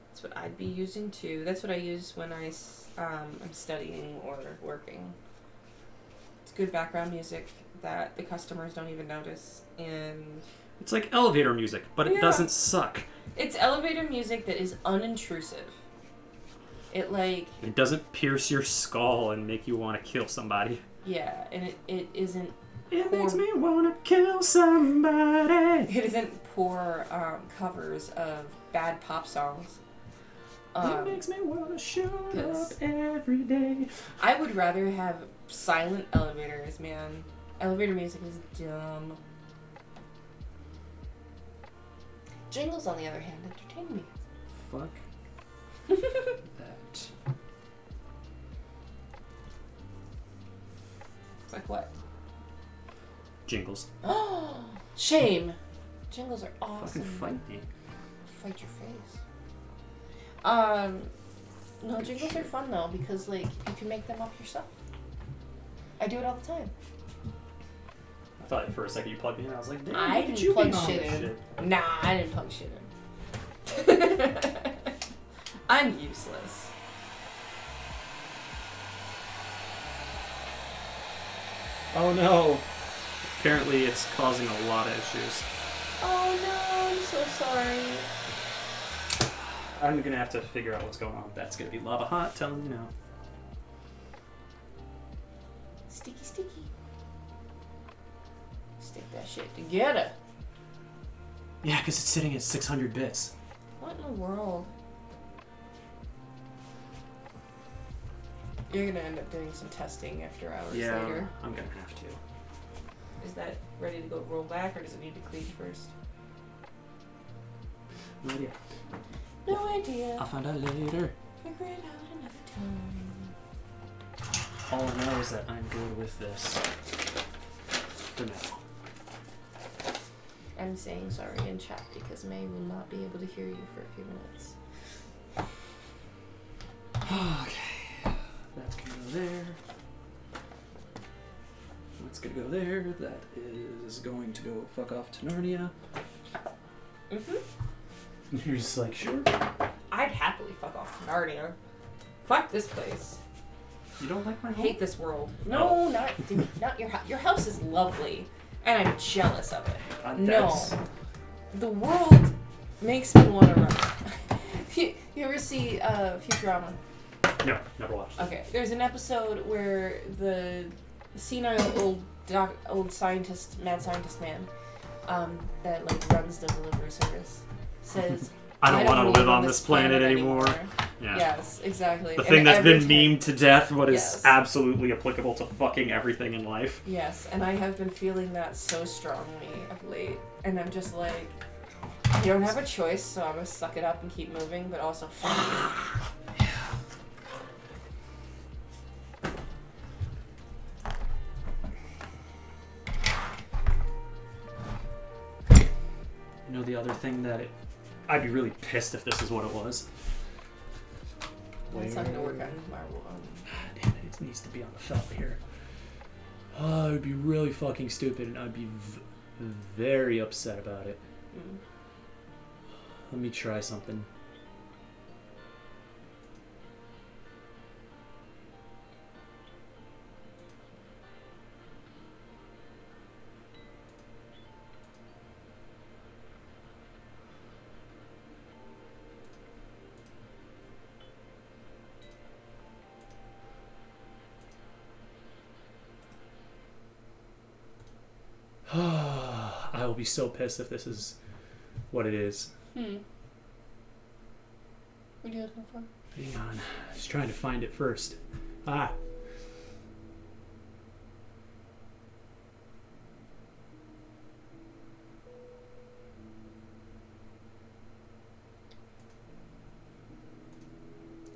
That's what I'd be using too. That's what I use when I'm studying or working. It's good background music that the customers don't even notice, and It's like elevator music, but it doesn't suck. It's elevator music that is unintrusive. It doesn't pierce your skull and make you want to kill somebody. Yeah, and it isn't. It makes me want to kill somebody. It isn't poor covers of bad pop songs. It makes me want to shoot up every day. I would rather have silent elevators, man. Elevator music is dumb. Jingles, on the other hand, entertain me. Fuck that. Like what? Jingles. Oh, shame. Jingles are awesome. Fucking fight me. Fight your face. No, jingles are fun though because you can make them up yourself. I do it all the time. I thought for a second you plugged me in. I was like, damn, I didn't plug shit in. Nah, I didn't plug shit in. I'm useless. Oh no. Apparently it's causing a lot of issues. Oh no, I'm so sorry. I'm gonna have to figure out what's going on. That's gonna be lava hot, telling you now. Sticky, sticky. Stick that shit together. Yeah, because it's sitting at 600 bits. What in the world? You're gonna end up doing some testing after hours later. I'm gonna have to. Is that ready to go roll back, or does it need to clean first? No idea. No idea. I'll find out later. Figure it out another time. All I know is that I'm good with this. For now. I'm saying sorry in chat because May will not be able to hear you for a few minutes. Okay. That's gonna go there. That's gonna go there. That is going to go fuck off to Narnia. You're just like, sure. I'd happily fuck off to Narnia. Fuck this place. You don't like my I home? hate this world. No, not your house. Your house is lovely, and I'm jealous of it. No, the world makes me want to run. You ever see Futurama? No, never watched. Okay, there's an episode where the senile old scientist, mad scientist man, that runs the delivery service, says, I don't want to live on this planet anymore. Yeah. Yes, exactly. The thing that's been time, memed to death, but yes, is absolutely applicable to fucking everything in life. Yes, and I have been feeling that so strongly of late, and I'm just like, you don't have a choice, so I'm gonna suck it up and keep moving, but also fuck You know the other thing that I'd be really pissed if this is what it was. It's not gonna work on my Damn it, it needs to be on the felt here. Oh, it would be really fucking stupid, and I'd be very upset about it. Let me try something. I will be so pissed if this is what it is. What are you looking for? Hang on. I was trying to find it first. Ah.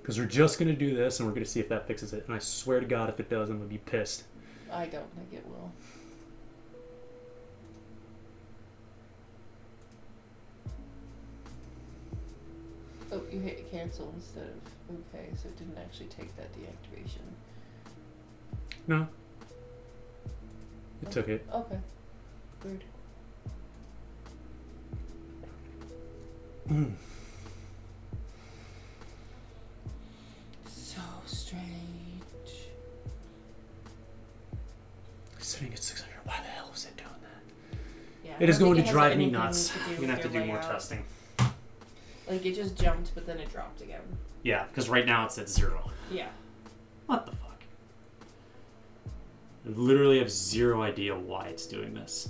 Because we're just going to do this and we're going to see if that fixes it. And I swear to God, if it does, I'm going to be pissed. I don't think it will. Oh, you hit cancel instead of okay, so it didn't actually take that deactivation. No. It took it. Okay. Weird. So strange. Sitting at 600. Why the hell is it doing that? Yeah. It is going to it has drive me anything nuts. to do I'm with gonna have to your do more layout. testing. Like it just jumped, but then it dropped again. Yeah, because right now it's at 0. Yeah. What the fuck? I literally have zero idea why it's doing this.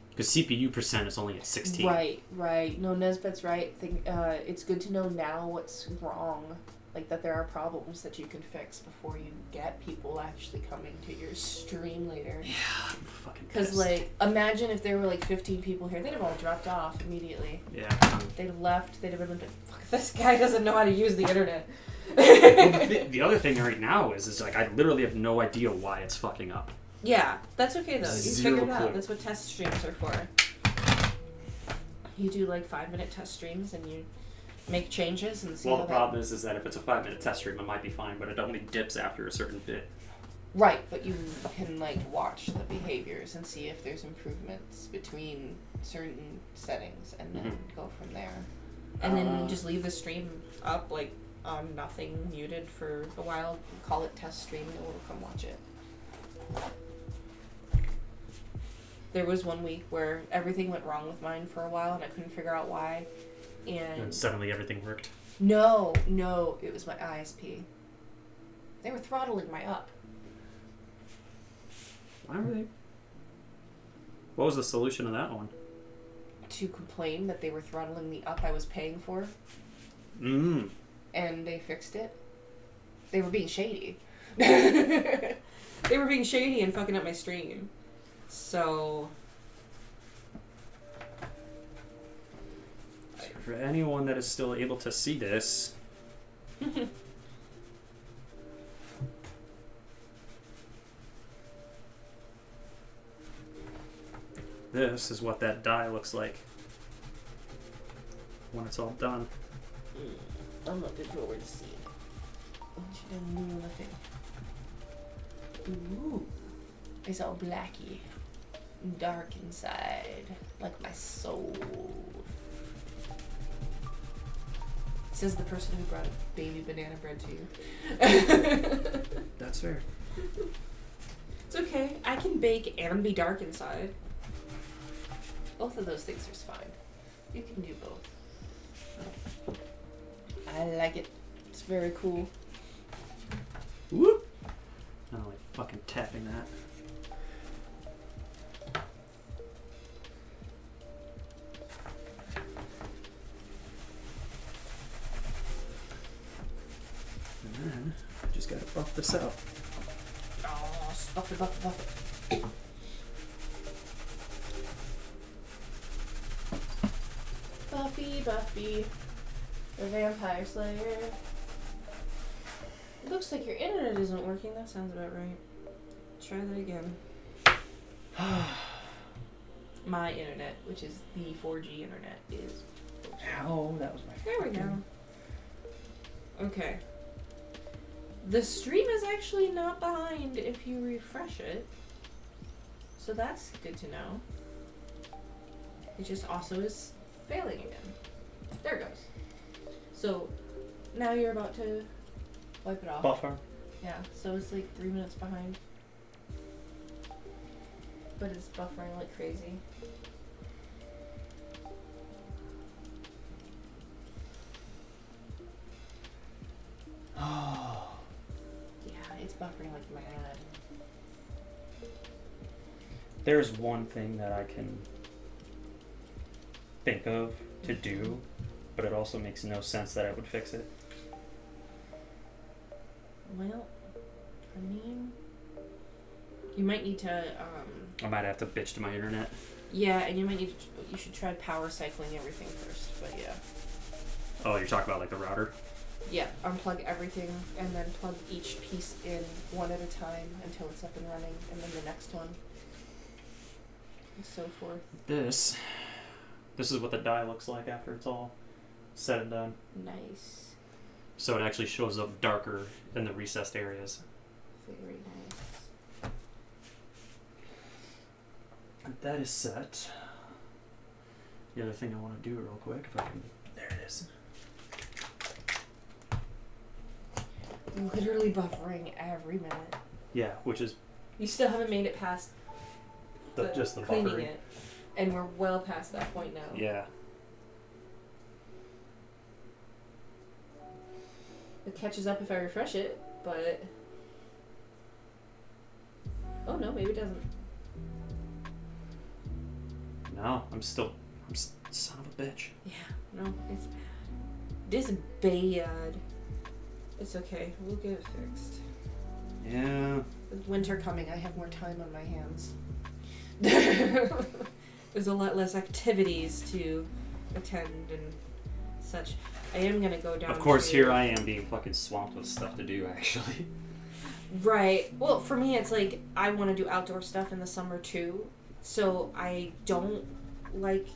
Because CPU percent is only at 16. Right. No, Nesbet's right. It's good to know now what's wrong. Like that there are problems that you can fix before you get people actually coming to your stream later. Yeah, I'm fucking Because, pissed. like, imagine if there were, like, 15 people here. They'd have all dropped off immediately. Yeah. They'd have left. They'd have been like, fuck, this guy doesn't know how to use the internet. Well, the other thing right now is like, I literally have no idea why it's fucking up. Yeah, that's okay, though. You Zero figured it out. clue. That's what test streams are for. You do, like, 5-minute test streams, and you make changes and see Well, how the problem is that if it's a 5-minute test stream, it might be fine, but it only dips after a certain bit. Right, but you can, like, watch the behaviors and see if there's improvements between certain settings and then go from there. And then just leave the stream up, like, on nothing, muted for a while. Call it test stream, and we'll come watch it. There was one week where everything went wrong with mine for a while, and I couldn't figure out why. And suddenly everything worked. No, it was my ISP. They were throttling my up. Why were they? What was the solution to that one? To complain that they were throttling the up I was paying for. Mm. And they fixed it. They were being shady. They were being shady and fucking up my stream. So... For anyone that is still able to see this... This is what that die looks like when it's all done. I'm looking forward to seeing it. What you done doing with it? Ooh. It's all blacky. Dark inside. Like my soul. Says the person who brought baby banana bread to you. That's fair. It's okay. I can bake and be dark inside. Both of those things are fine. You can do both. I like it. It's very cool. Whoop! I don't like fucking tapping that. And then I just gotta buff this out. Oh, buff it. Buffy, the Vampire Slayer. It looks like your internet isn't working. That sounds about right. Try that again. My internet, which is the 4G internet, is... Ow, that was my... There we go. Okay. The stream is actually not behind if you refresh it. So that's good to know. It just also is failing again. There it goes. So now you're about to wipe it off. Buffer. Yeah, so it's like 3 minutes behind. But it's buffering like crazy. Oh. Yeah, it's buffering like mad. There's one thing that I can think of to do, but it also makes no sense that I would fix it. Well, I mean, you might need to, I might have to bitch to my internet. yeah, and you might need to, you should try power cycling everything first, but yeah. Oh, you're talking about like the router? Yeah, unplug everything and then plug each piece in one at a time until it's up and running, and then the next one, and so forth. This is what the die looks like after it's all said and done. Nice. So it actually shows up darker in the recessed areas. Very nice. That is set. The other thing I want to do real quick, if I can... There it is. Literally buffering every minute. Yeah, which is You still haven't made it past just the cleaning buffering. it. And we're well past that point now. Yeah. It catches up if I refresh it, but... Oh no, maybe it doesn't. No, I'm son of a bitch. Yeah, no, it's bad. This is bad. It's okay, we'll get it fixed. Yeah. With winter coming, I have more time on my hands. There's a lot less activities to attend and such. I am gonna go down. Of course, here I am being fucking swamped with stuff to do, actually. Right. Well, for me, it's like I want to do outdoor stuff in the summer too. So I don't like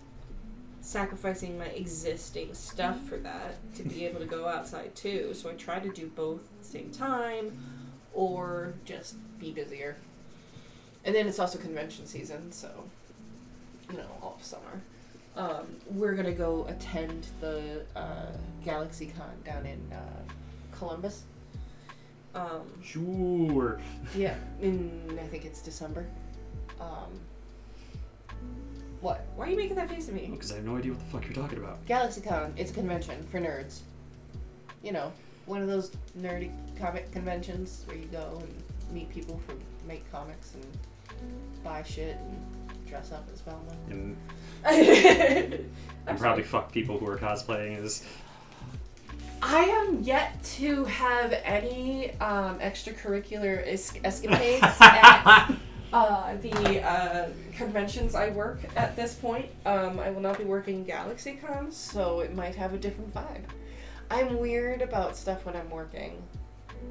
sacrificing my existing stuff for that to be able to go outside too. So I try to do both at the same time or just be busier. And then it's also convention season, so, you know, all of summer. We're going to go attend the GalaxyCon down in Columbus. Sure. Yeah, I think it's December. What? Why are you making that face at me? Because I have no idea what the fuck you're talking about. GalaxyCon, it's a convention for nerds. You know, one of those nerdy comic conventions where you go and meet people who make comics and buy shit and dress up as Velma. And probably fuck people who are cosplaying as... I am yet to have any extracurricular escapades at the conventions I work at this point. I will not be working GalaxyCon, so it might have a different vibe. I'm weird about stuff when I'm working.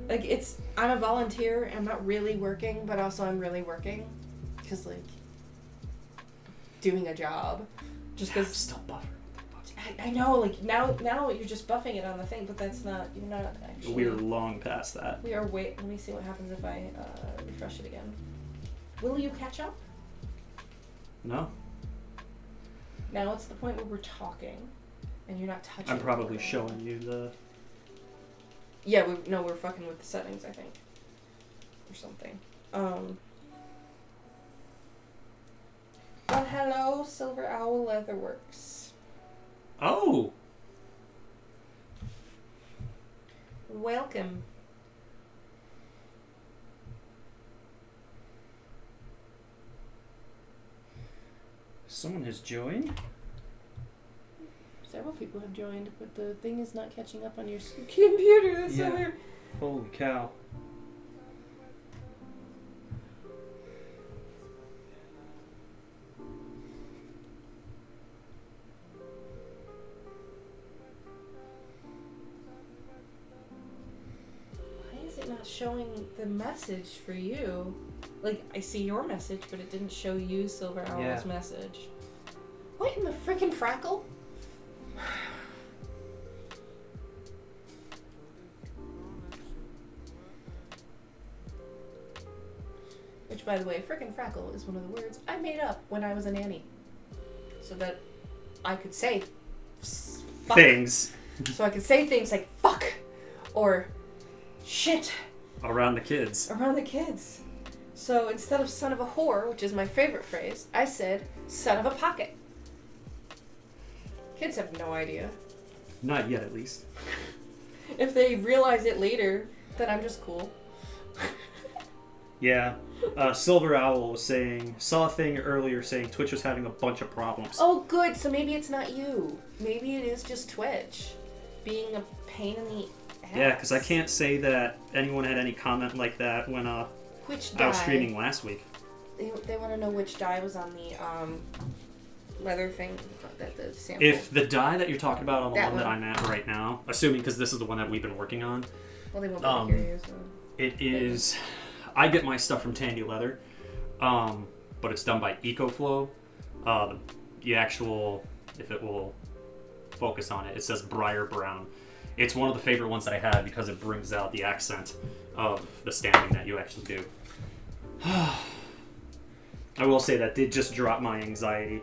Like, I'm a volunteer, I'm not really working, but also I'm really working. Because, like, doing a job. Just because... Still buffering. I know, like, now you're just buffing it on the thing, but that's not, you're not actually... We're long past that. We are let me see what happens if I refresh it again. Will you catch up? No. Now it's the point where we're talking, and you're not touching. I'm probably showing you the... Yeah, we're fucking with the settings, I think. Or something. Well, hello, Silver Owl Leatherworks. Oh! Welcome. Someone has joined? Several people have joined, but the thing is not catching up on your computer. That's so weird. Holy cow. Not showing the message for you. Like, I see your message, but it didn't show you Silver Owl's message. What in the frickin' frackle? Which, by the way, frickin' frackle is one of the words I made up when I was a nanny. So that I could say fuck. Things. So I could say things like fuck or shit. Around the kids. Around the kids. So instead of son of a whore, which is my favorite phrase, I said son of a pocket. Kids have no idea. Not yet, at least. If they realize it later, then I'm just cool. Yeah. Silver Owl was saw a thing earlier saying Twitch was having a bunch of problems. Oh, good. So maybe it's not you. Maybe it is just Twitch being a pain in the ass. Yeah, because I can't say that anyone had any comment like that when which I was streaming last week. They want to know which dye was on the leather thing, the sample. If the dye that you're talking about on the one that I'm at right now, assuming because this is the one that we've been working on. Well, they won't be able to hear you, so. It is... I get my stuff from Tandy Leather, but it's done by EcoFlow. The actual, if it will focus on it, it says Briar Brown. It's one of the favorite ones that I have because it brings out the accent of the stamping that you actually do. I will say that did just drop my anxiety.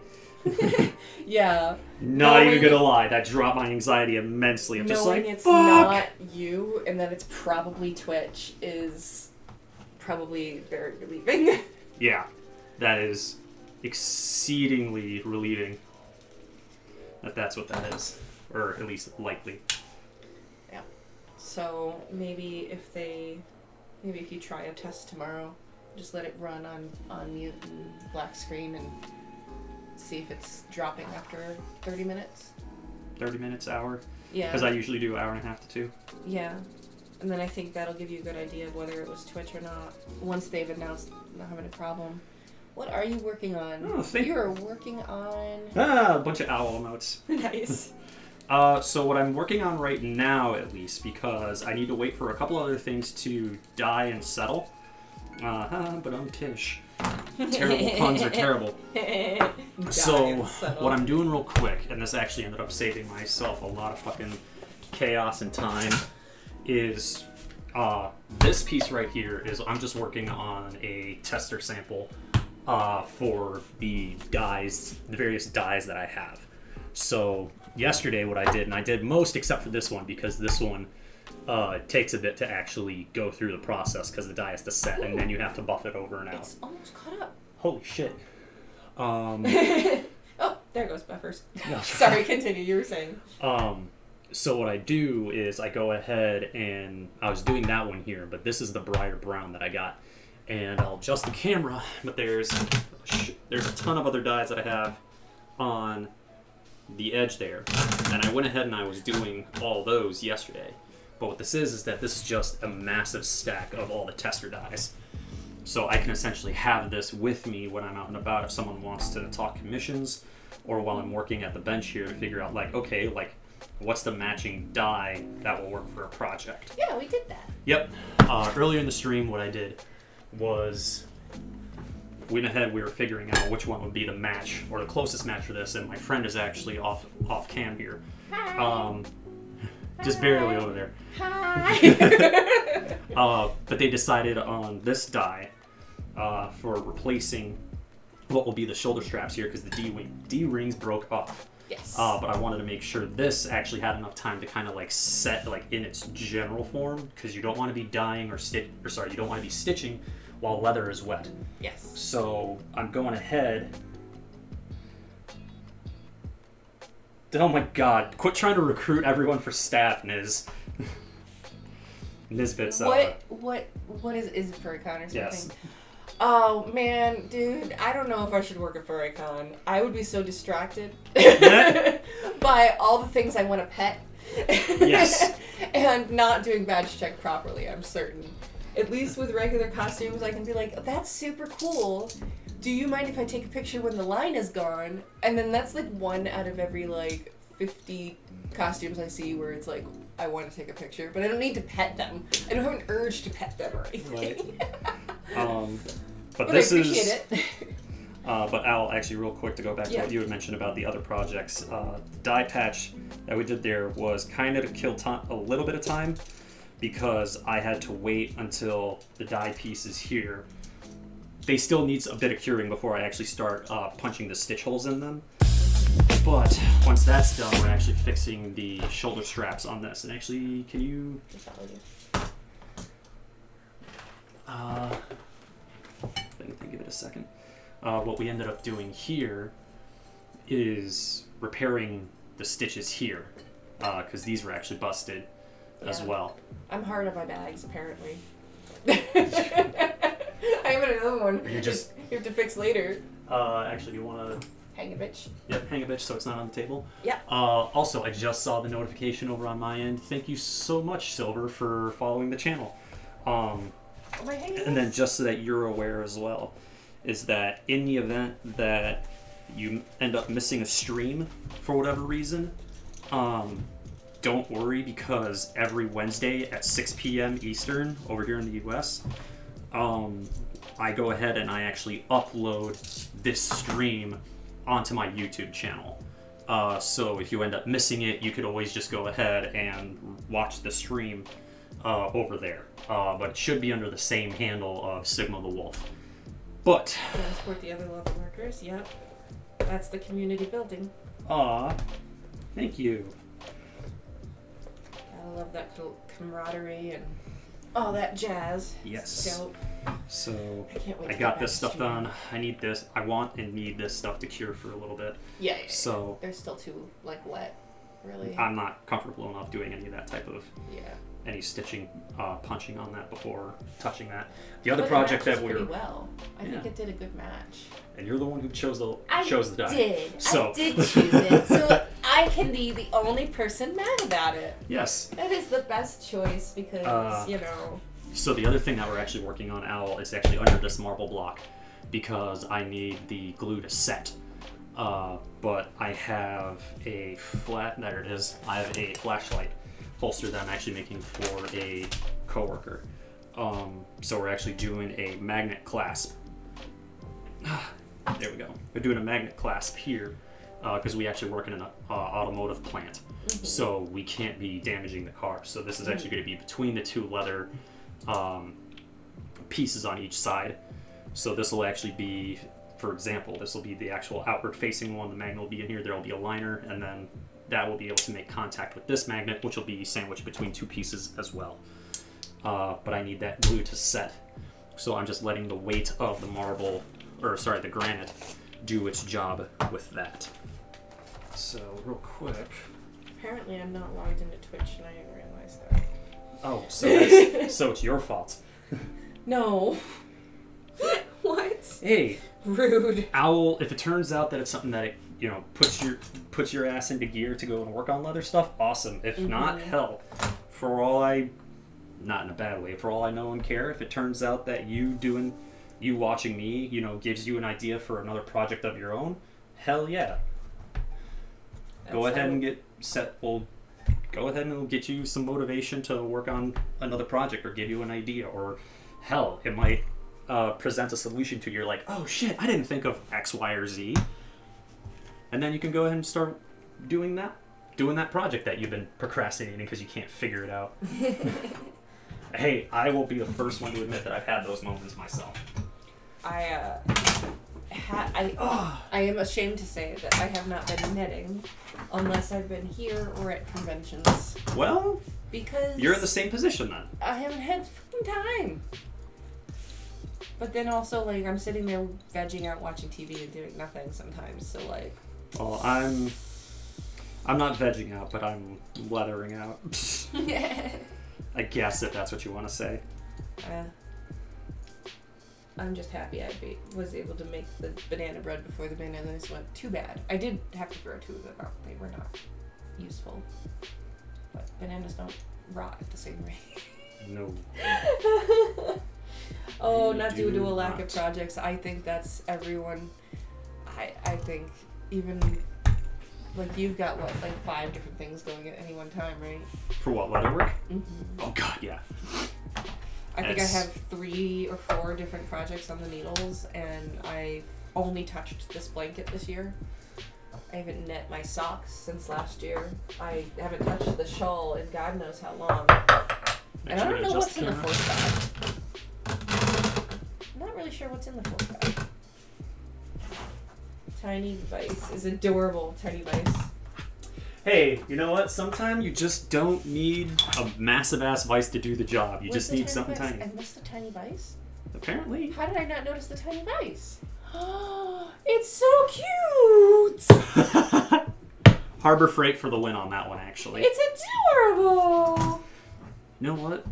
Yeah. Not even gonna lie, that dropped my anxiety immensely. I'm just like, it's fuck! not you and that it's probably Twitch is probably very relieving. Yeah, that is exceedingly relieving that that's what that is, or at least likely. Yeah. So maybe if you try a test tomorrow, just let it run on mute and black screen and see if it's dropping after 30 minutes. 30 minutes, hour? Yeah. Because I usually do hour and a half to 2. Yeah. And then I think that'll give you a good idea of whether it was Twitch or not once they've announced not having a problem. What are you working on? Oh, You're working on... A bunch of owl emotes. Nice. So what I'm working on right now, at least, because I need to wait for a couple other things to die and settle. But I'm Tish. Terrible puns are terrible. So what I'm doing real quick, and this actually ended up saving myself a lot of fucking chaos and time, is this piece right here is I'm just working on a tester sample for the dyes, the various dyes that I have. So yesterday what I did, and I did most except for this one because this one takes a bit to actually go through the process because the dye has to set and then you have to buff it over and out. It's almost caught up. Holy shit. Oh, there goes buffers. No. Sorry, continue. You were saying. So what I do is I go ahead and I was doing that one here, but this is the brighter brown that I got. And I'll adjust the camera, but there's a ton of other dyes that I have on the edge there. And I went ahead and I was doing all those yesterday. But what this is that this is just a massive stack of all the tester dyes. So I can essentially have this with me when I'm out and about if someone wants to talk commissions or while I'm working at the bench here to figure out like, okay, like what's the matching dye that will work for a project. Yeah, we did that. Yep. Earlier in the stream what I did was we went ahead, we were figuring out which one would be the match or the closest match for this, and my friend is actually off cam here. Hi. Just barely over there. Hi. But they decided on this dye for replacing what will be the shoulder straps here because the D-rings broke off. Yes. But I wanted to make sure this actually had enough time to kind of like set like in its general form because you don't want to be dyeing you don't want to be stitching while leather is wet. Yes. So I'm going ahead. Oh my god, quit trying to recruit everyone for staff, Niz. Nizbit's What is it for a con or something? Yes. Oh man, dude, I don't know if I should work at Furrycon. I would be so distracted by all the things I want to pet. Yes. And not doing badge check properly, I'm certain. At least with regular costumes, I can be like, that's super cool. Do you mind if I take a picture when the line is gone? And then that's like one out of every like 50 costumes I see where it's like, I want to take a picture, but I don't need to pet them. I don't have an urge to pet them or anything. Right. But I this appreciate is. it. But Al, actually, real quick to go back to what you had mentioned about the other projects, the dye patch that we did there was kind of to kill a little bit of time because I had to wait until the dye piece is here. They still need a bit of curing before I actually start punching the stitch holes in them. But once that's done, we're actually fixing the shoulder straps on this. And actually, can you? I can give it a second. What we ended up doing here is repairing the stitches here because these were actually busted as well. I'm hard on my bags, apparently. I have another one. You have to fix later. Actually, you want to hang a bitch? Yep, hang a bitch so it's not on the table. Yeah. Also, I just saw the notification over on my end. Thank you so much, Silver, for following the channel. And then just so that you're aware as well, is that in the event that you end up missing a stream for whatever reason, don't worry because every Wednesday at 6 p.m. Eastern over here in the US, I go ahead and I actually upload this stream onto my YouTube channel. So if you end up missing it, you could always just go ahead and watch the stream over there. But it should be under the same handle of Sigma the Wolf. But support the other level workers, yep. That's the community building. Thank you. I love that camaraderie and all that jazz. Yes. Dope. So I can't wait to I get got back this to stuff streaming. done. I need this. I want and need this stuff to cure for a little bit. Yeah. So they're still too like wet, really. I'm not comfortable enough doing any of that type of any stitching, punching on that before touching that. The other project that pretty well. I think it did a good match. And you're the one who chose the die. I did choose it, so I can be the only person mad about it. Yes. That is the best choice because, you know... So the other thing that we're actually working on, Owl, is actually under this marble block because I need the glue to set. But I have a there it is. I have a flashlight holster that I'm actually making for a coworker. So we're actually doing a magnet clasp. There we go. We're doing a magnet clasp here because we actually work in an automotive plant. Mm-hmm. So we can't be damaging the car. So this is actually going to be between the two leather pieces on each side. So this will actually be, for example, this will be the actual outward facing one. The magnet will be in here. There will be a liner, and then that will be able to make contact with this magnet, which will be sandwiched between two pieces as well. But I need that glue to set. So I'm just letting the weight of the the granite do its job with that. So real quick. Apparently I'm not logged into Twitch and I didn't realize that. Oh, so it's your fault. No. What? Hey. Rude. Owl, if it turns out that it's something that puts your ass into gear to go and work on leather stuff, awesome. If not, hell, not in a bad way, for all I know and care, if it turns out that you watching me, gives you an idea for another project of your own, hell yeah. Go ahead and get set. Well, go ahead and it'll get you some motivation to work on another project or give you an idea, or hell, it might present a solution to you. You're like, oh shit, I didn't think of X, Y, or Z. And then you can go ahead and start doing that project that you've been procrastinating because you can't figure it out. Hey, I will be the first one to admit that I've had those moments myself. I am ashamed to say that I have not been knitting unless I've been here or at conventions. Well, because you're in the same position then. I haven't had fucking time. But then also, like, I'm sitting there vegging out watching TV and doing nothing sometimes, so like... Well, I'm not vegging out, but I'm leathering out. I guess if that's what you want to say. I'm just happy I was able to make the banana bread before the bananas went too bad. I did have to throw two of them out. They were not useful. But bananas don't rot at the same rate. No. Not due to a lack of projects. I think that's everyone. I think even... Like, you've got, 5 different things going at any one time, right? For what, leatherwork? Mm-hmm. Oh, God, yeah. I think I have 3 or 4 different projects on the needles, and I've only touched this blanket this year. I haven't knit my socks since last year. I haven't touched the shawl in God knows how long. And I don't know what's in the force bag. I'm not really sure what's in the force bag. Tiny Vice is adorable. Tiny Vice. Hey, you know what? Sometimes you just don't need a massive-ass vice to do the job. You just need something tiny. I missed the Tiny Vice? Apparently. How did I not notice the Tiny Vice? It's so cute! Harbor Freight for the win on that one, actually. It's adorable! You know what?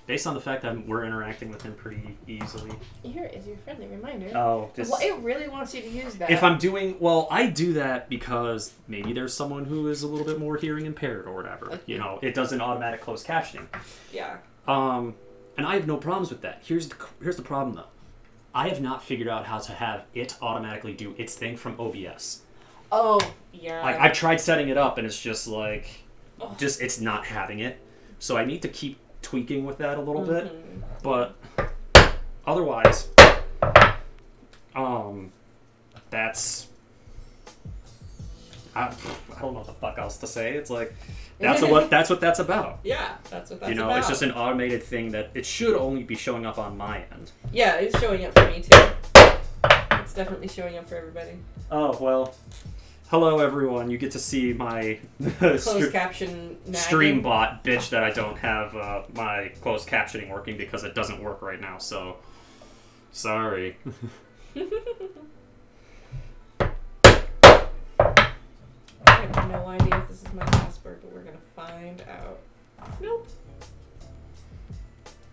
Based on the fact that we're interacting with him pretty easily. Here is your friendly reminder. Oh, well, it really wants you to use that. If I'm doing... Well, I do that because maybe there's someone who is a little bit more hearing impaired or whatever. It does an automatic closed captioning. Yeah. And I have no problems with that. Here's the problem, though. I have not figured out how to have it automatically do its thing from OBS. Oh, yeah. Like, I've tried setting it up, and it's just like... it's not having it. So I need to keep tweaking with that a little bit, but otherwise, that's I don't know what the fuck else to say. It's like that's what that's about. Yeah, that's what that's about. It's just an automated thing that it should only be showing up on my end. Yeah, it's showing up for me too. It's definitely showing up for everybody. Oh well, hello everyone, you get to see my Closed caption stream bot bitch that I don't have my closed captioning working because it doesn't work right now, so sorry. I have no idea if this is my password, but we're gonna find out. Nope.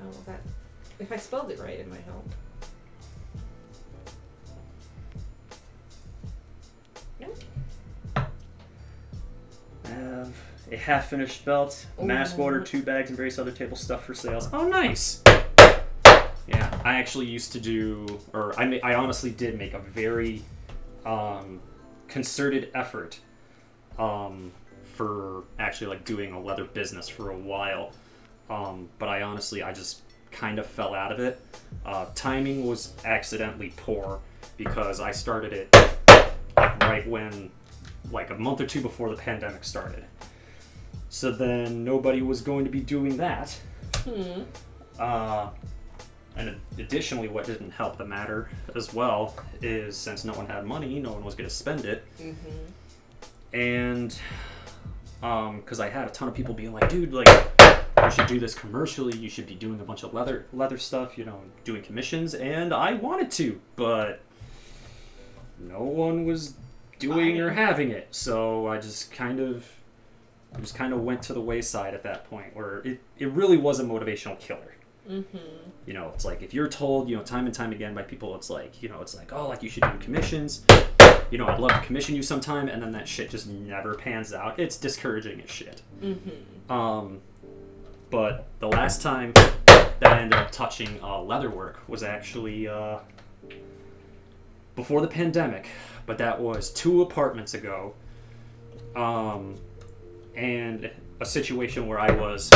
Oh, well, that. If I spelled it right, it might help. Nope. I have a half-finished belt, mask order, 2 bags, and various other table stuff for sales. Oh, nice! Yeah, I actually used to do, or I honestly did make a very concerted effort for actually like doing a leather business for a while. But I just kind of fell out of it. Timing was accidentally poor because I started it like right when, like a month or two before the pandemic started. So then nobody was going to be doing that. And additionally, what didn't help the matter as well is since no one had money, no one was going to spend it. And because I had a ton of people being like, dude, like, you should do this commercially, you should be doing a bunch of leather stuff, you know, doing commissions, and I wanted to, but no one was doing or having it, so I just kind of went to the wayside at that point, where it really was a motivational killer. You know, it's like if you're told, you know, time and time again by people, it's like, oh, like you should do commissions. You know, I'd love to commission you sometime, and then that shit just never pans out. It's discouraging as shit. But the last time that I ended up touching leatherwork was actually before the pandemic, but that was 2 apartments ago, and a situation where I was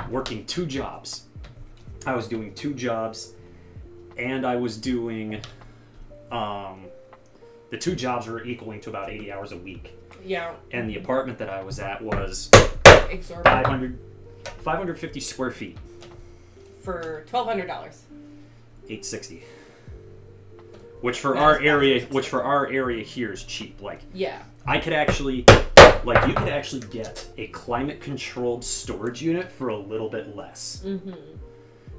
working 2 jobs. I was doing 2 jobs, and I was doing the 2 jobs were equaling to about 80 hours a week. Yeah. And the apartment that I was at was exorbitant. 550 square feet. For $1,200. $860. Which for our area here is cheap. Like, yeah. I could actually, like, you could actually get a climate-controlled storage unit for a little bit less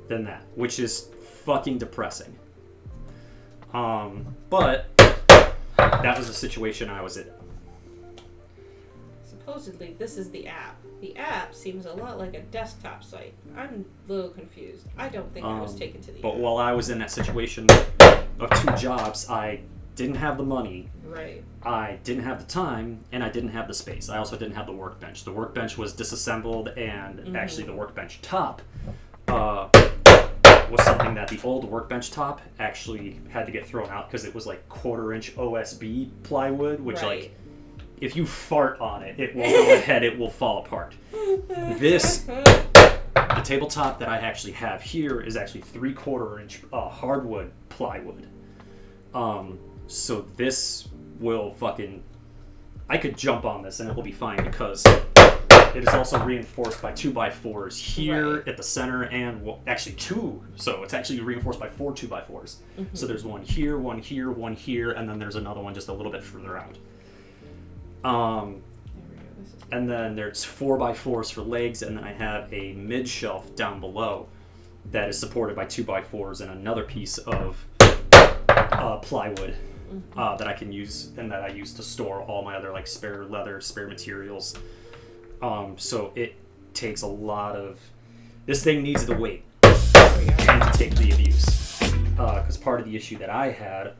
than that, which is fucking depressing. But that was the situation I was in. Supposedly, this is the app. The app seems a lot like a desktop site. I'm a little confused. I don't think I was taken to the But app. while I was in that situation of 2 jobs, I didn't have the money. Right. I didn't have the time, and I didn't have the space. I also didn't have the workbench. The workbench was disassembled, and actually the workbench top was something that the old workbench top actually had to get thrown out because it was like 1/4-inch OSB plywood, which like if you fart on it, it will go ahead, it will fall apart. The tabletop that I actually have here is actually 3/4-inch hardwood plywood. So this will fucking, I could jump on this and it will be fine because it is also reinforced by 2x4s here at the center, and actually 2. So it's actually reinforced by 4 2x4s. So there's one here, one here, one here, and then there's another one just a little bit further out. And then there's 4x4s for legs, and then I have a mid shelf down below that is supported by 2x4s and another piece of plywood that I can use and that I use to store all my other like spare leather, spare materials. So it takes a lot of. This thing needs the weight and to take the abuse. Because part of the issue that I had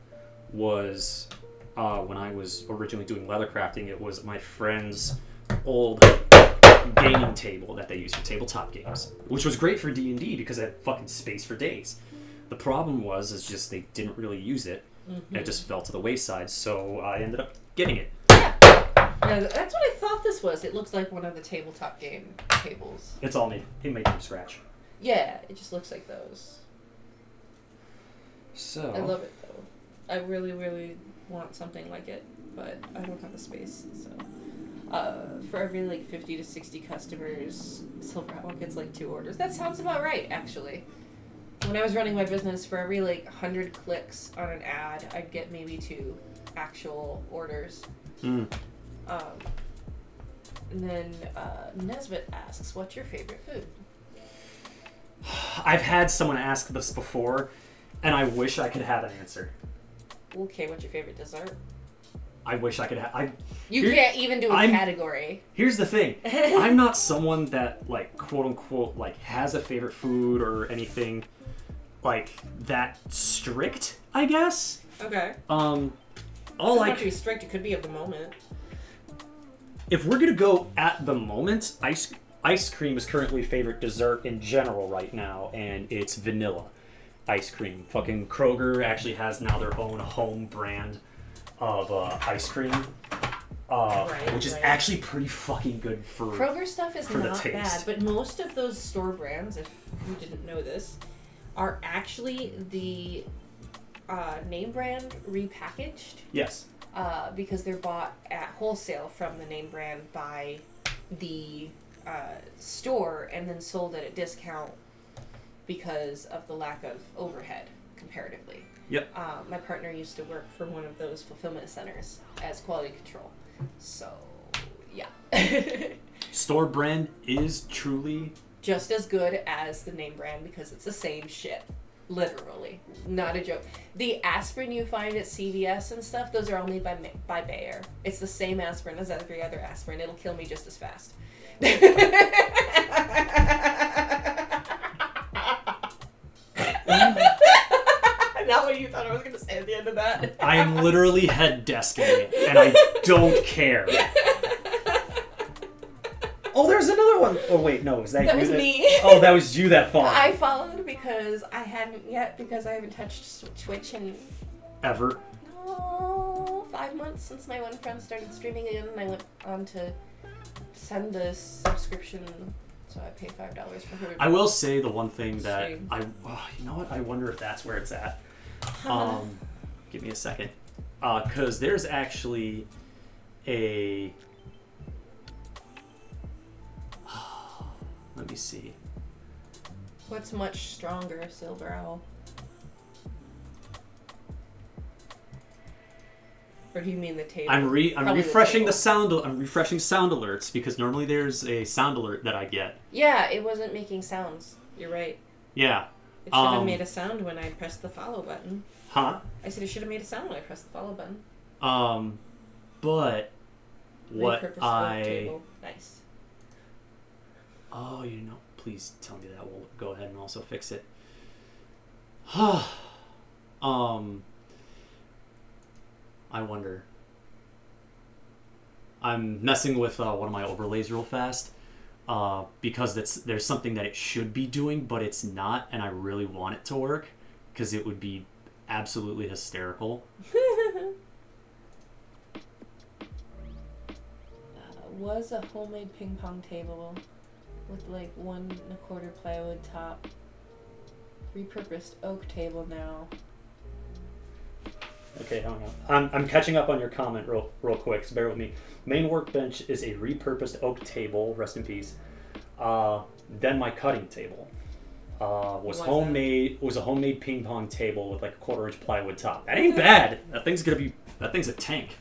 was when I was originally doing leathercrafting, it was my friend's old gaming table that they used for tabletop games, which was great for D&D because it had fucking space for days. The problem is just they didn't really use it, and it just fell to the wayside, so I ended up getting it. Yeah, that's what I thought this was. It looks like one of the tabletop game tables. It's all made from scratch. Yeah, it just looks like those. So I love it though. I really, really want something like it, but I don't have the space. So, for every like 50 to 60 customers, Silver Owl gets like 2 orders. That sounds about right, actually. When I was running my business, for every like 100 clicks on an ad, I'd get maybe 2 actual orders. And then Nesbitt asks, what's your favorite food? I've had someone ask this before, and I wish I could have an answer. Okay, what's your favorite dessert? I wish I could have. You can't even do a category. Here's the thing. I'm not someone that, like, quote unquote, like, has a favorite food or anything like that strict, I guess. Okay. All doesn't have to be strict. It could be of the moment. If we're gonna go at the moment, ice cream is currently favorite dessert in general right now, and it's vanilla ice cream. Fucking Kroger actually has now their own home brand of ice cream, which is actually pretty fucking good for Kroger stuff is for not the taste. bad, but most of those store brands, if you didn't know this, are actually the name brand repackaged. Yes. Because they're bought at wholesale from the name brand by the store and then sold at a discount because of the lack of overhead comparatively. Yep. My partner used to work for one of those fulfillment centers as quality control. So, yeah. Store brand is truly just as good as the name brand because it's the same shit. Literally. Not a joke. The aspirin you find at CVS and stuff, those are all made by Bayer. It's the same aspirin as every other aspirin. It'll kill me just as fast. Not what you thought I was going to say at the end of that. I am literally head desking it, and I don't care. Oh, there's another one. Oh, wait, no. Is that you? That was me. Oh, that was you that followed. I followed because I hadn't yet, because I haven't touched Twitch in... Ever? No, 5 months since my one friend started streaming again, and I went on to send the subscription, so I pay $5 for her. I will say the one thing that stream. you know what? I wonder if that's where it's at. Give me a second. Because there's actually a... Let me see. What's much stronger, Silver Owl? Or do you mean the table? I'm Probably refreshing the sound. I'm refreshing sound alerts because normally there's a sound alert that I get. Yeah, it wasn't making sounds. You're right. Yeah. It should have made a sound when I pressed the follow button. Huh? I said it should have made a sound when I pressed the follow button. But what Repurposed table. Nice. Oh, please tell me that. We'll go ahead and also fix it. I wonder. I'm messing with one of my overlays real fast because there's something that it should be doing, but it's not, and I really want it to work because it would be absolutely hysterical. Was a homemade ping pong table with like 1 1/4 plywood top. Repurposed oak table now. Okay, hang on. I'm catching up on your comment real quick, so bear with me. Main workbench is a repurposed oak table, rest in peace. Then my cutting table was a homemade ping pong table with like a 1/4 inch plywood top. That ain't bad. That thing's a tank.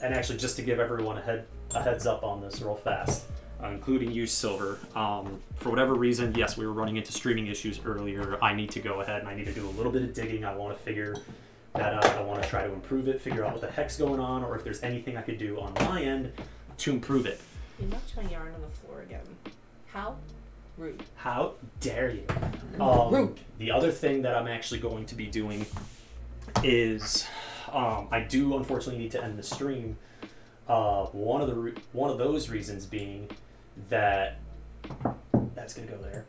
And actually, just to give everyone a heads up on this real fast, including you, Silver, for whatever reason, yes, we were running into streaming issues earlier. I need to go ahead and I need to do a little bit of digging. I want to figure that out. I want to try to improve it, figure out what the heck's going on, or if there's anything I could do on my end to improve it. You knocked my yarn on the floor again. How rude. How dare you? Rude. The other thing that I'm actually going to be doing is... I do unfortunately need to end the stream. One of those reasons being that that's gonna go there.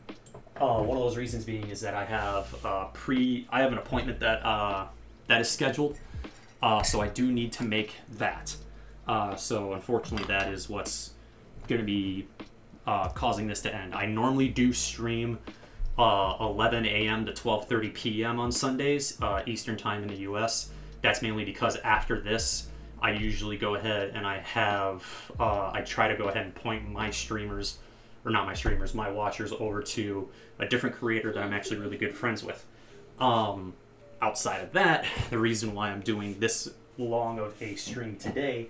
One of those reasons being is that I have an appointment that is scheduled. So I do need to make that. So unfortunately, that is what's gonna be causing this to end. I normally do stream 11 a.m. to 12:30 p.m. on Sundays, Eastern time in the U.S. That's mainly because after this, I usually go ahead and I try to go ahead and point my watchers over to a different creator that I'm actually really good friends with. I outside of that, the reason why I'm doing this long of a stream today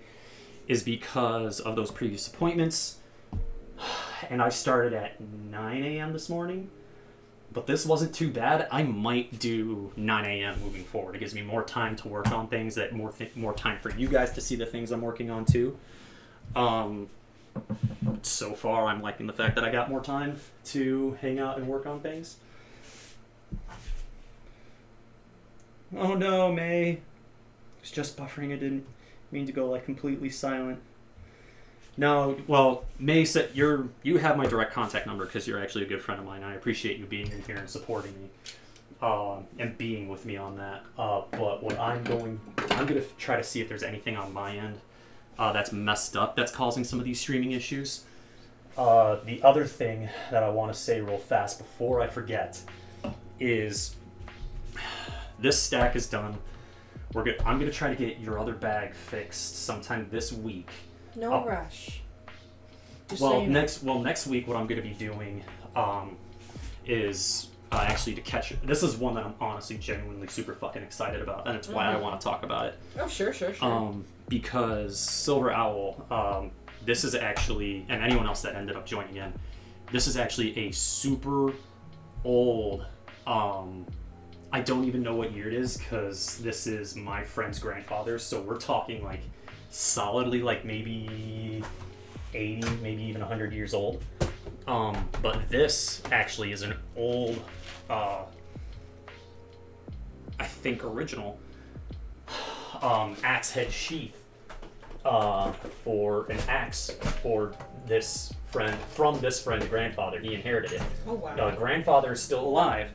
is because of those previous appointments. And I started at 9 a.m. this morning, but this wasn't too bad. I might do 9 a.m. moving forward. It gives me more time to work on things, that more time for you guys to see the things I'm working on too. So far, I'm liking the fact that I got more time to hang out and work on things. Oh no, May. I was just buffering. I didn't mean to go like completely silent. No, well, May said you have my direct contact number because you're actually a good friend of mine. I appreciate you being in here and supporting me, and being with me on that. But what I'm gonna try to see if there's anything on my end that's messed up that's causing some of these streaming issues. The other thing that I want to say real fast before I forget is this stack is done. I'm gonna try to get your other bag fixed sometime this week. No rush. Next week, what I'm going to be doing is actually to catch. This is one that I'm honestly genuinely super fucking excited about, and it's why I want to talk about it. Oh, sure. Because Silver Owl, this is actually, and anyone else that ended up joining in, this is actually a super old. I don't even know what year it is because this is my friend's grandfather, so we're talking like solidly like maybe 80, maybe even 100 years old. But this actually is an old, I think original, axe head sheath for an axe for this friend, from this friend's grandfather. He inherited it. Oh, wow. Grandfather is still alive.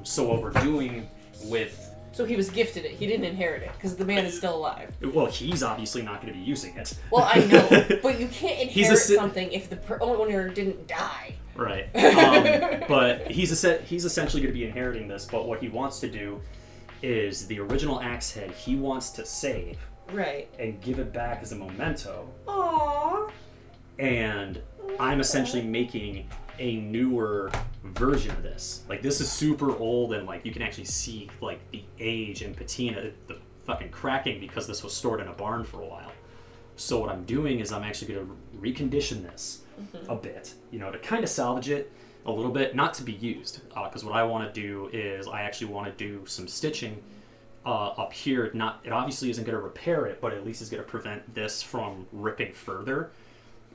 So what we're doing with... So he was gifted it. He didn't inherit it because the man is still alive. Well, he's obviously not going to be using it. Well, I know, but you can't inherit something if the owner didn't die. Right. But he's essentially going to be inheriting this. But what he wants to do is the original axe head he wants to save. Right. And give it back as a memento. Aww. And I'm essentially making a newer version of this. Like, this is super old, and like you can actually see like the age and patina, the fucking cracking, because this was stored in a barn for a while. So what I'm doing is I'm actually going to recondition this a bit, to kind of salvage it a little bit, not to be used, because what I want to do is I actually want to do some stitching up here. It obviously isn't going to repair it, but at least is going to prevent this from ripping further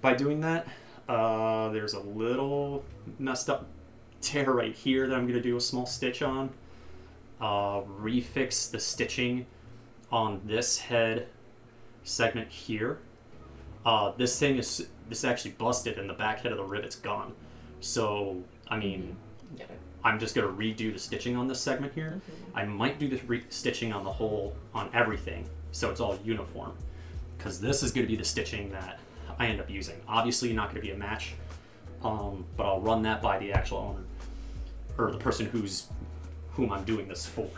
by doing that. There's a little messed up tear right here that I'm going to do a small stitch on. Refix the stitching on this head segment here. This actually busted and the back head of the rivet's gone. So, I mean, I'm just going to redo the stitching on this segment here. I might do the stitching on the whole, on everything, so it's all uniform. Because this is going to be the stitching that I end up using. Obviously not going to be a match, but I'll run that by the actual owner, or the person whom I'm doing this for.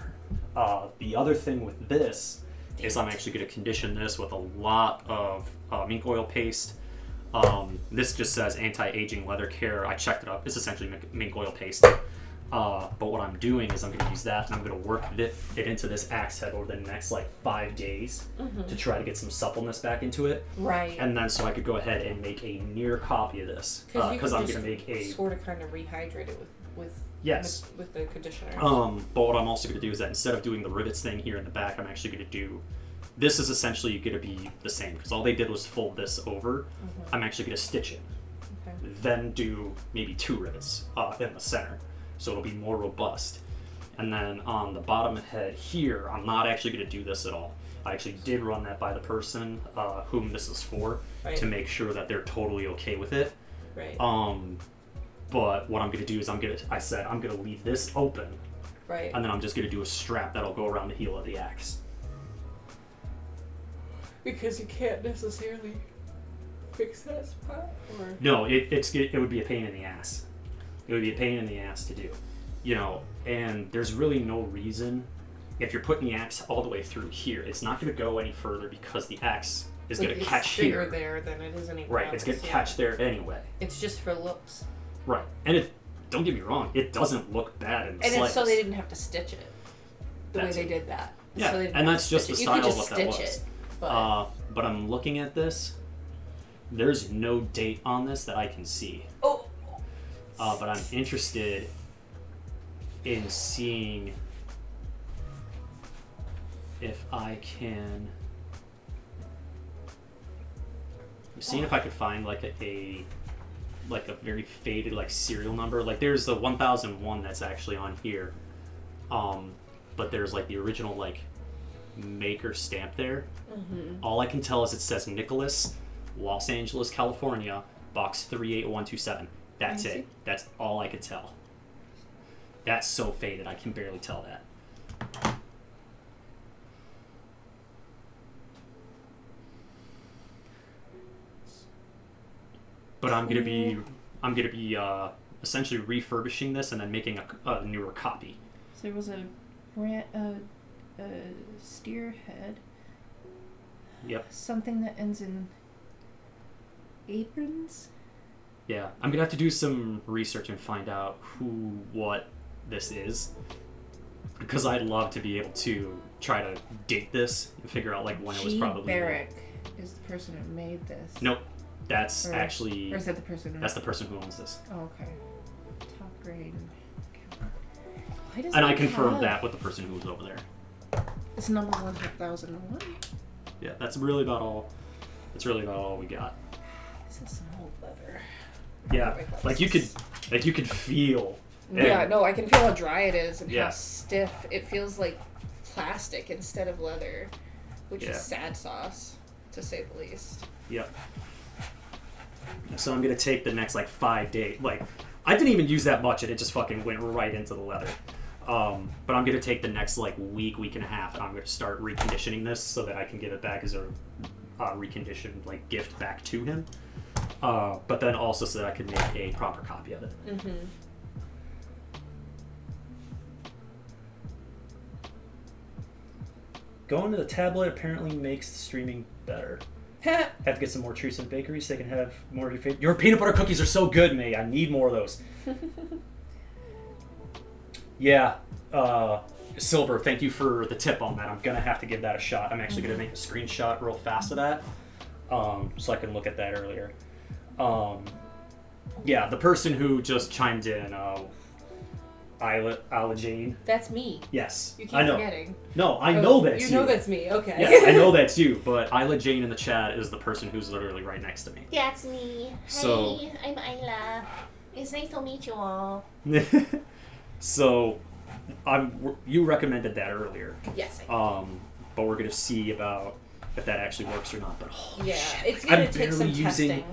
The other thing with this is I'm actually going to condition this with a lot of mink oil paste. This just says anti-aging leather care. I checked it up. It's essentially mink oil paste. But what I'm doing is I'm going to use that, and I'm going to work it into this axe head over the next 5 days to try to get some suppleness back into it. Right. And then so I could go ahead and make a near copy of this, because I'm going to make a sort of kind of rehydrate it with the conditioner. But what I'm also going to do is that instead of doing the rivets thing here in the back, I'm actually going to do. This is essentially going to be the same because all they did was fold this over. I'm actually going to stitch it, then do maybe 2 rivets in the center. So it'll be more robust. And then on the bottom head here, I'm not actually going to do this at all. I actually did run that by the person whom this is for, to make sure that they're totally okay with it. Right. But what I'm going to do is I'm going to leave this open. Right. And then I'm just going to do a strap that'll go around the heel of the axe. Because you can't necessarily fix that spot? Or... No, it would be a pain in the ass. It would be a pain in the ass to do, and there's really no reason, if you're putting the axe all the way through here, it's not going to go any further because the axe is going to catch here. It's bigger there than it is anywhere Right, else. it's going to catch there anyway. It's just for looks. Right, and don't get me wrong, it doesn't look bad in the slightest. And it's so they didn't have to stitch it. the way they did that. Yeah, so and that's just the style of what that was. It, but I'm looking at this. There's no date on this that I can see. Oh. But I'm interested in seeing if I can. I'm seeing if I could find like a very faded like serial number. Like there's the 1001 that's actually on here. But there's like the original like maker stamp there. Mm-hmm. All I can tell is it says Nicholas, Los Angeles, California, box 38127. That's it. That's all I could tell. That's so faded, I can barely tell that. But I'm gonna be essentially refurbishing this and then making a newer copy. So there was a steer head. Yep. Something that ends in aprons. Yeah, I'm gonna have to do some research and find out what this is, because I'd love to be able to try to date this and figure out like when it was probably. Barrick is the person who made this. Nope, that's actually. Or is that the person? That's the person who owns this. Oh, okay. Top grade. And I confirmed that with the person who was over there. It's number 1001. Yeah, that's really about all. That's really about all we got. This is some old leather. Yeah, like you could feel. Yeah, no, I can feel how dry it is and yeah. how stiff. It feels like plastic instead of leather, which is sad sauce, to say the least. Yep. So I'm gonna take the next like 5 days. Like, I didn't even use that much, and it just fucking went right into the leather. But I'm gonna take the next like week and a half, and I'm gonna start reconditioning this so that I can give it back as a reconditioned like gift back to him. But then also so that I can make a proper copy of it. Mm-hmm. Going to the tablet apparently makes the streaming better. Have to get some more treats in bakeries so they can have more of your favorite. Your peanut butter cookies are so good, May. I need more of those. Yeah. Silver, thank you for the tip on that. I'm going to have to give that a shot. I'm actually going to make a screenshot real fast of that so I can look at that earlier. Yeah, the person who just chimed in, Isla Jane. That's me. Yes. You keep forgetting. No, I know that's you. You know that's me, okay. Yes, I know that's you, but Isla Jane in the chat is the person who's literally right next to me. That's me. So, hi, I'm Isla. It's nice to meet you all. So, you recommended that earlier. Yes, I did. But we're going to see about if that actually works or not. But holy shit. It's going to take some testing.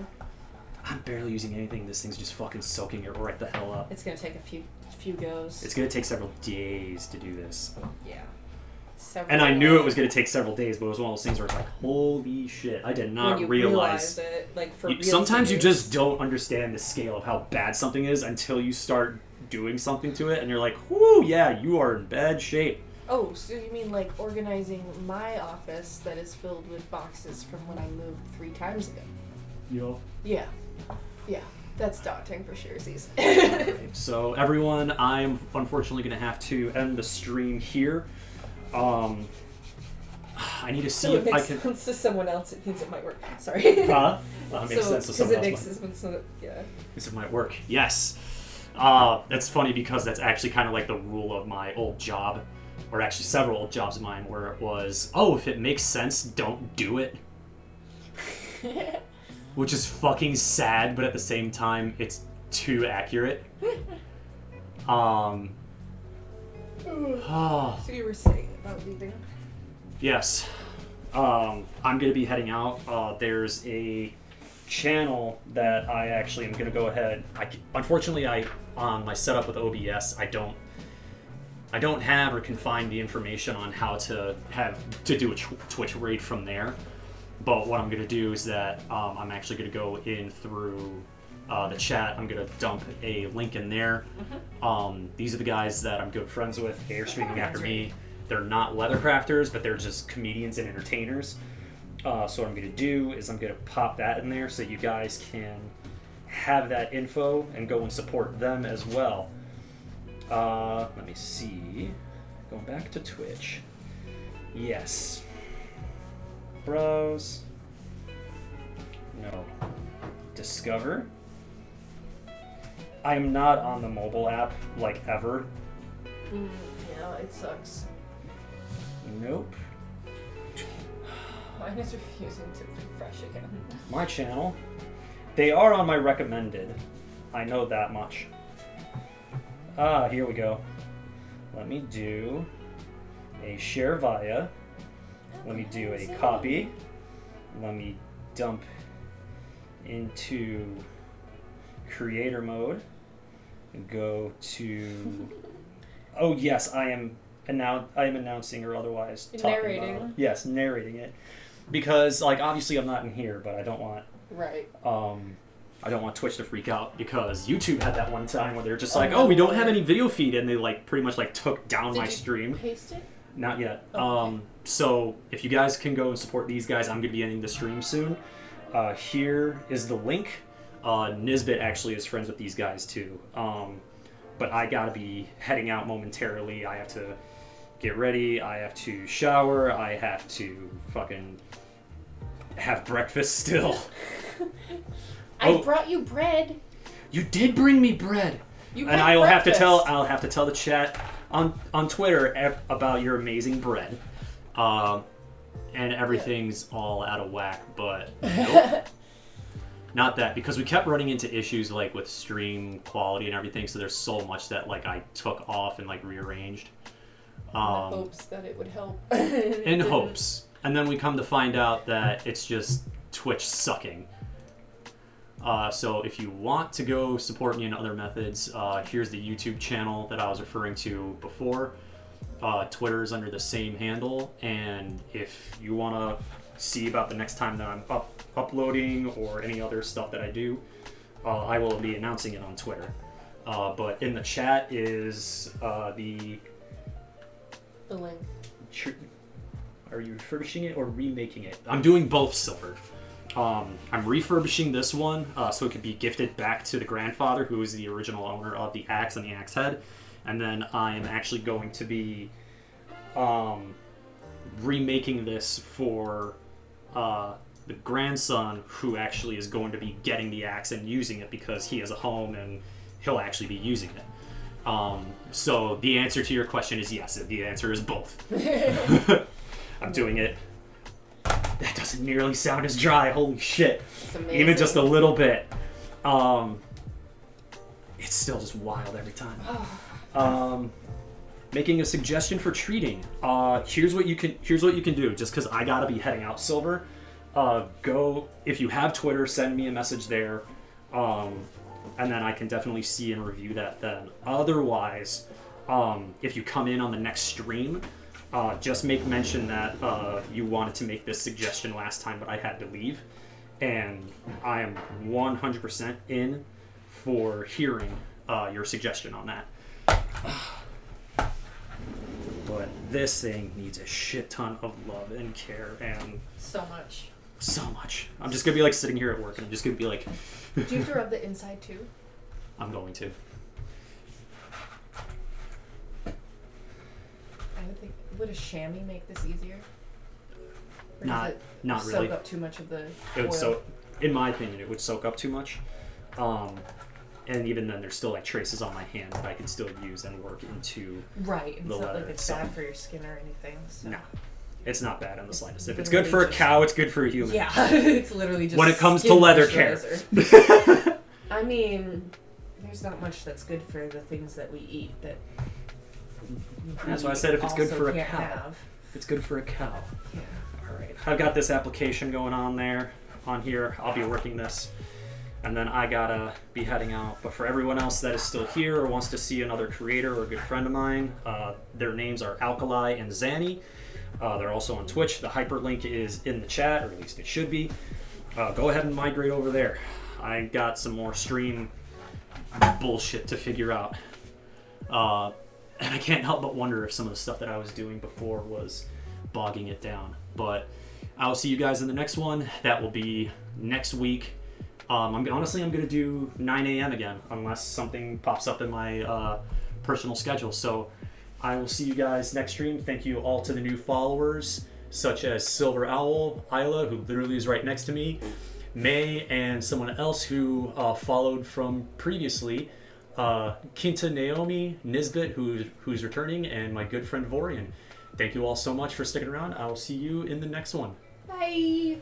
I'm barely using anything. This thing's just fucking soaking it right the hell up. It's going to take a few goes. It's going to take several days to do this. Yeah. And I knew it was going to take several days, but it was one of those things where it's like, holy shit, I did not realize it. Like, for real sometimes you just don't understand the scale of how bad something is until you start doing something to it, and you're like, whoo, yeah, you are in bad shape. Oh, so you mean like organizing my office that is filled with boxes from when I moved 3 times ago? Yeah. Yeah. That's daunting for sure, Right. So everyone, I'm unfortunately going to have to end the stream here. I need to see if I can. It makes sense to someone else. It means it might work. Sorry. Well, it makes sense to someone else. Yeah. Because it might work. Yes. That's funny because that's actually kind of like the rule of my old job, or actually several old jobs of mine, where it was, oh, if it makes sense, don't do it. Which is fucking sad, but at the same time, it's too accurate. So you were saying about leaving? Yes. I'm going to be heading out. There's a channel that I actually am going to go ahead. Unfortunately, my setup with OBS, I don't have or can find the information on how to do a Twitch raid from there. But what I'm going to do is that I'm actually going to go in through the chat. I'm going to dump a link in there. Mm-hmm. These are the guys that I'm good friends with. They're streaming after me. They're not Leathercrafters, but they're just comedians and entertainers. So what I'm going to do is I'm going to pop that in there so you guys can have that info and go and support them as well. Let me see. Going back to Twitch. Yes. Browse. No. Discover. I am not on the mobile app, like, ever. Yeah, it sucks. Nope. Mine is refusing to refresh again. My channel. They are on my recommended. I know that much. Here we go. Let me do a share via. Let me do a copy. Let me dump into creator mode. Go to. Oh yes, I am announcing or otherwise talking narrating. about it. Yes, narrating it, because like obviously I'm not in here, but I don't want. Right. I don't want Twitch to freak out because YouTube had that one time where they're just like, "Oh, we don't have any video feed," and they like pretty much like took down my stream. Paste it? Not yet. Okay. So if you guys can go and support these guys, I'm gonna be ending the stream soon. Here is the link. Nisbet actually is friends with these guys too. But I gotta be heading out momentarily. I have to get ready. I have to shower. I have to fucking have breakfast still. I brought you bread. You did bring me bread. You And had I'll have breakfast. to tell the chat on Twitter about your amazing bread. And everything's all out of whack, but nope. Not that, because we kept running into issues like with stream quality and everything, so there's so much that like I took off and like rearranged. In hopes that it would help. In hopes. And then we come to find out that it's just Twitch sucking. So if you want to go support me in other methods, here's the YouTube channel that I was referring to before. Twitter is under the same handle, and if you want to see about the next time that I'm uploading or any other stuff that I do, I will be announcing it on Twitter. But in the chat is the link. Are you refurbishing it or remaking it? I'm doing both, Silver. I'm refurbishing this one so it could be gifted back to the grandfather, who is the original owner of the axe and the axe head. And then I am actually going to be remaking this for the grandson, who actually is going to be getting the axe and using it because he has a home and he'll actually be using it. So the answer to your question is yes. The answer is both. I'm doing it. That doesn't nearly sound as dry. Holy shit. Even just a little bit. It's still just wild every time. Making a suggestion for treating. Here's what you can do. Just because I gotta be heading out, Silver. Go, if you have Twitter, send me a message there, and then I can definitely see and review that then. Otherwise, if you come in on the next stream, just make mention that you wanted to make this suggestion last time, but I had to leave, and I am 100% in for hearing your suggestion on that. But this thing needs a shit ton of love and care, and So much. so much. I'm just gonna be like sitting here at work, and I'm just gonna be like. Do you have to rub the inside too? I'm going to. I would think. Would a chamois make this easier? Or Not does it really. soak up too much of the It would oil? soak, in my opinion, it would soak up too much. And even then, there's still like traces on my hand that I can still use and work into. Right. It's the not leather like it's itself. bad for your skin or anything. So. No, it's not bad in the slightest. If it's literally good for a just- cow, it's good for a human. Yeah, it's literally just. When it comes to skin leather care. moisturizer. I mean, there's not much that's good for the things that we eat that. That's why I said if it's good also for a can't cow. have. If it's good for a cow. Yeah. All right. I've got this application going on here. I'll be working this. And then I gotta be heading out. But for everyone else that is still here or wants to see another creator or a good friend of mine, their names are Alkali and Zanny. They're also on Twitch. The hyperlink is in the chat, or at least it should be. Go ahead and migrate over there. I got some more stream bullshit to figure out. And I can't help but wonder if some of the stuff that I was doing before was bogging it down. But I'll see you guys in the next one. That will be next week. I'm going to do 9 a.m. again, unless something pops up in my personal schedule. So I will see you guys next stream. Thank you all to the new followers, such as Silver Owl, Isla, who literally is right next to me, May, and someone else who followed from previously, Kinta Naomi, Nisbet, who's returning, and my good friend Vorian. Thank you all so much for sticking around. I will see you in the next one. Bye.